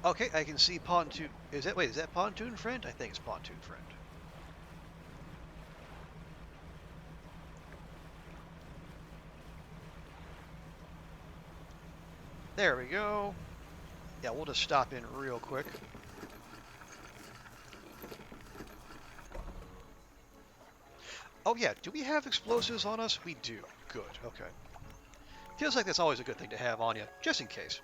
Okay, I can see pontoon. Is that pontoon friend? I think it's pontoon friend. There we go. Yeah, we'll just stop in real quick. Oh yeah, do we have explosives on us? We do. Good, okay. Feels like that's always a good thing to have on you, just in case.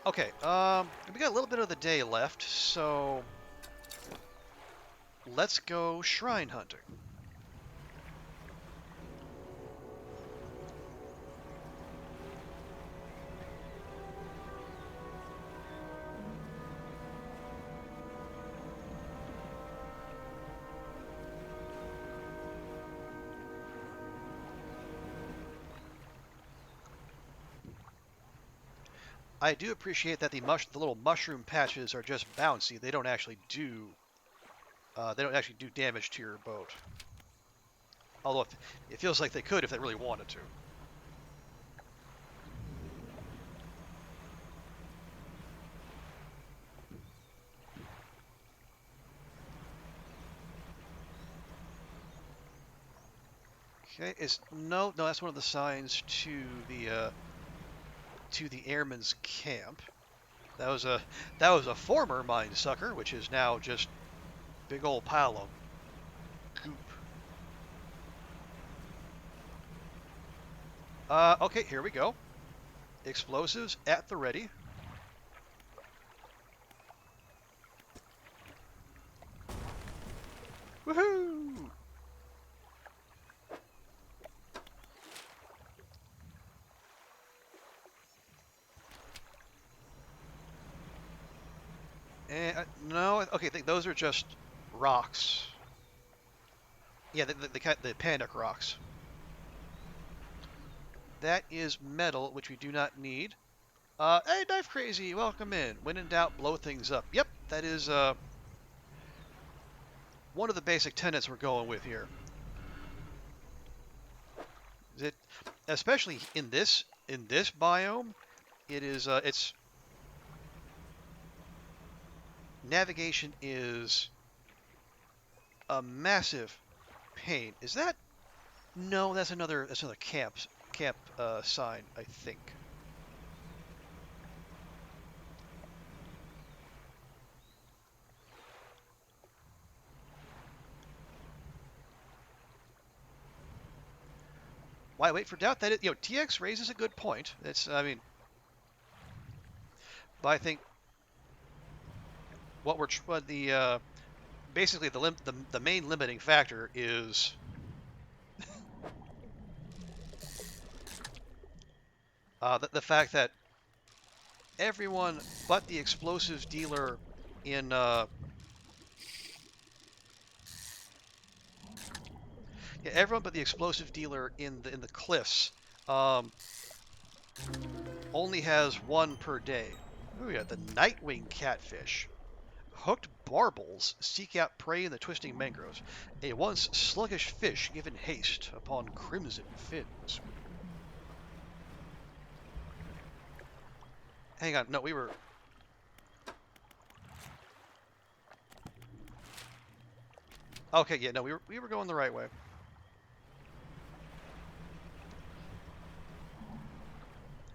Okay, we got a little bit of the day left, so let's go shrine hunting. I do appreciate that the little mushroom patches are just bouncy. They don't actually do damage to your boat. Although it feels like they could if they really wanted to. Okay, no, that's one of the signs to the airman's camp. That was a former mine sucker, which is now just big old pile of goop. Okay, here we go. Explosives at the ready. Woohoo! No, okay, those are just rocks. Yeah, the Pandak rocks. That is metal, which we do not need. Hey, Knife Crazy, welcome in. When in doubt, blow things up. Yep, that is one of the basic tenets we're going with here. It, especially in this biome, it is it's navigation is a massive pain. Is that? No, that's another camp sign, I think. Why wait for doubt? That is, TX raises a good point. I mean, but I think what the basically the main limiting factor is the fact that everyone but the explosives dealer in yeah, everyone but the explosive dealer in the cliffs um, only has one per day. Oh yeah, the Nightwing catfish. Hooked barbels seek out prey in the twisting mangroves. A once sluggish fish given haste upon crimson fins. Hang on, no, we were. Okay, yeah, no, we were going the right way.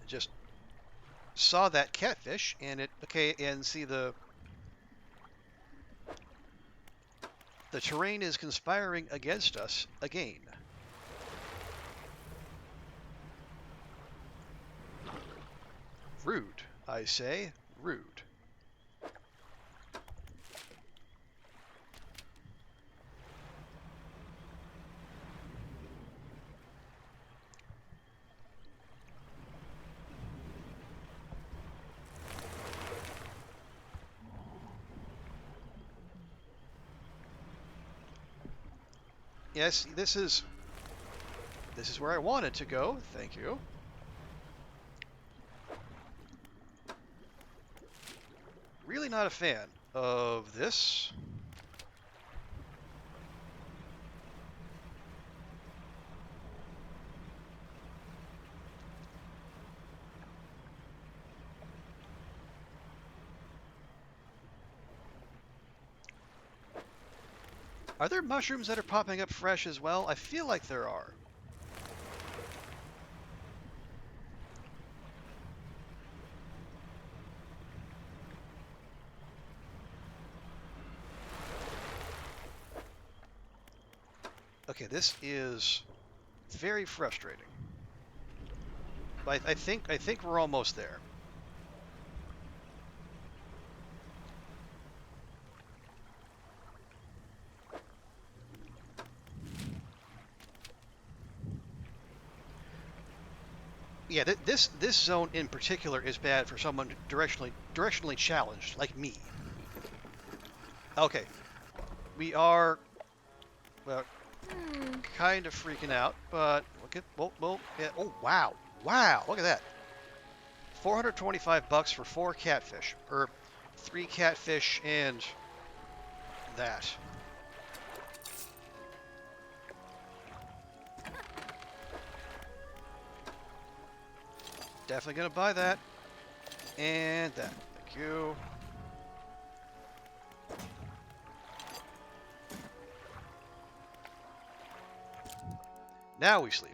Just saw that catfish and see the terrain is conspiring against us again. Rude, I say, rude. Yes, this is where I wanted to go. Thank you. Really not a fan of this. Are there mushrooms that are popping up fresh as well? I feel like there are. Okay, this is very frustrating. But I think we're almost there. Yeah, this zone in particular is bad for someone directionally challenged like me. Okay, we are well, kind of freaking out, but look at yeah, oh wow, look at that. $425 for 4 catfish, or 3 catfish and that. Definitely gonna buy that and that. Thank you. Now we sleep.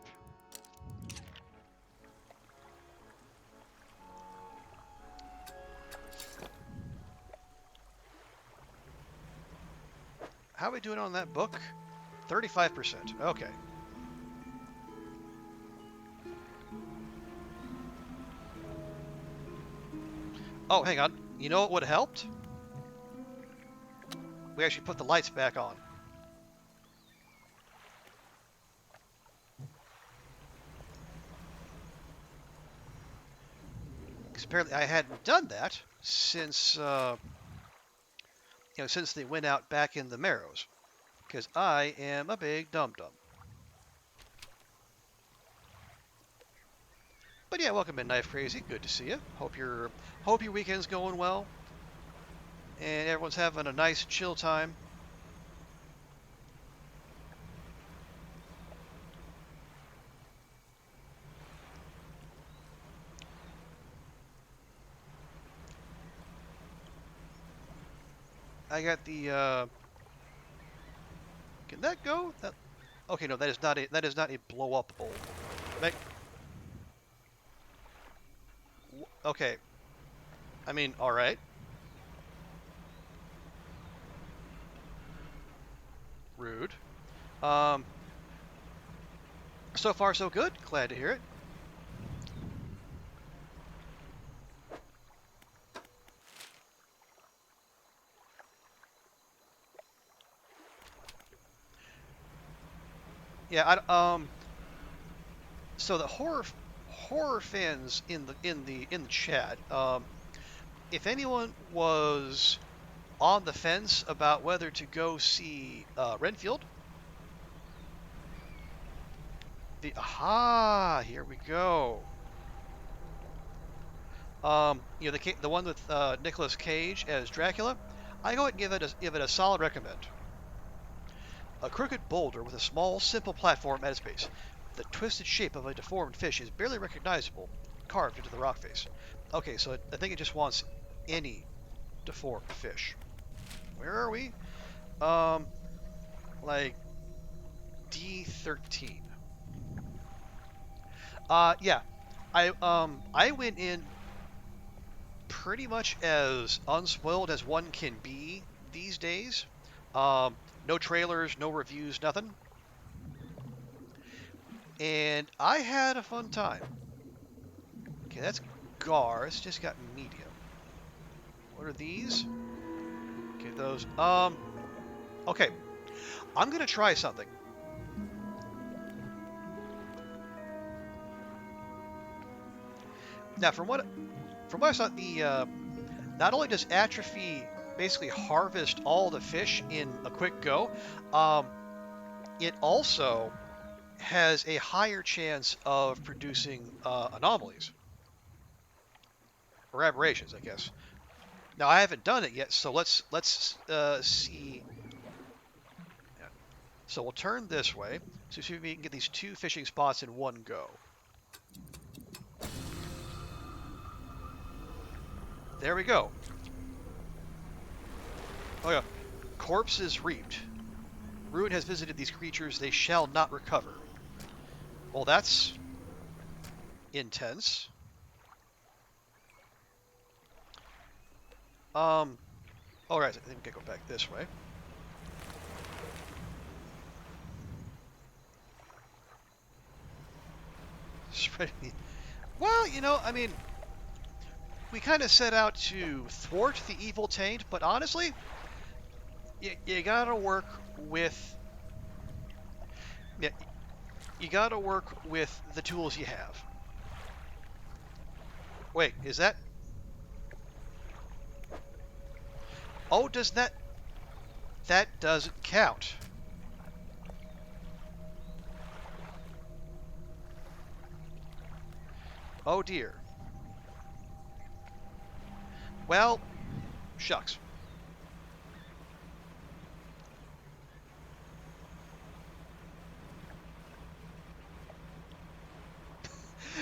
How are we doing on that book? 35%. Okay. Oh, hang on. You know what would have helped? We actually put the lights back on. Because apparently I hadn't done that since since they went out back in the Marrows, because I am a big dum-dum. But yeah, welcome in, Knife Crazy. Good to see you. Hope your weekend's going well, and everyone's having a nice chill time. I got the. Can that go? Okay, no, that is not a blow up bowl. That, okay, I mean, all right. Rude. Um, so far so good. Glad to hear it. Yeah. So the horror fans in the chat. If anyone was on the fence about whether to go see Renfield, here we go. The one with Nicolas Cage as Dracula. I go ahead and give it a solid recommend. A crooked boulder with a small, simple platform at its base. The twisted shape of a deformed fish is barely recognizable, carved into the rock face. Okay, so I think it just wants any deformed fish. Where are we? Like D13. Yeah. I went in pretty much as unspoiled as one can be these days. No trailers, no reviews, nothing. And I had a fun time. Okay, that's Gar. It's just got medium. What are these? Okay, those. Okay. I'm gonna try something. Now, from what I saw, not only does Atrophy basically harvest all the fish in a quick go, it also has a higher chance of producing anomalies or aberrations, I guess. Now, I haven't done it yet, so let's see. So we'll turn this way, so see if we can get these two fishing spots in one go. There we go. Oh yeah. Corpses reaped. Ruin has visited these creatures. They shall not recover. Well, that's intense. All right. I think we can go back this way. Well, I mean, we kind of set out to thwart the evil taint, but honestly, you gotta work with. Yeah, you gotta work with the tools you have. Wait, is that? Oh, does that? That doesn't count. Oh dear. Well, shucks.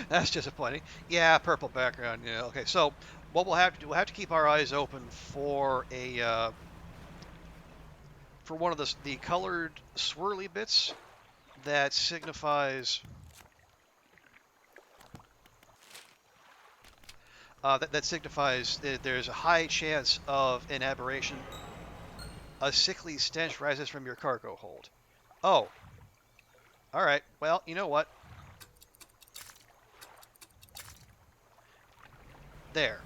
That's disappointing. Yeah, purple background. Yeah. Okay. So what we'll have to do, we'll have to keep our eyes open for for one of the colored swirly bits that signifies that signifies that there's a high chance of an aberration. A sickly stench rises from your cargo hold. Oh, all right. Well, you know what? There.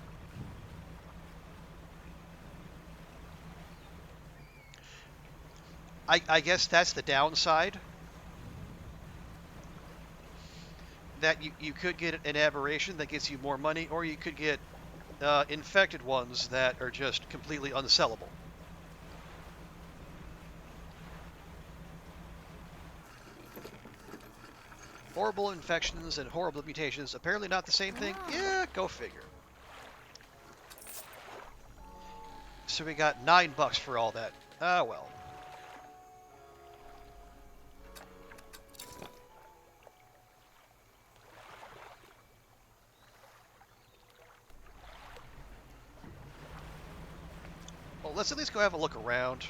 I guess that's the downside. That you could get an aberration that gets you more money, or you could get infected ones that are just completely unsellable. horrible infections and horrible mutations. Apparently not the same thing. Yeah, go figure. So we got $9 for all that. Ah, well. Well, let's at least go have a look around.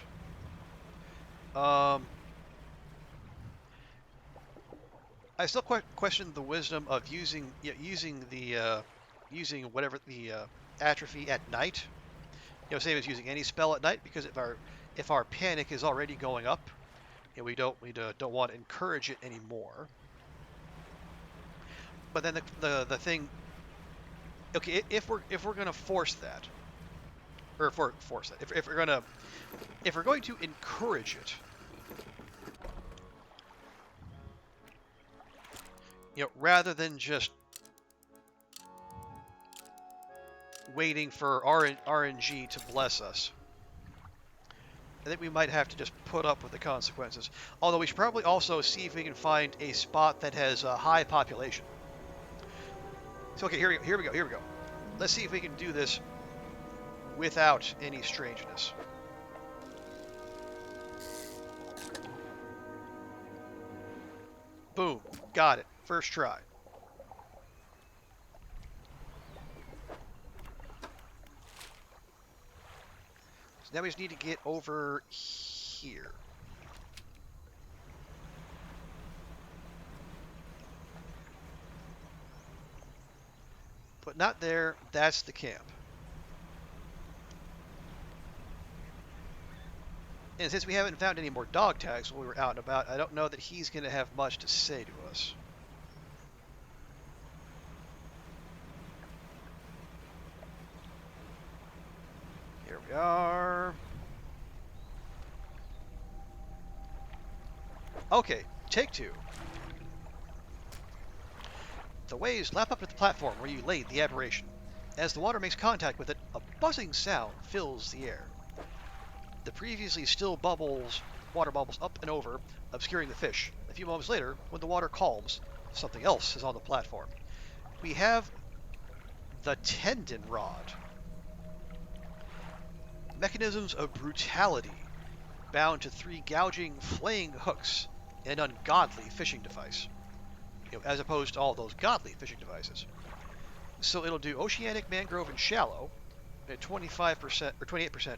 I still question the wisdom of using whatever the atrophy at night. Same as using any spell at night, because if our panic is already going up, we don't want to encourage it anymore. But then the thing, okay, if we're gonna force that, or if we're going to encourage it, rather than just waiting for RNG to bless us, I think we might have to just put up with the consequences. Although we should probably also see if we can find a spot that has a high population. So okay, here we go. Let's see if we can do this without any strangeness. Boom, got it. First try. So now we just need to get over here. But not there, that's the camp. And since we haven't found any more dog tags while we were out and about, I don't know that he's going to have much to say to us. Here we are. Okay, take two. The waves lap up to the platform where you laid the aberration. As the water makes contact with it, a buzzing sound fills the air. The previously still water bubbles up and over, obscuring the fish. A few moments later, when the water calms, something else is on the platform. We have the tendon rod. Mechanisms of brutality, bound to 3 gouging, flaying hooks, and an ungodly fishing device. As opposed to all those godly fishing devices. So it'll do oceanic, mangrove, and shallow at 25% or 28%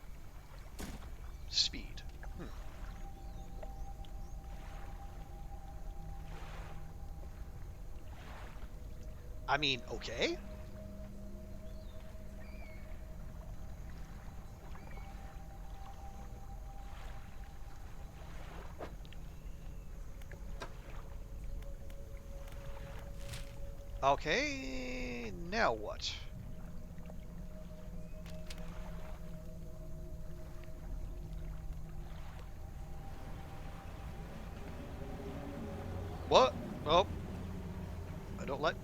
speed. I mean, okay. Okay, now what? What? Oh, I don't like.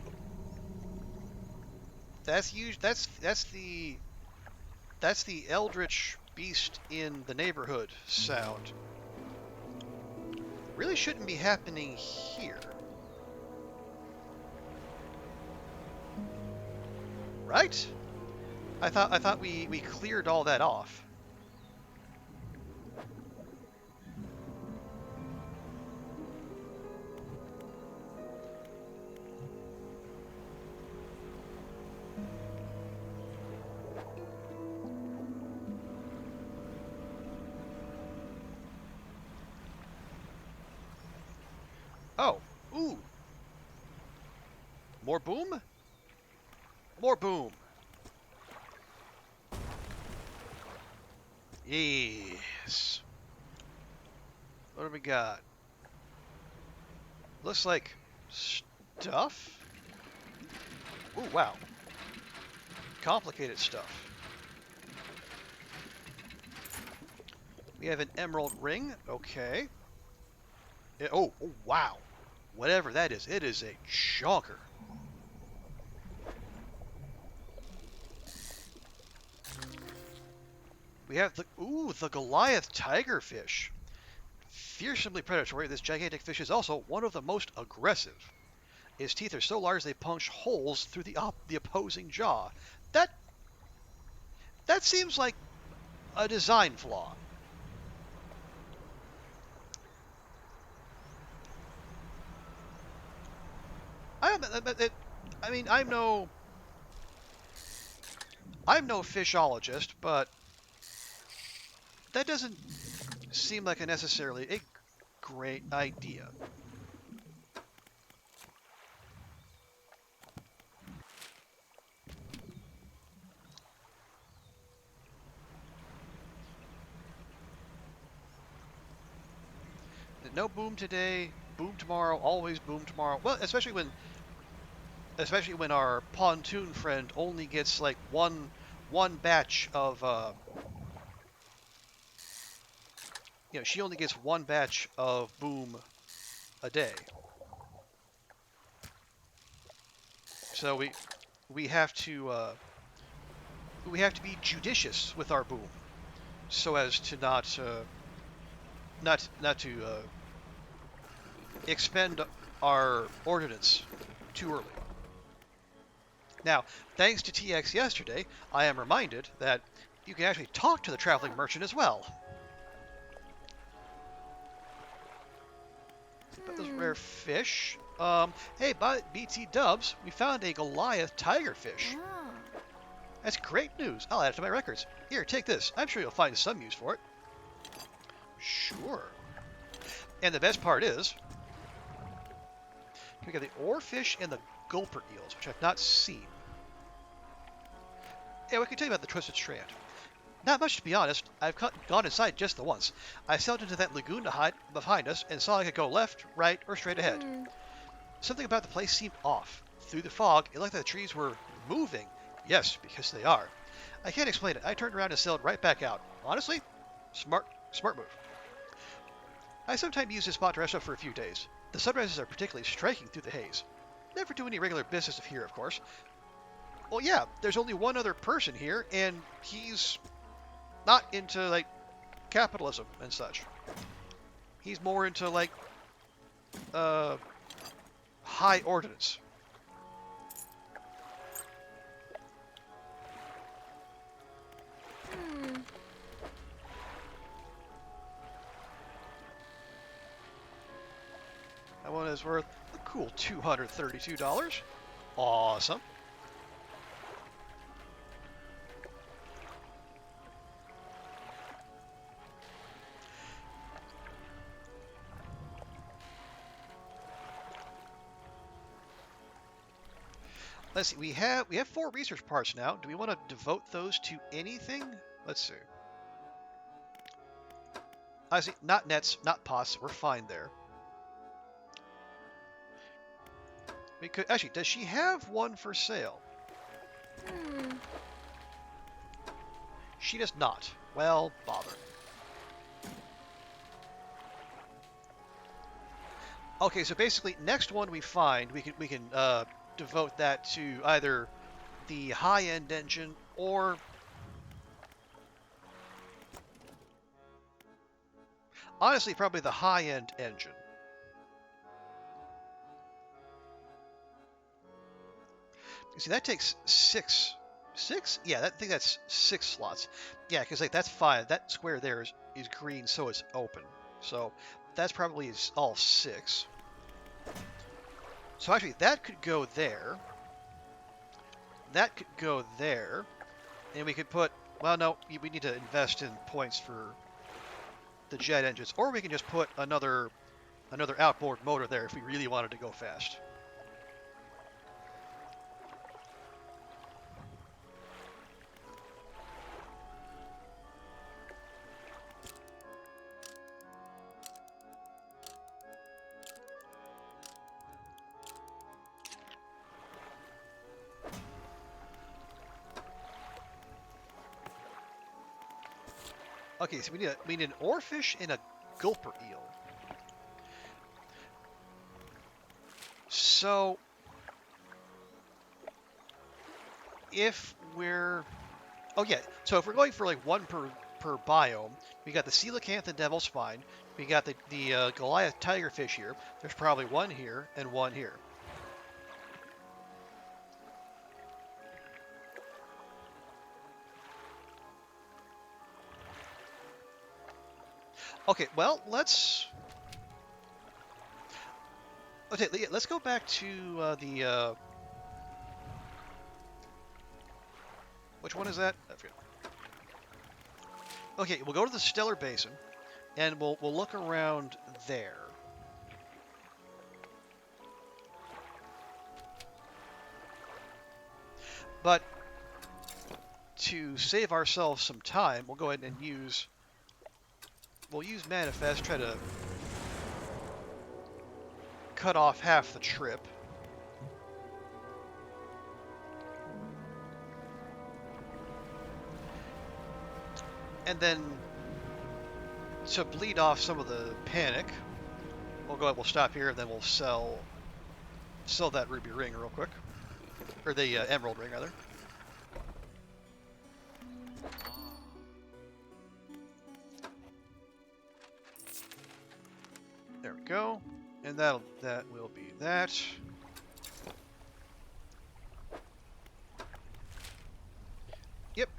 That's huge. That's the eldritch beast in the neighborhood sound. Really shouldn't be happening here. Right? I thought we cleared all that off. Oh, ooh. More boom? More boom. Yes. What do we got? Looks like stuff? Ooh, wow. Complicated stuff. We have an emerald ring. Okay. Oh, wow. Whatever that is, it is a chonker. We have the Goliath tigerfish. Fearsomely predatory, this gigantic fish is also one of the most aggressive. His teeth are so large they punch holes through the opposing jaw. That that seems like a design flaw. I I mean, I'm no fishologist, but that doesn't seem like a necessarily a great idea. No boom today, boom tomorrow, always boom tomorrow. Well, especially when our pontoon friend only gets like one batch of she only gets one batch of boom a day. So we have to we have to be judicious with our boom so as to not to expend our ordnance too early. Now, thanks to TX yesterday, I am reminded that you can actually talk to the traveling merchant as well. But those rare fish. Hey, BT Dubs, we found a Goliath tigerfish. Oh. That's great news. I'll add it to my records. Here, take this. I'm sure you'll find some use for it. Sure. And the best part is, we got the oarfish and the gulper eels, which I've not seen. Yeah, we can tell you about the Twisted Strand. Not much, to be honest. I've gone inside just the once. I sailed into that lagoon behind us and saw I could go left, right, or straight ahead. Something about the place seemed off. Through the fog, it looked like the trees were moving. Yes, because they are. I can't explain it. I turned around and sailed right back out. Honestly, smart move. I sometimes use this spot to rest up for a few days. The sunrises are particularly striking through the haze. Never do any regular business here, of course. Well, yeah, there's only one other person here, and he's not into, like, capitalism and such. He's more into, like, high ordnance. That one is worth a cool $232. Awesome. Let's see. We have 4 research parts now. Do we want to devote those to anything? Let's see. I see. Not nets, not pots. We're fine there. We could actually. Does she have one for sale? She does not. Well, bother. Okay, so basically, next one we find, we can devote that to either the high-end engine or honestly, probably the high-end engine. You see, that takes 6. 6? Yeah, I think that's 6 slots. Yeah, because like that's 5. That square there is green, so it's open. So that's probably all 6. So actually, that could go there. That could go there. And we could put... Well, no, we need to invest in points for the jet engines. Or we can just put another outboard motor there if we really wanted to go fast. Okay, so we need an oarfish and a gulper eel. So if we're so if we're going for like one per biome, we got the coelacanth and devil spine. We got the Goliath tigerfish here. There's probably one here and one here. Okay, well, let's... Okay, yeah, let's go back to the... Which one is that? I forget. Okay, we'll go to the Stellar Basin, and we'll look around there. But to save ourselves some time, we'll go ahead and use... We'll use Manifest, try to cut off half the trip. And then to bleed off some of the panic, we'll go ahead, we'll stop here, and then we'll sell that ruby ring real quick. Or the emerald ring, rather. There we go. And that will be that. Yep.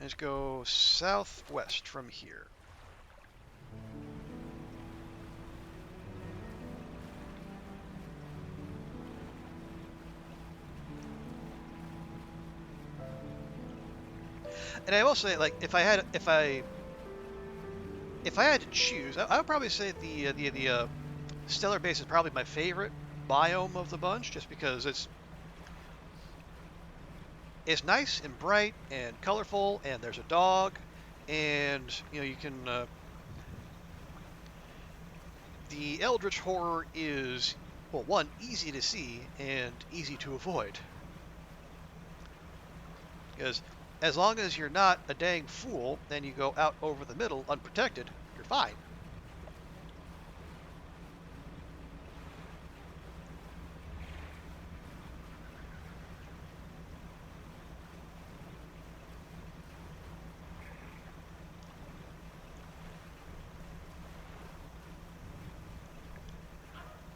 Let's go southwest from here. And I will say, like, if I had to choose, I would probably say the Stellar Base is probably my favorite biome of the bunch, just because it's nice and bright and colorful, and there's a dog, and you can. The Eldritch Horror is, well, one, easy to see and easy to avoid, because as long as you're not a dang fool and you go out over the middle unprotected, you're fine.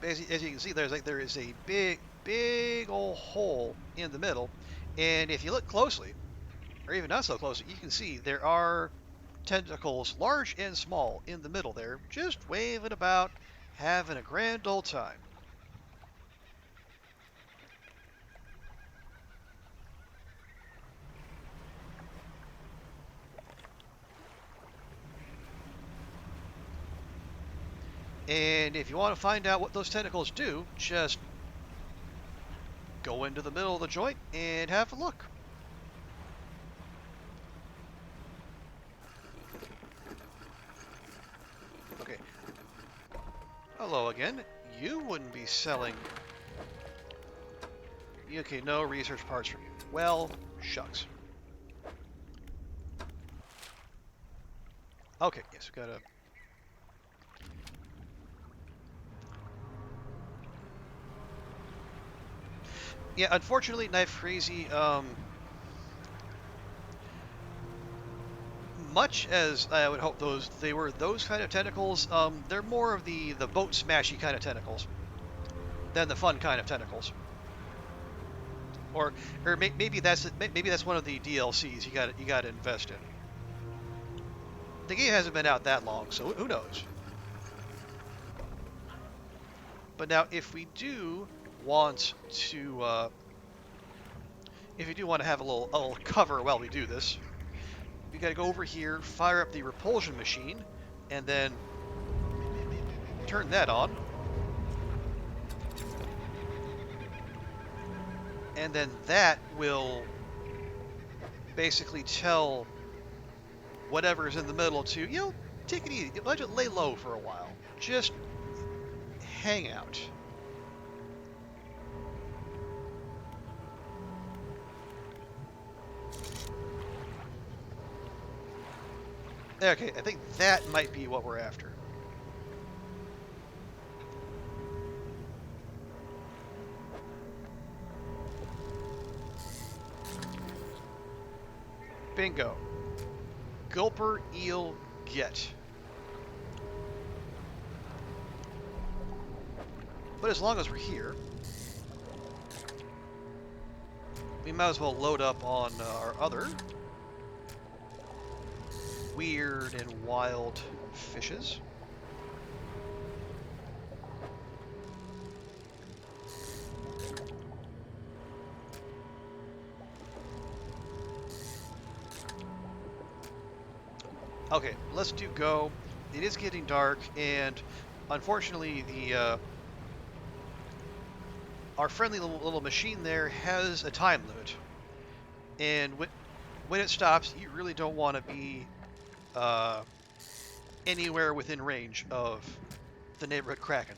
As you can see, there is a big old hole in the middle, and if you look closely, or even not so closely, you can see there are tentacles, large and small, in the middle there, just waving about, having a grand old time. And if you want to find out what those tentacles do, just go into the middle of the joint and have a look. Okay. Hello again. You wouldn't be selling... Okay, no research parts for you. Well, shucks. Okay, yes, we gotta... Yeah, unfortunately, Knife Crazy, much as I would hope they were those kind of tentacles, they're more of the boat smashy kind of tentacles than the fun kind of tentacles. Or maybe that's one of the DLCs you got to invest in. The game hasn't been out that long, so who knows? But now, if we do want to, have a little cover while we do this, we got to go over here, fire up the repulsion machine, and then turn that on. And then that will basically tell whatever's in the middle to, take it easy, let it lay low for a while. Just hang out. Okay, I think that might be what we're after. Bingo. Gulper Eel Get. But as long as we're here, we might as well load up on our other weird and wild fishes. Okay, let's do go. It is getting dark, and unfortunately, the our friendly little machine there has a time limit, and when it stops, you really don't want to be uh, anywhere within range of the neighborhood Kraken.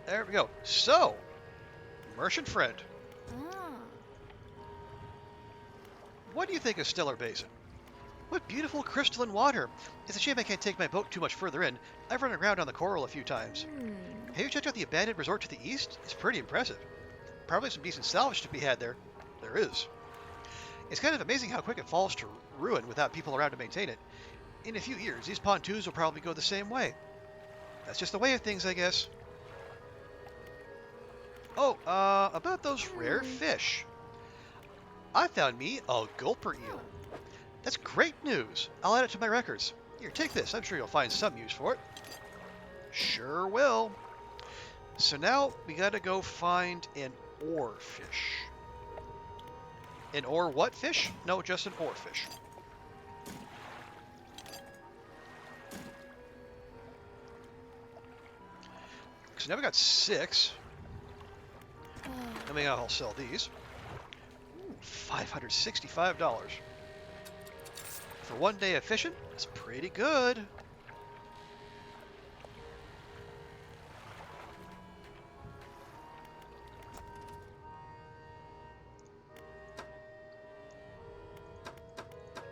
There we go. So, merchant friend, Ah. what do you think of Stellar Basin? What beautiful crystalline water! It's a shame I can't take my boat too much further in. I've run aground on the coral a few times. Hmm. Have you checked out the abandoned resort to the east? It's pretty impressive. Probably some decent salvage to be had there. There is. It's kind of amazing how quick it falls to ruin without people around to maintain it. In a few years, these pontoons will probably go the same way. That's just the way of things, I guess. Oh, about those rare fish. I found me a gulper eel. That's great news. I'll add it to my records. Here, take this. I'm sure you'll find some use for it. Sure will. So now we gotta go find an oar fish. An oar what fish? No, just an oar fish. So now we got 6. I mean, I'll sell these. Ooh, $565. For 1 day of fishing, it's pretty good.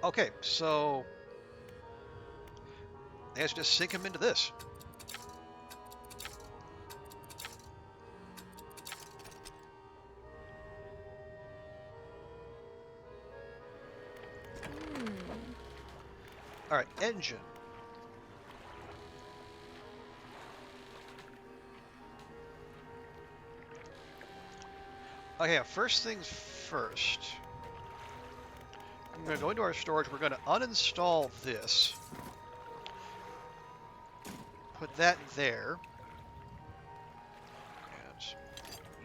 Okay, so let's just sink him into this. All right, engine. Okay, first things first. I'm going to go into our storage. We're going to uninstall this. Put that there. And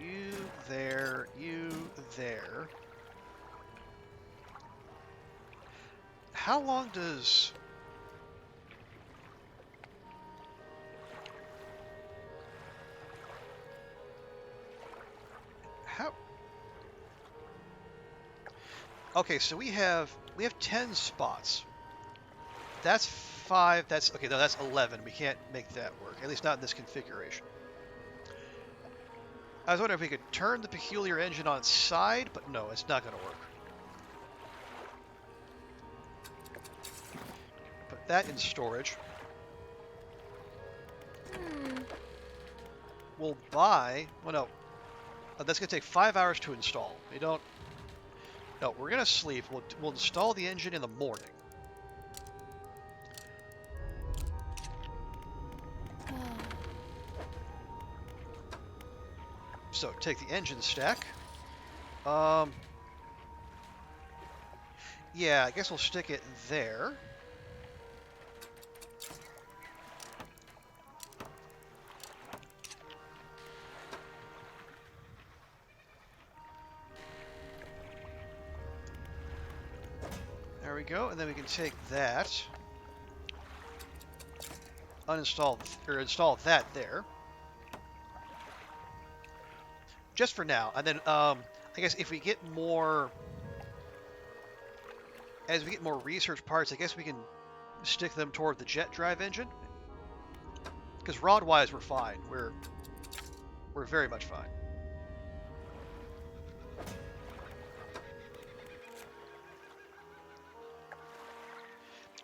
you there, you there. How long does... How... Okay, so we have 10 spots. That's 5. That's okay. No, that's 11. We can't make that work. At least not in this configuration. I was wondering if we could turn the peculiar engine on its side, but no, it's not going to work. Put that in storage. We'll buy. Well, no. That's going to take 5 hours to install. We don't. No, we're going to sleep. We'll install the engine in the morning. So take the engine stack. Yeah, I guess we'll stick it there. There we go, and then we can take that, uninstall or install that there. Just for now, and then I guess if we get more, as we get more research parts, I guess we can stick them toward the jet drive engine. Because rod-wise, we're fine. We're very much fine.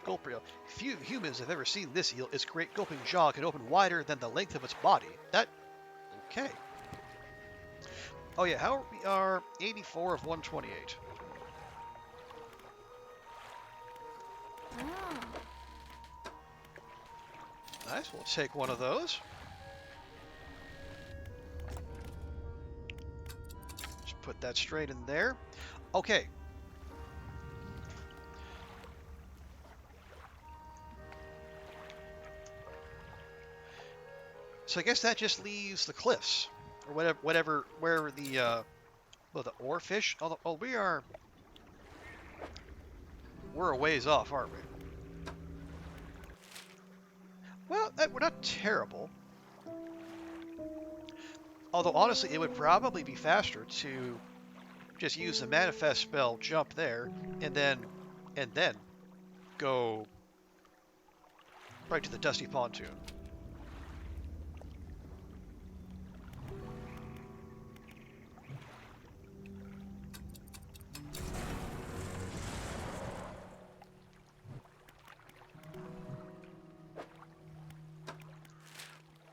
Gulper eel. Few humans have ever seen this eel. Its great gulping jaw can open wider than the length of its body. Okay. Oh yeah, how we are 84 of 128. Nice, we'll take one of those. Just put that straight in there. Okay. So I guess that just leaves the cliffs, or wherever the well, the oarfish. Although, oh, we're a ways off, aren't we? Well, we're not terrible. Although honestly, it would probably be faster to just use the manifest spell, jump there, and then go right to the dusty pontoon.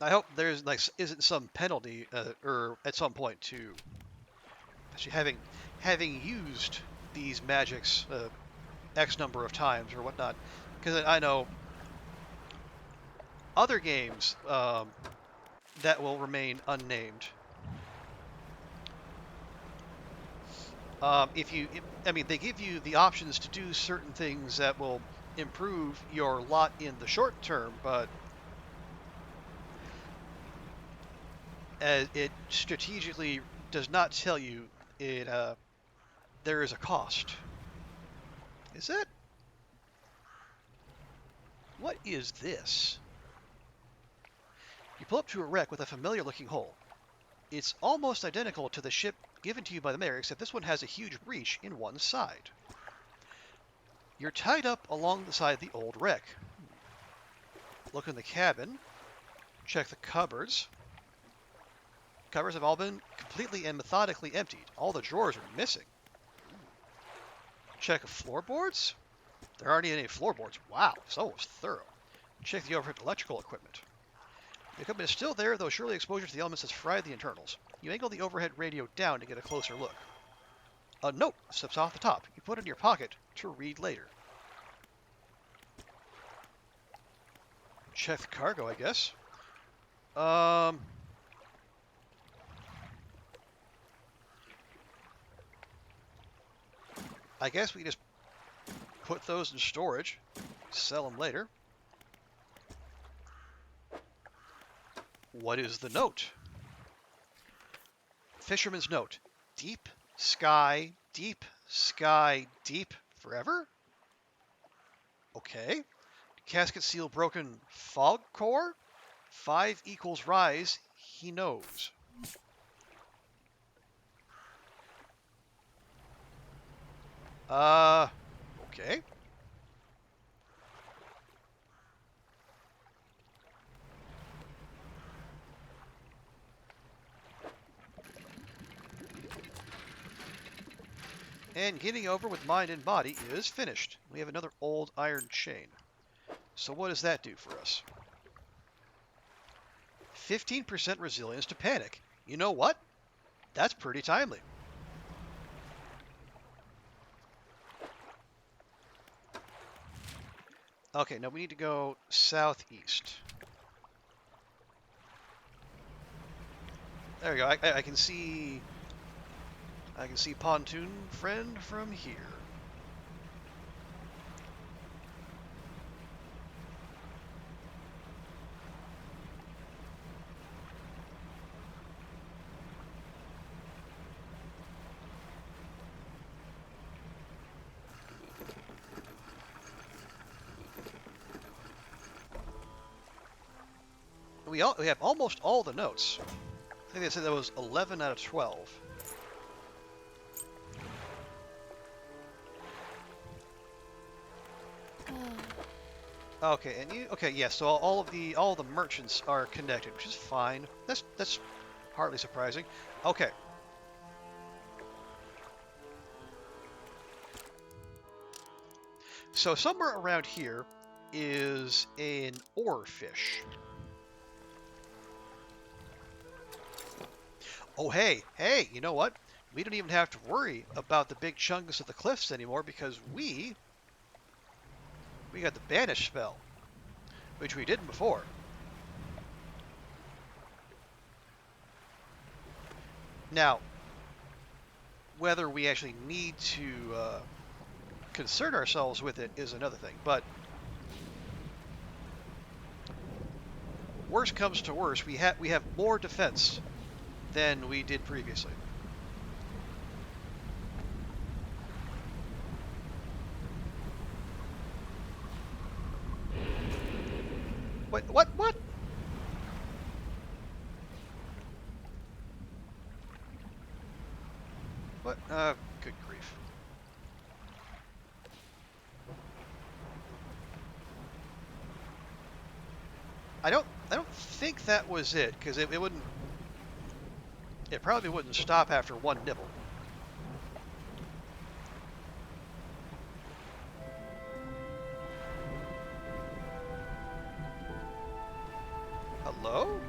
I hope there's isn't some penalty or at some point to actually having used these magics X number of times or whatnot, because I know other games that will remain unnamed. I mean, they give you the options to do certain things that will improve your lot in the short term, but it strategically does not tell you there is a cost. Is it? What is this? You pull up to a wreck with a familiar-looking hole. It's almost identical to the ship given to you by the mayor, except this one has a huge breach in one side. You're tied up along the side of the old wreck. Look in the cabin. Check the cupboards. Cupboards have all been completely and methodically emptied. All the drawers are missing. Check floorboards. There aren't any floorboards. Wow, so was thorough. Check the overhead electrical equipment. The equipment is still there, though surely exposure to the elements has fried the internals. You angle the overhead radio down to get a closer look. A note slips off the top. You put it in your pocket to read later. Check the cargo, I guess. I guess we just put those in storage, sell them later. What is the note? Fisherman's note. Deep sky, deep sky, deep forever? Okay. Casket seal broken fog core? 5 equals rise, he knows. Okay. And getting over with mind and body is finished. We have another old iron chain. So what does that do for us? 15% resilience to panic. You know what? That's pretty timely. Okay, now we need to go southeast. There we go. I can see pontoon friend from here. We have almost all the notes. I think they said that was 11 out of 12. Okay, and yeah. So all the merchants are connected, which is fine. That's hardly surprising. Okay. So somewhere around here is an oarfish. Oh, hey, you know what? We don't even have to worry about the big chunks of the cliffs anymore because we got the banish spell, which we didn't before. Now, whether we actually need to concern ourselves with it is another thing. But worst comes to worst, we have more defense than we did previously. What? What? What? Good grief. I don't think that was it, because it wouldn't. It probably wouldn't stop after one nibble. Hello?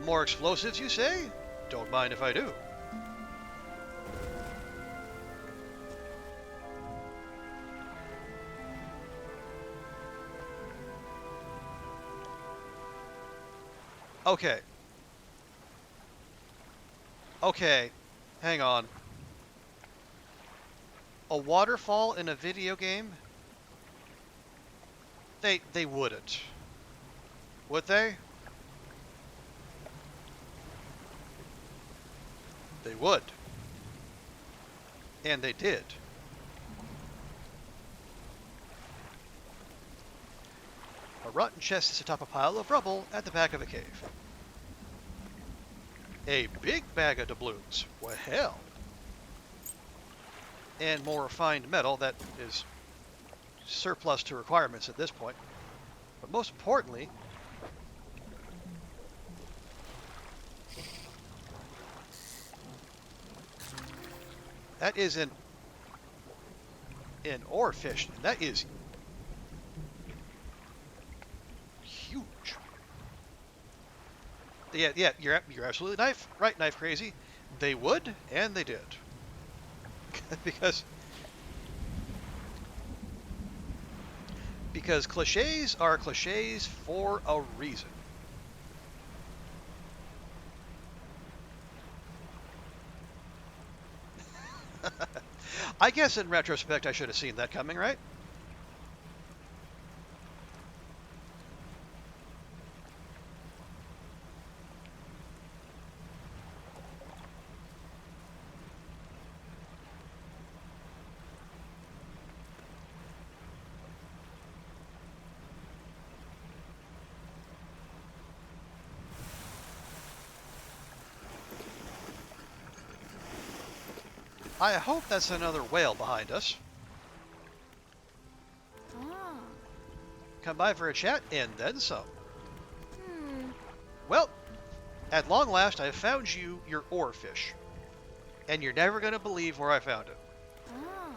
More explosives, you say? Don't mind if I do. Okay. Okay. Hang on. A waterfall in a video game? They wouldn't. Would they? They would. And they did. A rotten chest is atop a pile of rubble at the back of a cave. A big bag of doubloons. Well, hell. And more refined metal that is surplus to requirements at this point. But most importantly, that is an oarfish, and that is huge. Yeah, you're absolutely right, knife crazy. They would, and they did. because cliches are cliches for a reason. I guess in retrospect I should have seen that coming, right? I hope that's another whale behind us. Ah. Come by for a chat, and then some. Well, at long last, I have found you your oarfish. And you're never going to believe where I found it. Ah.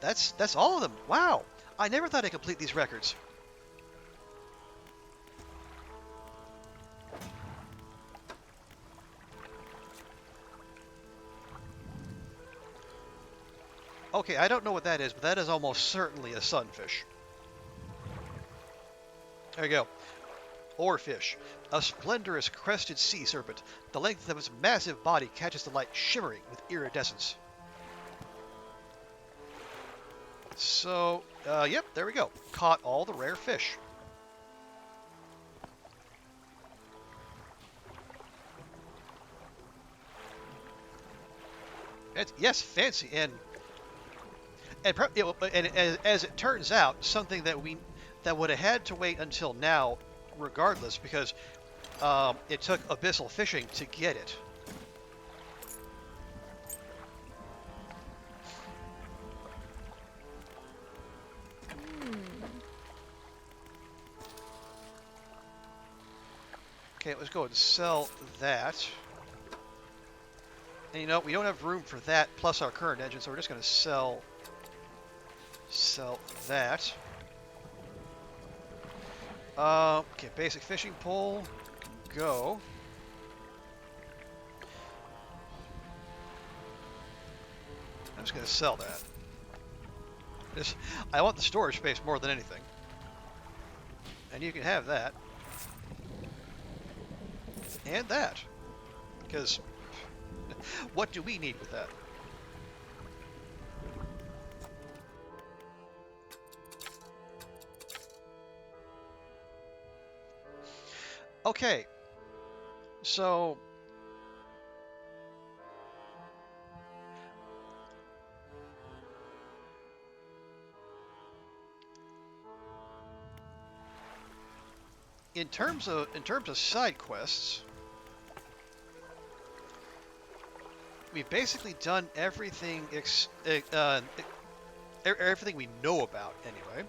That's all of them. Wow. I never thought I'd complete these records. Okay, I don't know what that is, but that is almost certainly a sunfish. There you go. Oarfish, a splendorous crested sea serpent. The length of its massive body catches the light shimmering with iridescence. So, yep, there we go. Caught all the rare fish. Yes, fancy, and as it turns out, something that would have had to wait until now, regardless, because it took abyssal fishing to get it. Okay, let's go ahead and sell that. And you know, we don't have room for that plus our current engine, so we're just going to sell that. Okay, basic fishing pole, go. I'm just going to sell that. I want the storage space more than anything. And you can have that. And that. Because what do we need with that? Okay. So in terms of side quests, we've basically done everything everything we know about anyway.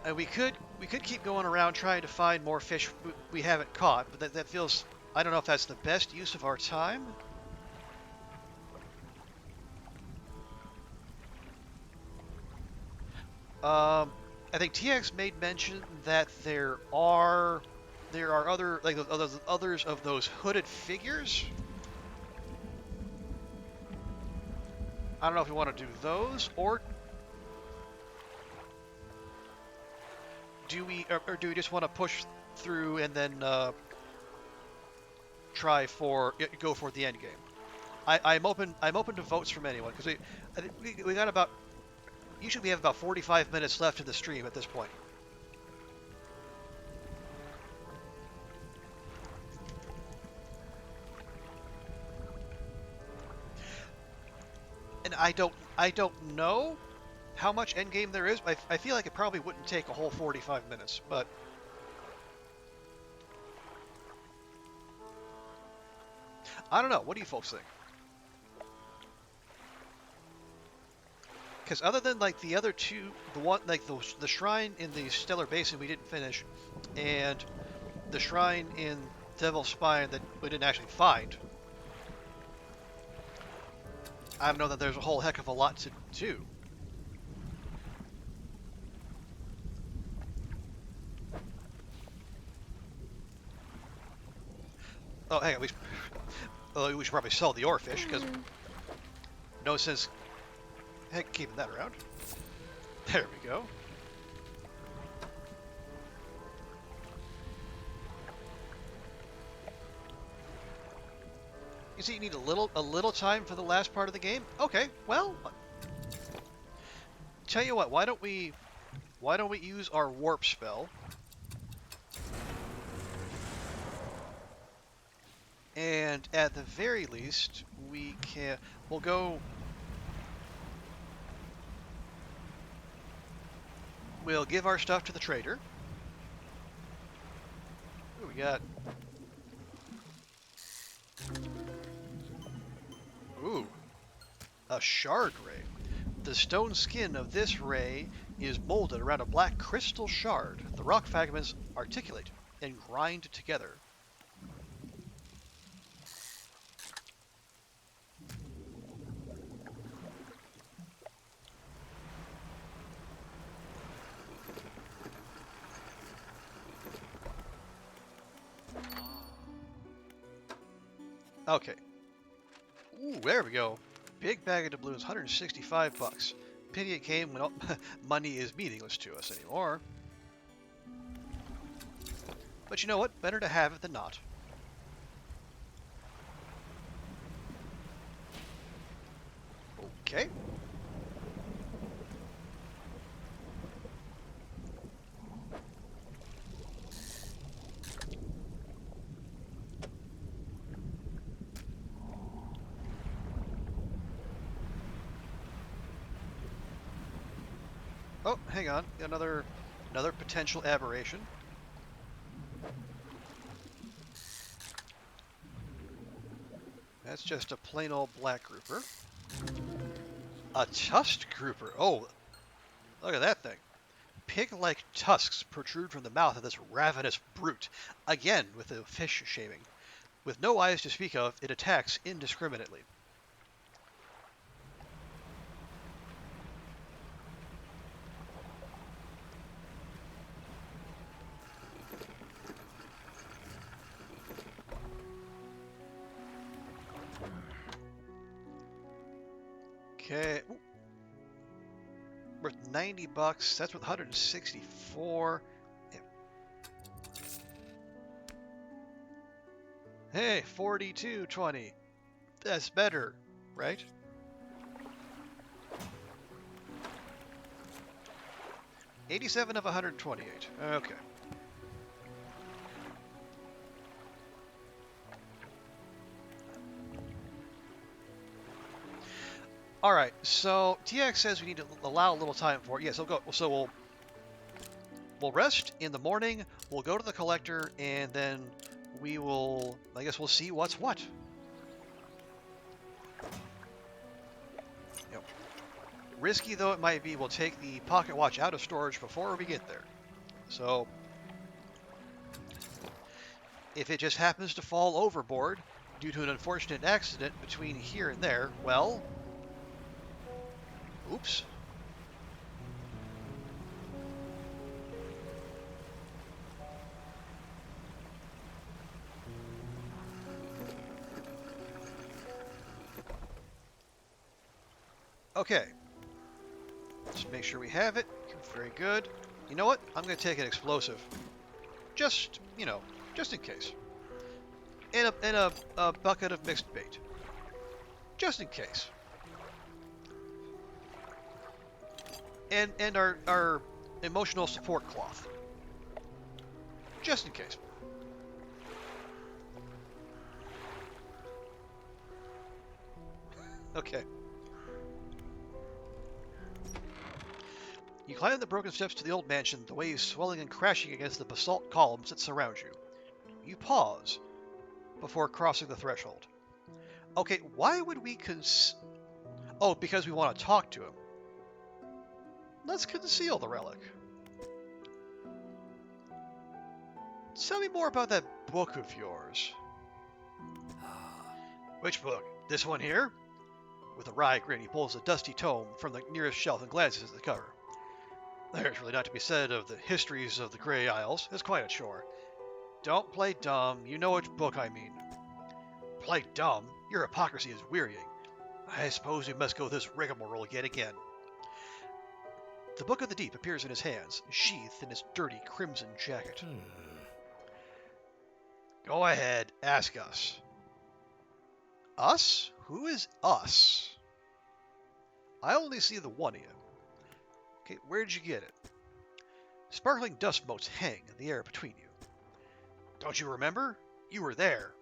And we could keep going around trying to find more fish we haven't caught, but that feels, I don't know if that's the best use of our time. I think TX made mention that there are other, like others of those hooded figures. I don't know if we want to do those, or do we just want to push through and then go for the end game? I'm open to votes from anyone, because I think we got about, usually we have about 45 minutes left in the stream at this point. And I don't know how much endgame there is. I feel like it probably wouldn't take a whole 45 minutes, but I don't know. What do you folks think? Because other than like the other two, the one like the shrine in the Stellar Basin we didn't finish, and the shrine in Devil's Spine that we didn't actually find, I don't know that there's a whole heck of a lot to do. Oh, hang on, we should probably sell the oarfish, because no sense heck keeping that around. There we go. You see, you need a little time for the last part of the game. Okay, well, tell you what, why don't we use our warp spell, and at the very least we'll give our stuff to the trader. Ooh, we got, ooh, a shard ray. The stone skin of this ray is molded around a black crystal shard. The rock fragments articulate and grind together. Okay. Ooh, there we go. Big bag of doubloons, 165 bucks. Pity it came when money is meaningless to us anymore. But you know what? Better to have it than not. Okay. Oh, hang on. Another potential aberration. That's just a plain old black grouper. A tusked grouper. Oh, look at that thing. Pig-like tusks protrude from the mouth of this ravenous brute. Again, with the fish shaming. With no eyes to speak of, it attacks indiscriminately. Okay. Ooh. 90 bucks. That's with 164. Yeah. Hey, 42.20. That's better, right? $87 of 128. Okay. All right. So TX says we need to allow a little time for it. Yes, we'll go. So we'll rest in the morning. We'll go to the collector, and then we will. I guess we'll see what's what. Yep. Risky though it might be, we'll take the pocket watch out of storage before we get there. So if it just happens to fall overboard due to an unfortunate accident between here and there, well, oops. Okay. Let's make sure we have it. Very good. You know what? I'm going to take an explosive. Just, just in case. And a bucket of mixed bait. Just in case. And our emotional support cloth. Just in case. Okay. You climb the broken steps to the old mansion, the waves swelling and crashing against the basalt columns that surround you. You pause before crossing the threshold. Okay, why would we Oh, because we want to talk to him. Let's conceal the relic. Tell me more about that book of yours. Which book? This one here? With a wry grin, he pulls a dusty tome from the nearest shelf and glances at the cover. There's really not to be said of the histories of the Grey Isles. It's quite a chore. Don't play dumb. You know which book I mean. Play dumb? Your hypocrisy is wearying. I suppose we must go this rigmarole yet again. The Book of the Deep appears in his hands, sheathed in his dirty crimson jacket. Go ahead, ask us. Us? Who is us? I only see the one of you. Okay, where'd you get it? Sparkling dust motes hang in the air between you. Don't you remember? You were there.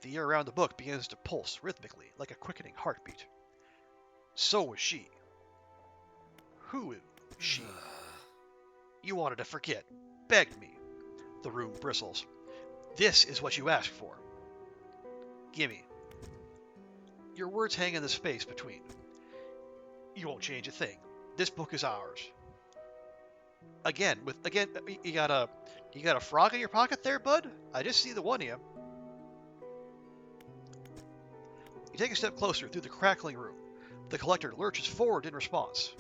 The air around the book begins to pulse rhythmically, like a quickening heartbeat. So was she. Who is she? You wanted to forget. Begged me. The room bristles. This is what you asked for. Gimme. Your words hang in the space between. You won't change a thing. This book is ours. Again, you got a frog in your pocket there, bud? I just see the one of you. You take a step closer through the crackling room. The collector lurches forward in response.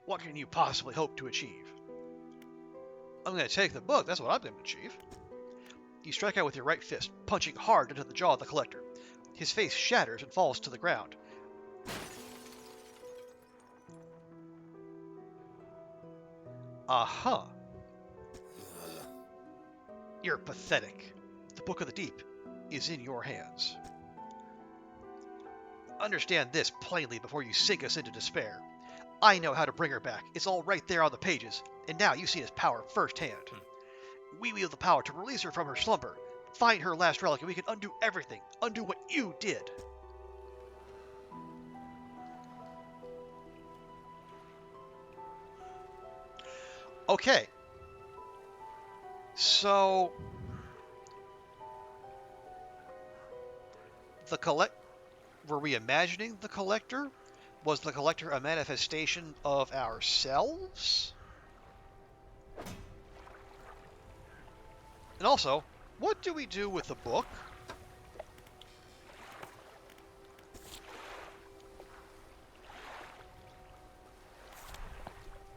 What can you possibly hope to achieve? I'm going to take the book, that's what I'm going to achieve. You strike out with your right fist, punching hard into the jaw of the collector. His face shatters and falls to the ground. Aha. You're pathetic. The Book of the Deep is in your hands. Understand this plainly before you sink us into despair. I know how to bring her back. It's all right there on the pages, and now you've seen his power firsthand. We wield the power to release her from her slumber, find her last relic, and we can undo everything. Undo what you did. Okay. So were we imagining the collector? Was the collector a manifestation of ourselves? And also, what do we do with the book?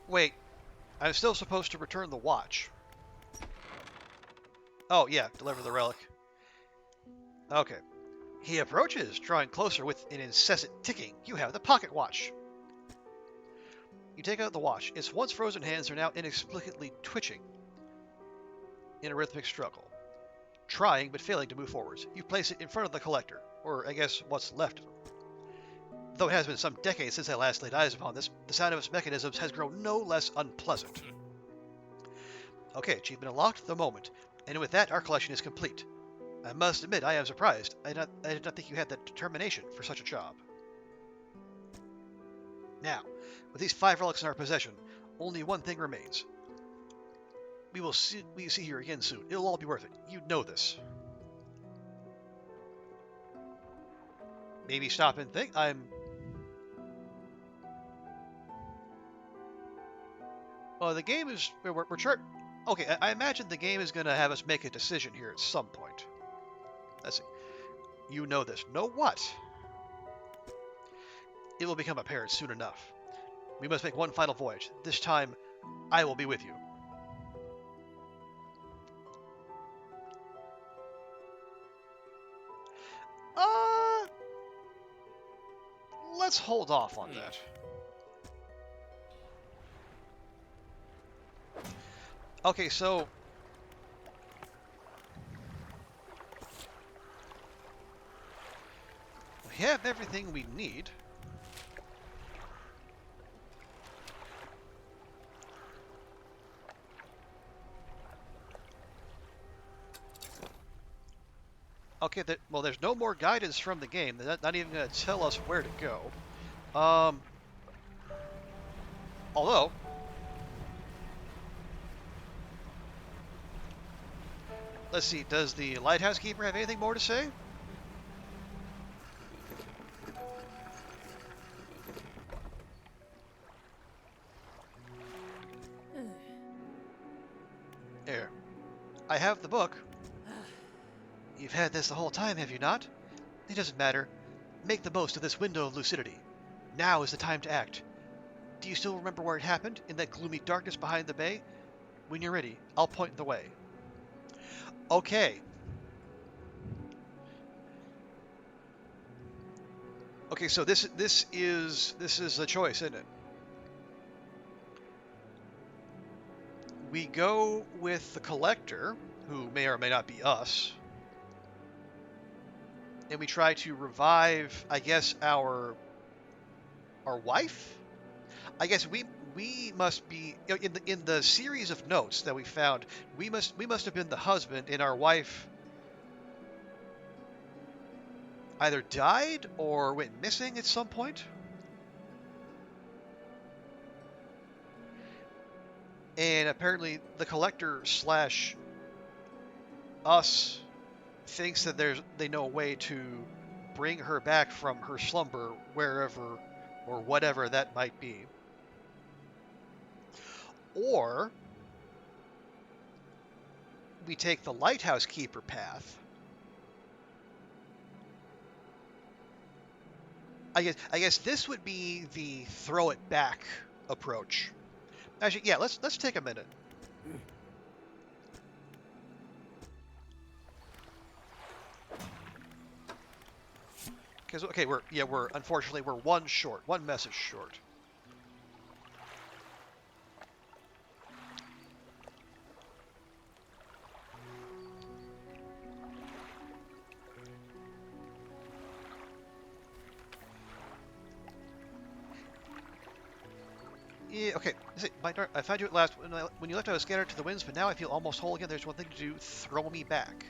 Wait, I'm still supposed to return the watch. Oh, yeah, deliver the relic. Okay. He approaches, drawing closer with an incessant ticking. You have the pocket watch. You take out the watch. Its once frozen hands are now inexplicably twitching in a rhythmic struggle, trying but failing to move forwards. You place it in front of the collector, or I guess what's left of him. Though it has been some decades since I last laid eyes upon this, the sound of its mechanisms has grown no less unpleasant. Okay, achievement unlocked, the moment. And with that, our collection is complete. I must admit, I am surprised. I did not think you had the determination for such a job. Now, with these 5 relics in our possession, only one thing remains. We will see you again soon. It'll all be worth it. You know this. Maybe stop and think. Oh, the game is... We're Okay, I imagine the game is going to have us make a decision here at some point. Let's see. You know this. Know what? It will become apparent soon enough. We must make one final voyage. This time, I will be with you. Let's hold off on that. Okay, so... we have everything we need. Okay, well, there's no more guidance from the game. They're not even going to tell us where to go. Although... let's see, does the lighthouse keeper have anything more to say? There. I have the book. You've had this the whole time, have you not? It doesn't matter. Make the most of this window of lucidity. Now is the time to act. Do you still remember where it happened? In that gloomy darkness behind the bay? When you're ready, I'll point the way. Okay. Okay, so this is a choice, isn't it? We go with the collector, who may or may not be us, and we try to revive, I guess, our wife. I guess we must be, you know, in the series of notes that we found. We must have been the husband, and our wife either died or went missing at some point. And apparently the collector / us thinks that they know a way to bring her back from her slumber, wherever or whatever that might be. Or we take the lighthouse keeper path. I guess this would be the throw it back approach. Actually, yeah, let's take a minute. Because we're unfortunately we're one message short. Yeah, okay. I found you at last. When you left, I was scattered to the winds, but now I feel almost whole again. There's one thing to do: throw me back.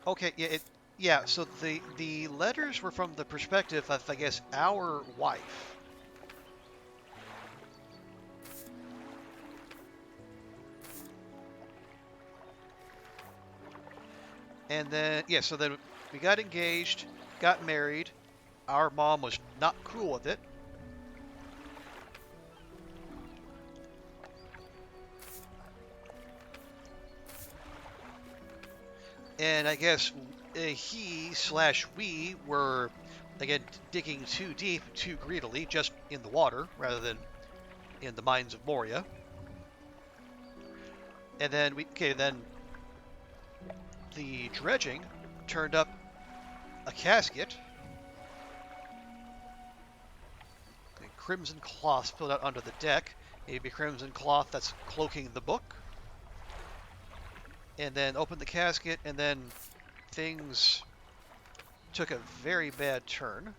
Okay, yeah. So the letters were from the perspective of, I guess, our wife. And then, yeah, so then we got engaged, got married. Our mom was not cool with it. And I guess we were, again, digging too deep, too greedily, just in the water, rather than in the mines of Moria. And then then the dredging turned up a casket, and crimson cloth spilled out onto the deck. Maybe crimson cloth that's cloaking the book. And then open the casket, and then things took a very bad turn.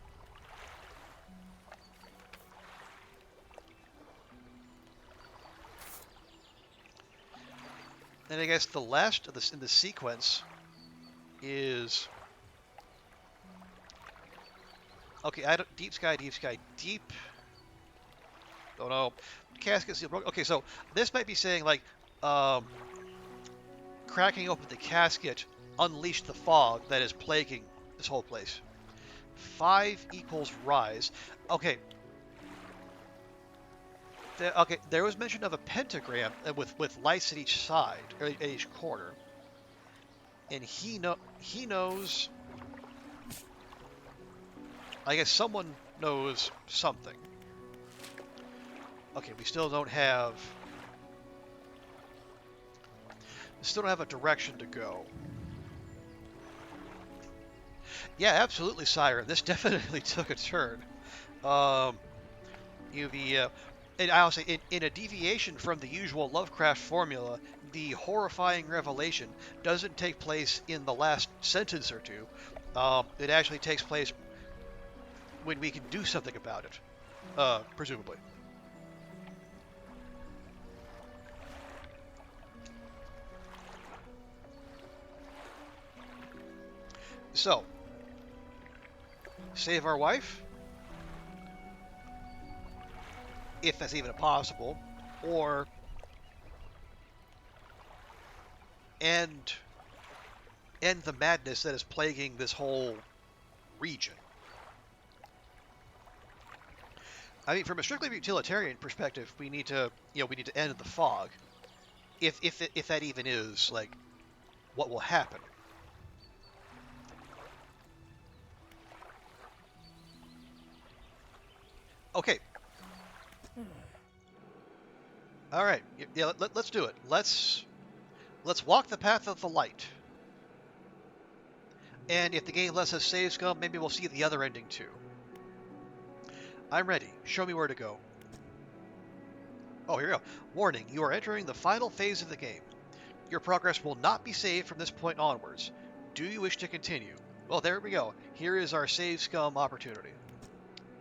And I guess the last of this in the sequence is okay. I don't deep sky, deep. Don't know. Casket seal broken. Okay, so this might be saying like cracking open the casket unleashed the fog that is plaguing this whole place. 5 equals rise. Okay. Okay, there was mention of a pentagram with lights at each side, or at each corner, and he knows. I guess someone knows something. Okay, we still don't have a direction to go. Yeah, absolutely, Siren. This definitely took a turn. And I'll say, in a deviation from the usual Lovecraft formula, the horrifying revelation doesn't take place in the last sentence or two. It actually takes place when we can do something about it, presumably. So, save our wife, if that's even possible, or end the madness that is plaguing this whole region. I mean, from a strictly utilitarian perspective, we need to end the fog, if that even is like what will happen. Okay. All right. Yeah. Let's do it. Let's walk the path of the light. And if the game lets us save scum, maybe we'll see the other ending too. I'm ready. Show me where to go. Oh, here we go. Warning, you are entering the final phase of the game. Your progress will not be saved from this point onwards. Do you wish to continue? Well, there we go. Here is our save scum opportunity.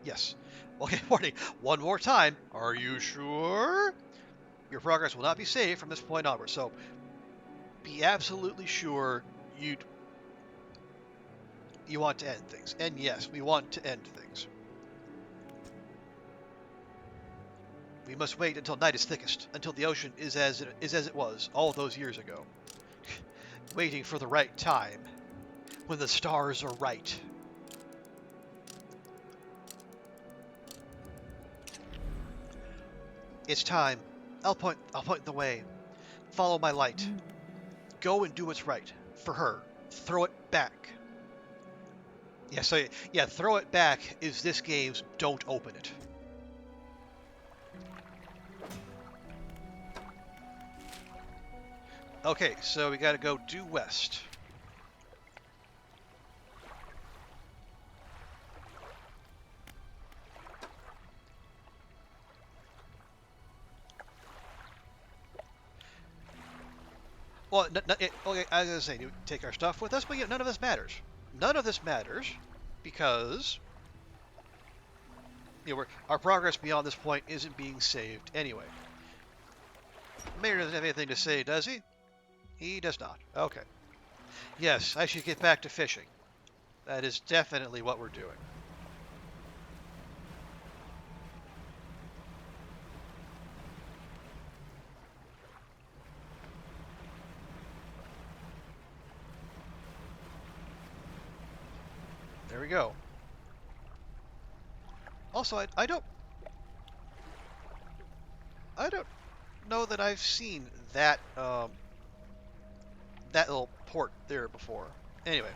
Yes. Okay, warning. One more time. Are you sure? Your progress will not be saved from this point onwards. So, be absolutely sure you want to end things. And yes, we want to end things. We must wait until night is thickest, until the ocean is as it was all those years ago. Waiting for the right time, when the stars are right. It's time. I'll point the way. Follow my light. Go and do what's right. For her. Throw it back. Yeah, so yeah, throw it back is this game's don't open it. Okay, so we gotta go due west. Well, okay, I was gonna say, take our stuff with us, but yeah, none of this matters. None of this matters because our progress beyond this point isn't being saved anyway. Mayor doesn't have anything to say, does he? He does not. Okay. Yes, I should get back to fishing. That is definitely what we're doing. There we go. Also, I don't know that I've seen that that little port there before. Anyway,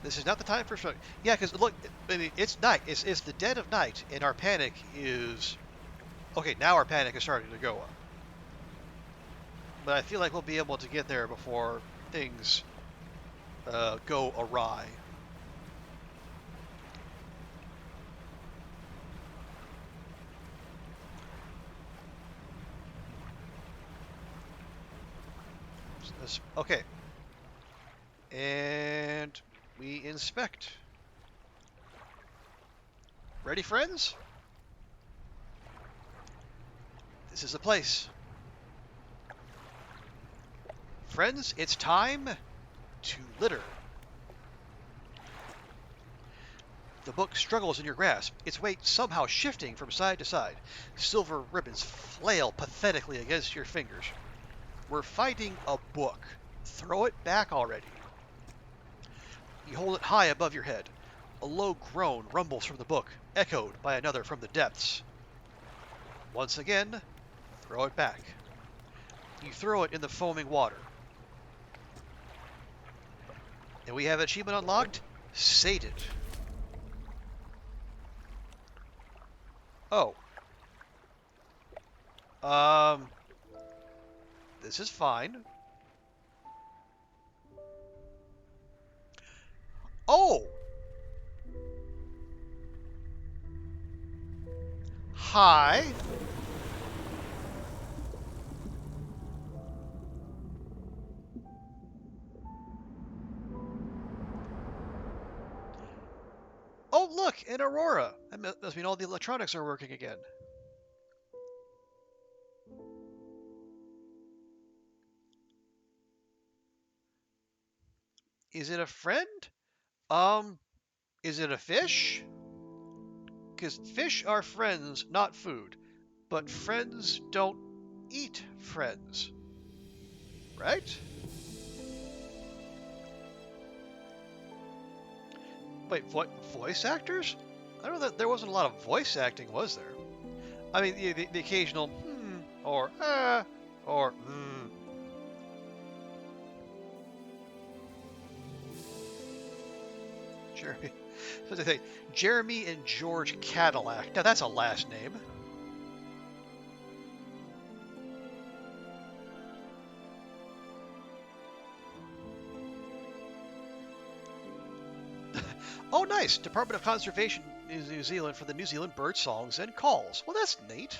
this is not the time for swimming. Yeah, because look, I mean, it's night. It's the dead of night, and our panic is okay. Now our panic is starting to go up, but I feel like we'll be able to get there before things go awry. Okay. And we inspect. Ready, friends? This is the place. Friends, it's time to litter. The book struggles in your grasp, its weight somehow shifting from side to side. Silver ribbons flail pathetically against your fingers. We're fighting a book. Throw it back already. You hold it high above your head. A low groan rumbles from the book, echoed by another from the depths. Once again, throw it back. You throw it in the foaming water. And we have achievement unlocked, sated. Oh. This is fine. Oh! Hi. Oh, look, an aurora. That must mean all the electronics are working again. Is it a friend? Is it a fish? Because fish are friends, not food. But friends don't eat friends. Right? Wait, what? Voice actors? I don't know that there wasn't a lot of voice acting, was there? I mean, the occasional or or Jeremy. What did they say? Jeremy and George Cadillac. Now that's a last name. Oh, nice. Department of Conservation in New Zealand for the New Zealand bird songs and calls. Well, that's neat.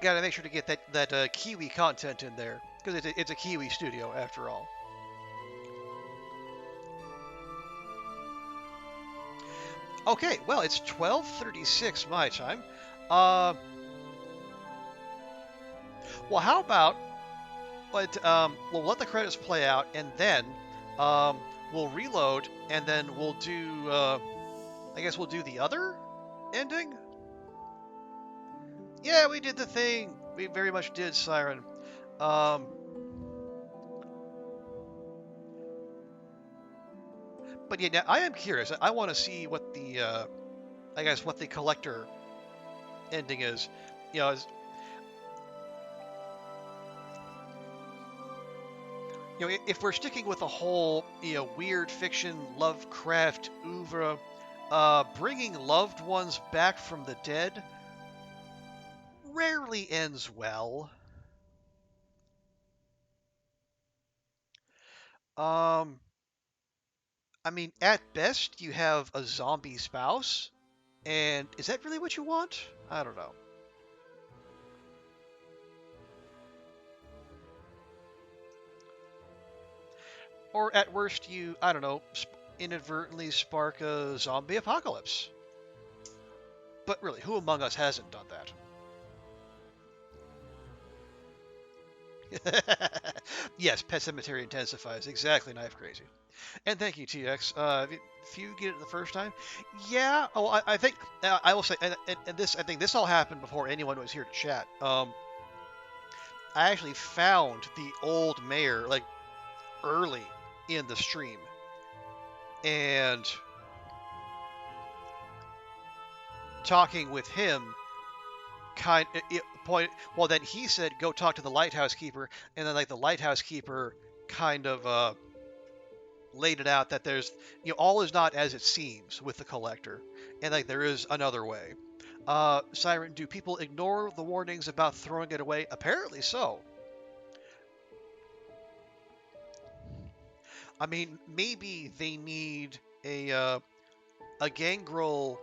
Gotta make sure to get that Kiwi content in there because it's a Kiwi studio after all. Okay, well, it's 12:36 my time. Well, how about we'll let the credits play out, and then we'll reload, and then we'll do. I guess we'll do the other ending. Yeah, we did the thing. We very much did, Siren. But yeah, now I am curious. I want to see what the, I guess, what the collector ending is. You know, if we're sticking with the whole, weird fiction, Lovecraft oeuvre, bringing loved ones back from the dead rarely ends well. I mean, at best, you have a zombie spouse, and is that really what you want? I don't know. Or at worst, you, I don't know, inadvertently spark a zombie apocalypse. But really, who among us hasn't done that? Yes, Pet Cemetery intensifies. Exactly, Knife Crazy. And thank you, TX. If you get it the first time, yeah. Oh, I think I will say, and this, I think this all happened before anyone was here to chat. I actually found the old mayor like early in the stream, and talking with him, point. Well, then he said, "Go talk to the lighthouse keeper," and then like the lighthouse keeper kind of laid it out that there's all is not as it seems with the collector, and like there is another way. Siren, do people ignore the warnings about throwing it away? Apparently so. I mean, maybe they need a gangrel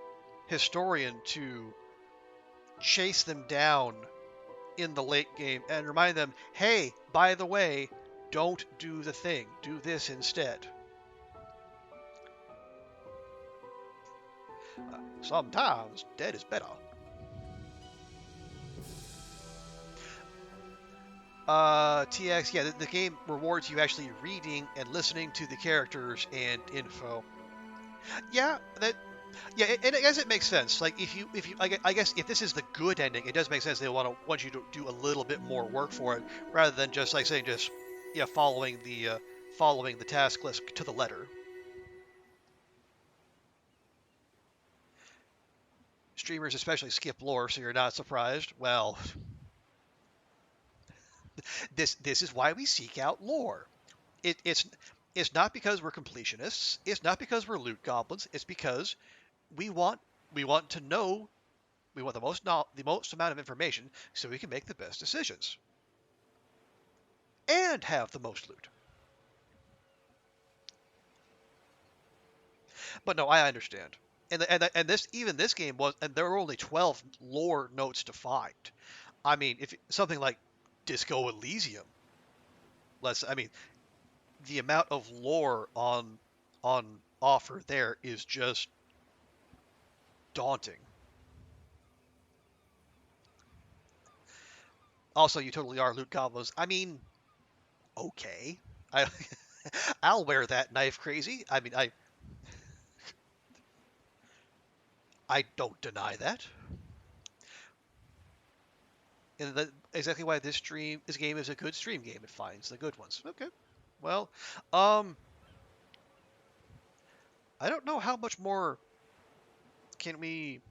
historian to chase them down in the late game and remind them, hey, by the way, don't do the thing. Do this instead. Sometimes dead is better. TX, yeah, the game rewards you actually reading and listening to the characters and info. Yeah, and I guess it makes sense. Like if you, I guess if this is the good ending, it does make sense. They want you to do a little bit more work for it, rather than just like saying just, yeah, following the task list to the letter. Streamers especially skip lore, so you're not surprised. Well, this is why we seek out lore. It's not because we're completionists. It's not because we're loot goblins. It's because we want we want to know we want the most amount of information so we can make the best decisions and have the most loot. But no, I understand. And this even this game was, and there were only 12 lore notes to find. I mean, if something like Disco Elysium, I mean, the amount of lore on offer there is just daunting. Also, you totally are loot goblins. I mean, okay, I I'll wear that knife crazy. I mean, I don't deny that. And that's exactly why this game is a good stream game. It finds the good ones. Okay. Well, um, I don't know how much more can we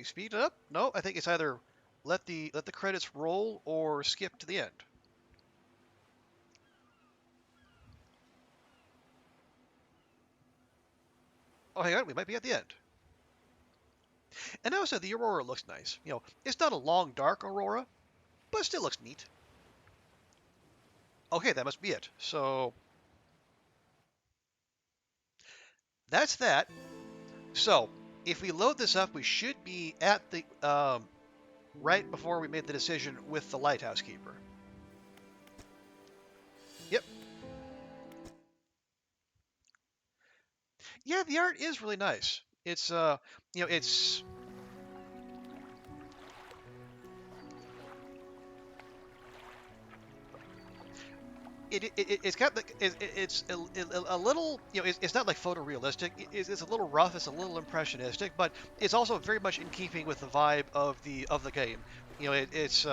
speed it up? No, I think it's either let the credits roll or skip to the end. Oh, hang on, we might be at the end. And also, the aurora looks nice. You know, it's not a long, dark aurora, but it still looks neat. Okay, that must be it. So that's that. So if we load this up, we should be at the right before we made the decision with the lighthouse keeper. Yep. Yeah, the art is really nice. It's you know, it's got like it's a little, you know, it's not like photorealistic. It's a little rough. It's a little impressionistic, but it's also very much in keeping with the vibe of the game. You know, it's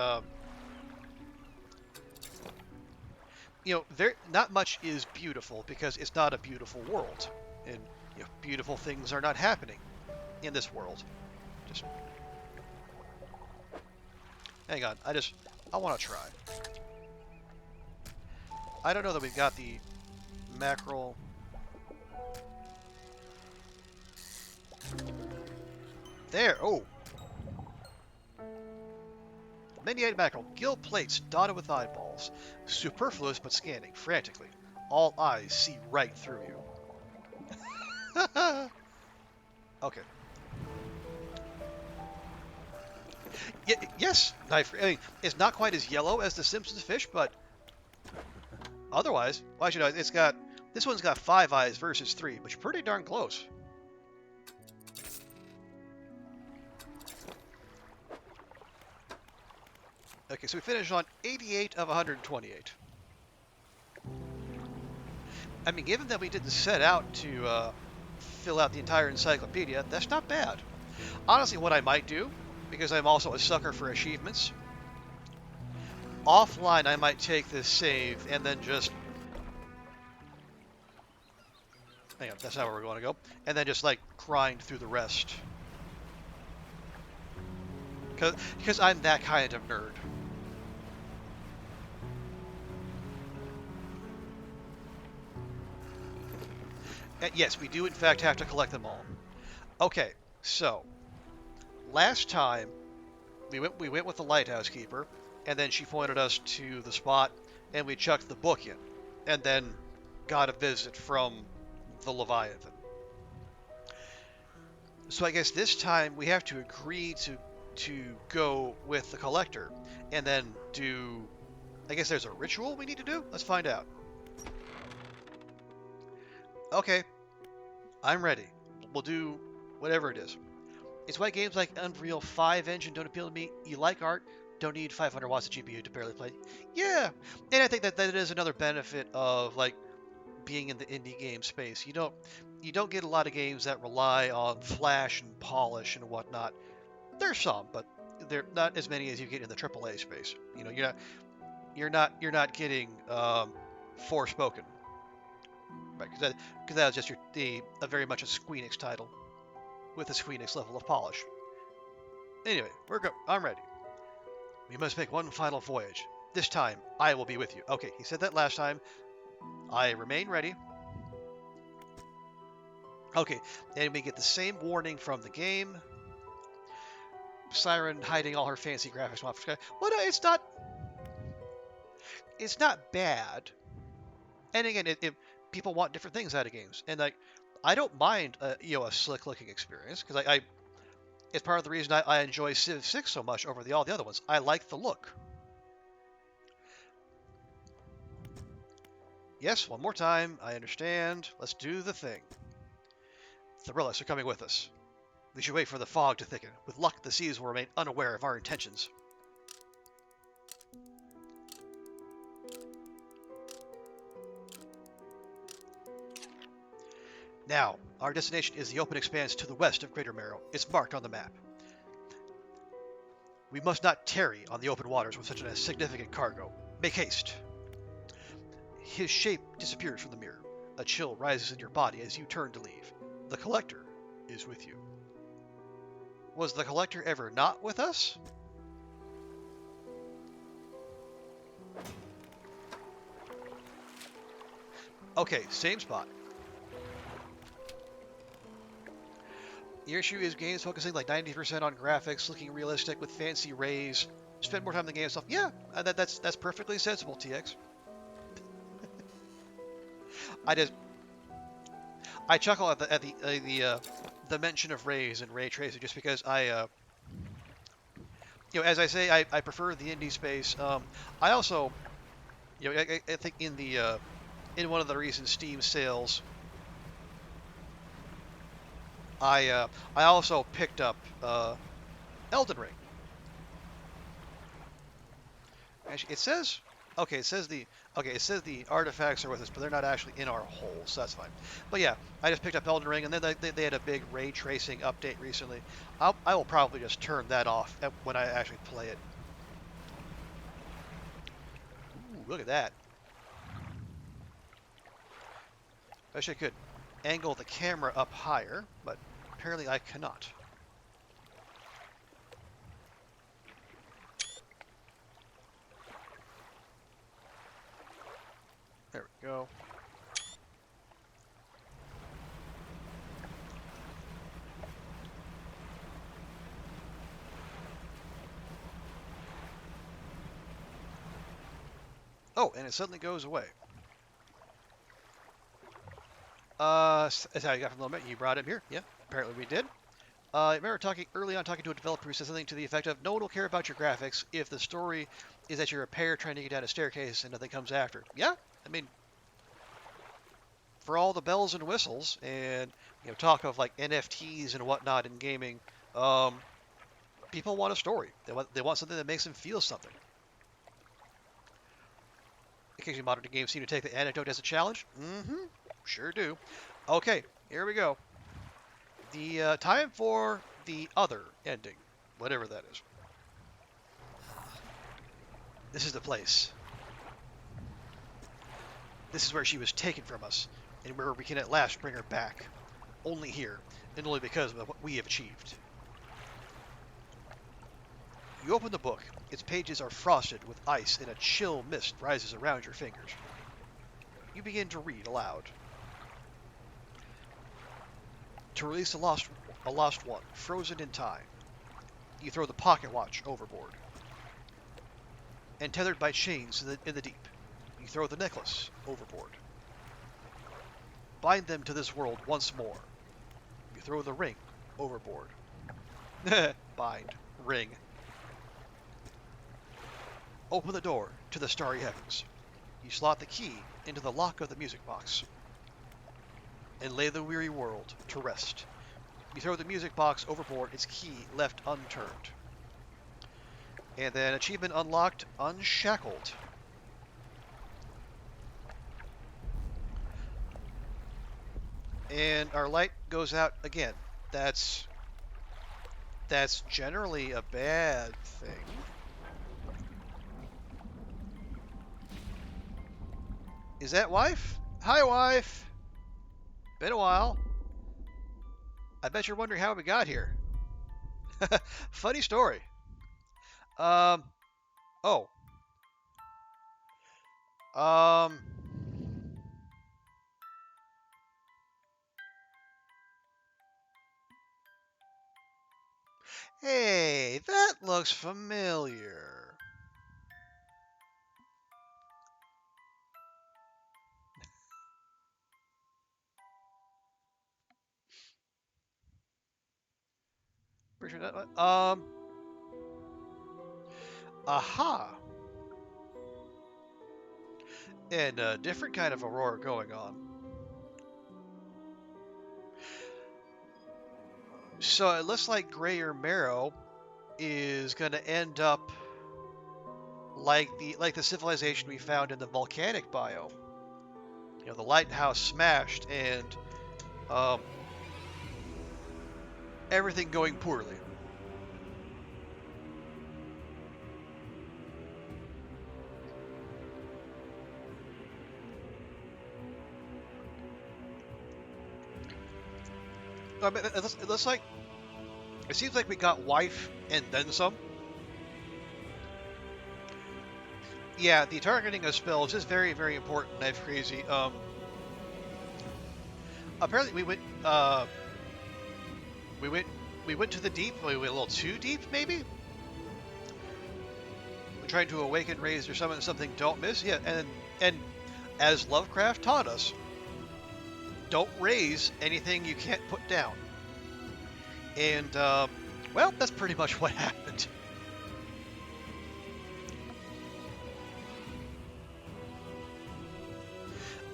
you know, very not much is beautiful because it's not a beautiful world, and you know, beautiful things are not happening in this world. Just hang on. I want to try. I don't know that we've got the mackerel. There. Oh. Many-eyed mackerel. Gill plates dotted with eyeballs. Superfluous but scanning frantically. All eyes see right through you. Okay. Yes, knife. I mean, it's not quite as yellow as the Simpsons fish, but otherwise, well, actually, no, it's got, this one's got 5 eyes versus 3, which is pretty darn close. Okay, so we finished on 88 of 128. I mean, given that we didn't set out to fill out the entire encyclopedia, that's not bad. Honestly, what I might do, because I'm also a sucker for achievements, offline I might take this save and then just... Hang on, that's not where we want to go. And then just, like, grind through the rest. Because I'm that kind of nerd. Yes, we do in fact have to collect them all. Okay, so last time we went with the lighthouse keeper, and then she pointed us to the spot, and we chucked the book in, and then got a visit from the Leviathan. So I guess this time we have to agree to go with the collector, and then do. I guess there's a ritual we need to do. Let's find out. Okay, I'm ready. We'll do whatever it is. It's why games like Unreal 5 engine don't appeal to me. You like art, don't need 500 watts of GPU to barely play. Yeah, and I think that is another benefit of like being in the indie game space. You don't get a lot of games that rely on flash and polish and whatnot. There's some, but they're not as many as you get in the AAA space. You know, you're not getting Forspoken, right? Because that was just a very much a Squeenix title with a Squeenix level of polish. Anyway, I'm ready. We must make one final voyage. This time, I will be with you. Okay, he said that last time. I remain ready. Okay, and we get the same warning from the game. Siren hiding all her fancy graphics. Well, no, it's not bad. And again, people want different things out of games, and like, I don't mind a slick looking experience because I it's part of the reason I enjoy Civ 6 so much over all the other ones. I like the look. Yes, one more time. I understand. Let's do the thing. The Thrillers are coming with us. We should wait for the fog to thicken. With luck, the seas will remain unaware of our intentions. Now, our destination is the open expanse to the west of Greater Marrow. It's marked on the map. We must not tarry on the open waters with such a significant cargo. Make haste. His shape disappears from the mirror. A chill rises in your body as you turn to leave. The Collector is with you. Was the Collector ever not with us? Okay, same spot. The issue is games focusing like 90% on graphics, looking realistic with fancy rays. Spend more time in the game stuff. Yeah, that's perfectly sensible, TX. I chuckle at the mention of rays and ray tracing just because as I say, I prefer the indie space. I also, I think in one of the recent Steam sales, I also picked up Elden Ring. Actually, it says the artifacts are with us, but they're not actually in our hole, so that's fine. But yeah, I just picked up Elden Ring, and then they had a big ray tracing update recently. I will probably just turn that off when I actually play it. Ooh, look at that. I wish I could angle the camera up higher, but apparently I cannot. There we go. Oh, and it suddenly goes away. That's how you got from the moment. You brought it here. Yeah, apparently we did. I remember talking to a developer who said something to the effect of, "No one will care about your graphics if the story is that you're a pair trying to get down a staircase and nothing comes after." Yeah, I mean, for all the bells and whistles and talk of like NFTs and whatnot in gaming, people want a story. They want something that makes them feel something. Occasionally, modern games seem to take the anecdote as a challenge. Mm-hmm. Sure do. Okay, here we go. The time for the other ending, whatever that is. This is the place. This is where she was taken from us, and where we can at last bring her back. Only here, and only because of what we have achieved. You open the book. Its pages are frosted with ice, and a chill mist rises around your fingers. You begin to read aloud. To release a lost one, frozen in time. you throw the pocket watch overboard. And tethered by chains in the deep, you throw the necklace overboard. Bind them to this world once more. You throw the ring overboard. Bind. Ring. Open the door to the starry heavens. You slot the key into the lock of the music box. And lay the weary world to rest. You throw the music box overboard, its key left unturned. And then achievement unlocked, unshackled. And our light goes out again. That's generally a bad thing. Is that wife? Hi, wife. Been a while. I bet you're wondering how we got here. Funny story. Oh. Hey, that looks familiar. Pretty sure that, aha. And a different kind of aurora going on. So it looks like Grayer Marrow is going to end up like the civilization we found in the volcanic biome. You know, the lighthouse smashed and everything going poorly. I mean, it looks like it seems like we got wife and then some. Yeah, the targeting of spells is very, very important. Knife Crazy. Apparently we went to the deep. We went a little too deep, maybe. We're trying to awaken, raise, or summon something. Don't miss. Yeah, and as Lovecraft taught us, don't raise anything you can't put down. And well, that's pretty much what happened.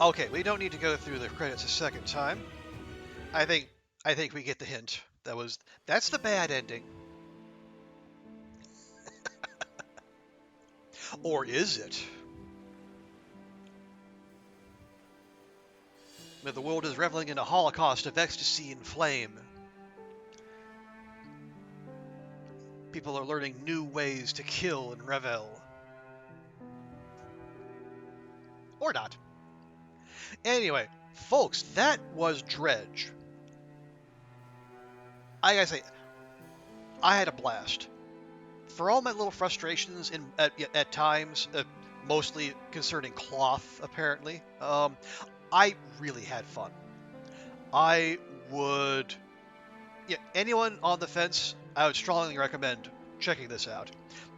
Okay, we don't need to go through the credits a second time. I think we get the hint. That's the bad ending. Or is it? The world is reveling in a holocaust of ecstasy and flame. People are learning new ways to kill and revel. Or not. Anyway, folks, that was Dredge. I gotta say, I had a blast. For all my little frustrations at times, mostly concerning cloth, apparently, I really had fun. I would... Yeah, anyone on the fence, I would strongly recommend checking this out.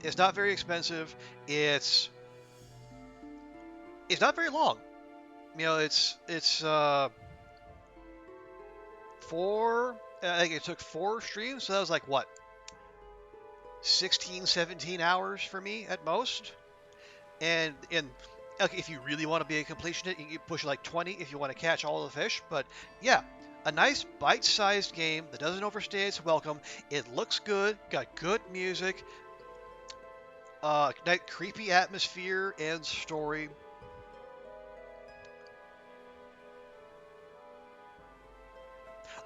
It's not very expensive. It's not very long. You know, it's four... I think it took 4 streams, so that was like, what? 16, 17 hours for me at most. And okay, if you really want to be a completionist, you push like 20 if you want to catch all of the fish. But yeah, a nice bite-sized game that doesn't overstay its welcome. It looks good, got good music, creepy atmosphere and story.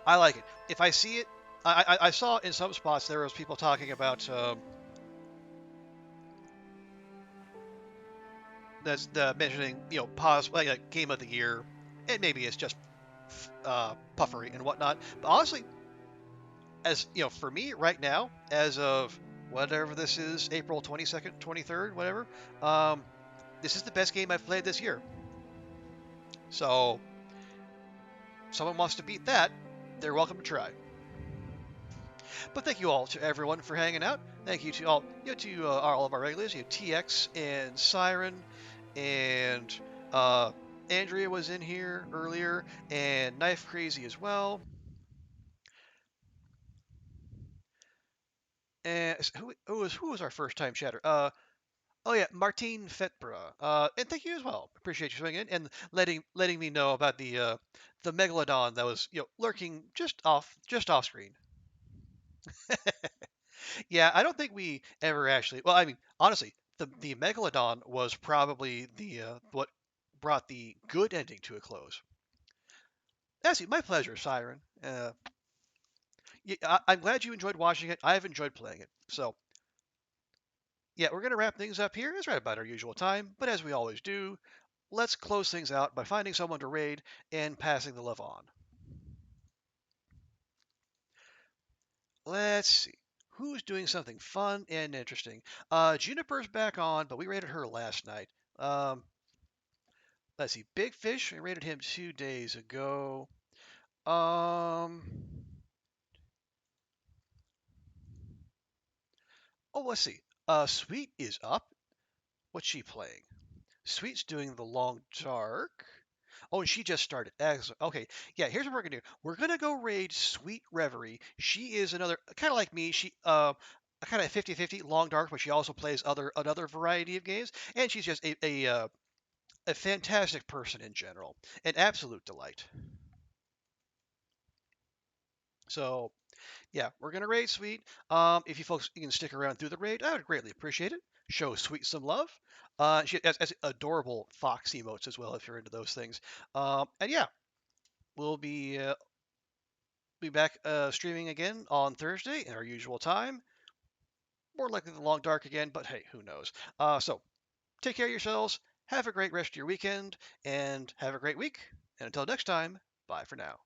I like it. If I see it, I saw in some spots there was people talking about that's the mentioning, you know, like a game of the year, and maybe it's just puffery and whatnot. But honestly, as you know, for me right now, as of whatever this is, April 22nd, 23rd, whatever, this is the best game I've played this year. So, if someone wants to beat that, they're welcome to try. But thank you all to everyone for hanging out. Thank you to all, to all of our regulars. TX and Siren, and Andrea was in here earlier, and Knife Crazy as well. And who was our first time chatter? Oh yeah, Martine Fetbra. And thank you as well. Appreciate you swinging in and letting me know about the megalodon that was lurking just off screen. Yeah, I don't think we ever actually. Well, I mean, honestly, the megalodon was probably the what brought the good ending to a close. That's my pleasure, Siren. Yeah, I'm glad you enjoyed watching it. I've enjoyed playing it. So yeah, we're gonna wrap things up here. It's right about our usual time, but as we always do, let's close things out by finding someone to raid and passing the love on. Let's see. Who's doing something fun and interesting? Juniper's back on, but we raided her last night. Let's see. Big Fish, we rated him 2 days ago. Um. Oh, let's see. Sweet is up. What's she playing? Sweet's doing the Long Dark. Oh, and she just started. Excellent. Okay, yeah. Here's what we're gonna do. We're gonna go raid Sweet Reverie. She is another kind of like me. She kind of 50-50 Long Dark, but she also plays another variety of games, and she's just a fantastic person in general, an absolute delight. So yeah, we're gonna raid Sweet. If you folks can stick around through the raid, I would greatly appreciate it. Show Sweet some love. She has adorable fox emotes as well if you're into those things. And yeah, we'll be back streaming again on Thursday at our usual time. More likely the long dark again, but hey, who knows? So take care of yourselves. Have a great rest of your weekend, and have a great week. And until next time, bye for now.